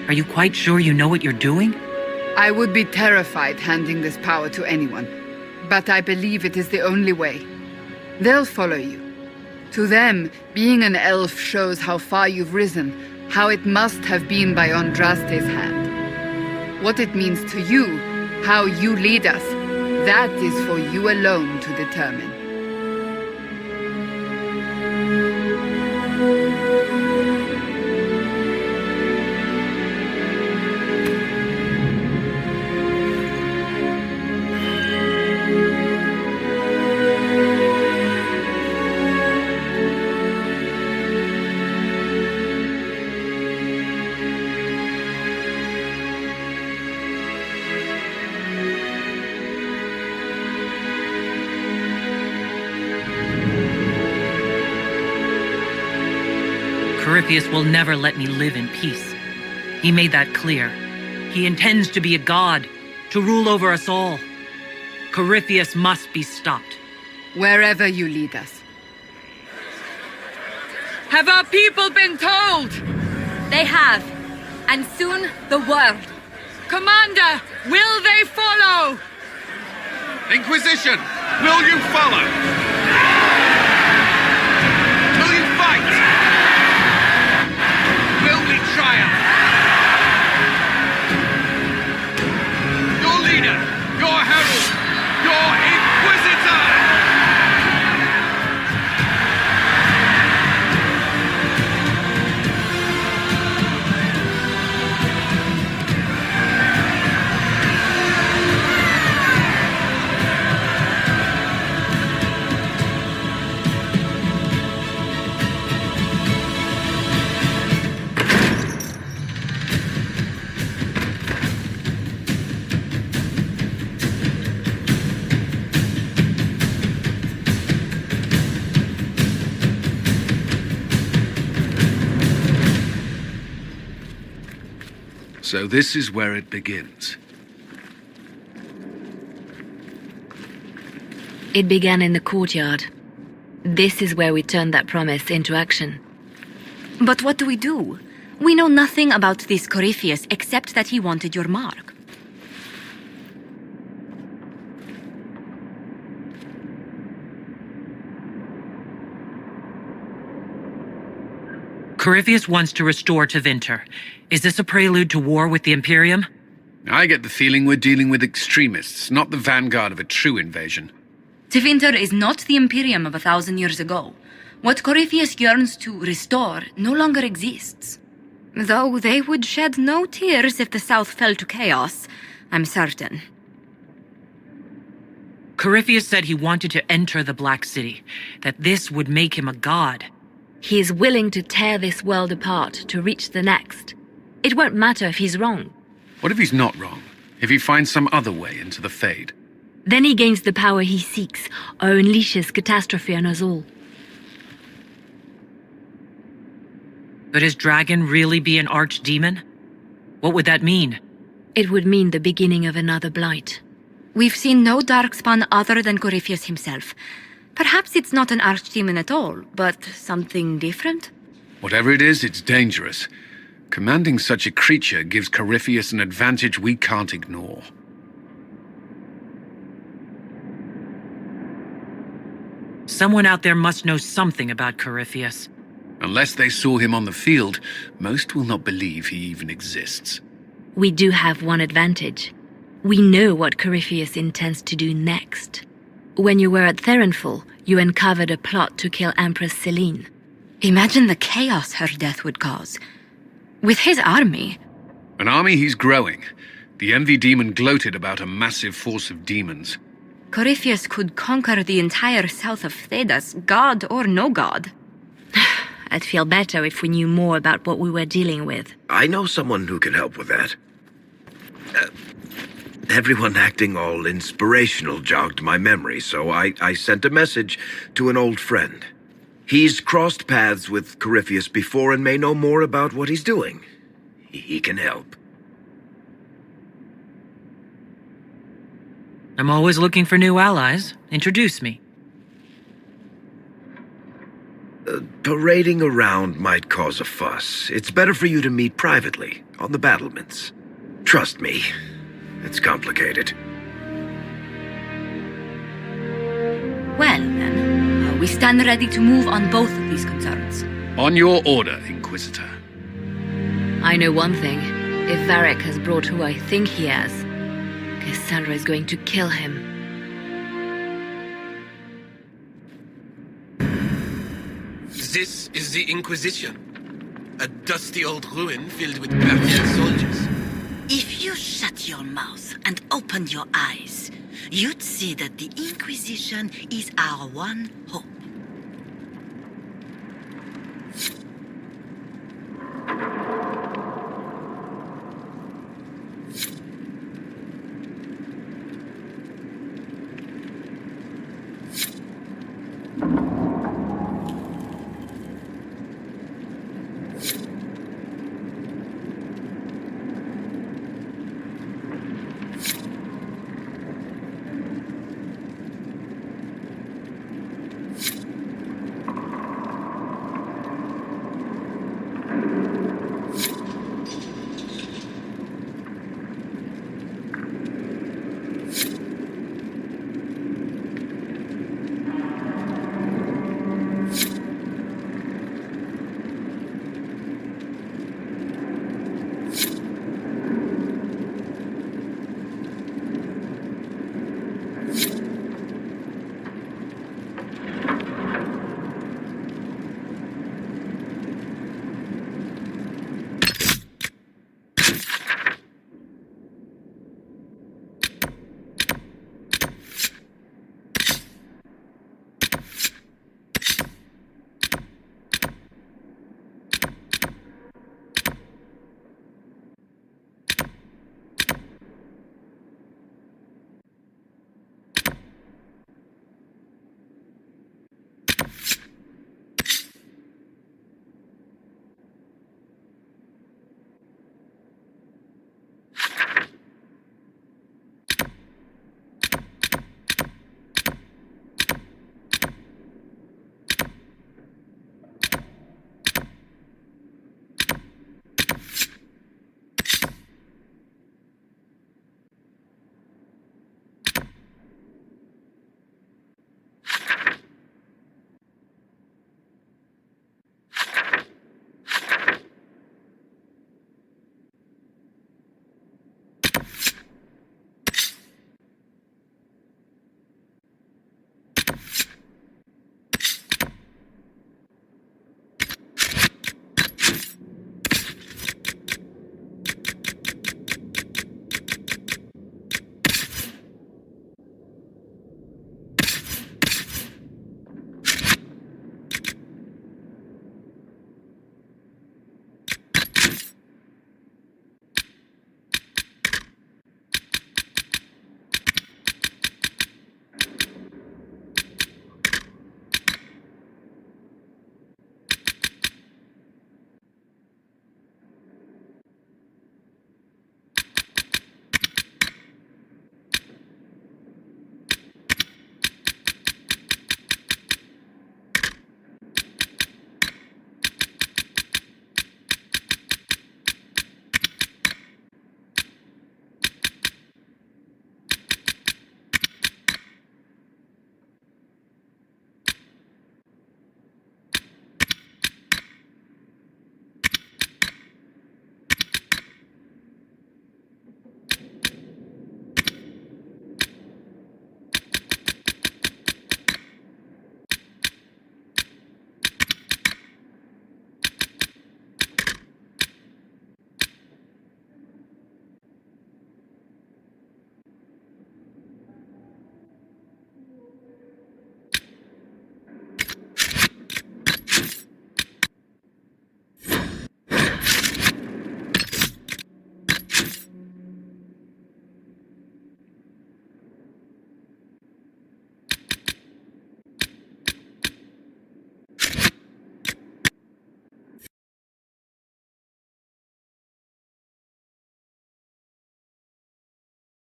Are you quite sure you know what you're doing? I would be terrified handing this power to anyone, but I believe it is the only way. They'll follow you. To them, being an elf shows how far you've risen, how it must have been by Andraste's hand. What it means to you, how you lead us, that is for you alone to determine. Corypheus will never let me live in peace. He made that clear. He intends to be a god, to rule over us all. Corypheus must be stopped. Wherever you lead us. Have our people been told? They have. And soon, the world. Commander, will they follow? Inquisition, will you follow? Will you fight? Will we triumph? Your leader, your herald, your inquisitor! So this is where it begins. It began in the courtyard. This is where we turned that promise into action. But what do we do? We know nothing about this Corypheus except that he wanted your mark. Corypheus wants to restore Tevinter. Is this a prelude to war with the Imperium? I get the feeling we're dealing with extremists, not the vanguard of a true invasion. Tevinter is not the Imperium of 1,000 years ago. What Corypheus yearns to restore no longer exists. Though they would shed no tears if the South fell to chaos, I'm certain. Corypheus said he wanted to enter the Black City, that this would make him a god. He is willing to tear this world apart to reach the next. It won't matter if he's wrong. What if he's not wrong? If he finds some other way into the Fade? Then he gains the power he seeks, or unleashes catastrophe on us all. Could his dragon really be an archdemon? What would that mean? It would mean the beginning of another blight. We've seen no darkspawn other than Corypheus himself. Perhaps it's not an archdemon at all, but something different? Whatever it is, it's dangerous. Commanding such a creature gives Corypheus an advantage we can't ignore. Someone out there must know something about Corypheus. Unless they saw him on the field, most will not believe he even exists. We do have one advantage. We know what Corypheus intends to do next. When you were at Therenfall, you uncovered a plot to kill Empress Selene. Imagine the chaos her death would cause. With his army. An army he's growing. The Envy Demon gloated about a massive force of demons. Corypheus could conquer the entire south of Thedas, god or no god. I'd feel better if we knew more about what we were dealing with. I know someone who can help with that. Everyone acting all inspirational jogged my memory, so I sent a message to an old friend. He's crossed paths with Corypheus before and may know more about what he's doing. He can help. I'm always looking for new allies. Introduce me. Parading around might cause a fuss. It's better for you to meet privately, on the battlements. Trust me, it's complicated. Well, then, we stand ready to move on both of these concerns. On your order, Inquisitor. I know one thing. If Varric has brought who I think he has, Cassandra is going to kill him. This is the Inquisition. A dusty old ruin filled with Parthian soldiers. If you shut your mouth and opened your eyes, you'd see that the Inquisition is our one hope.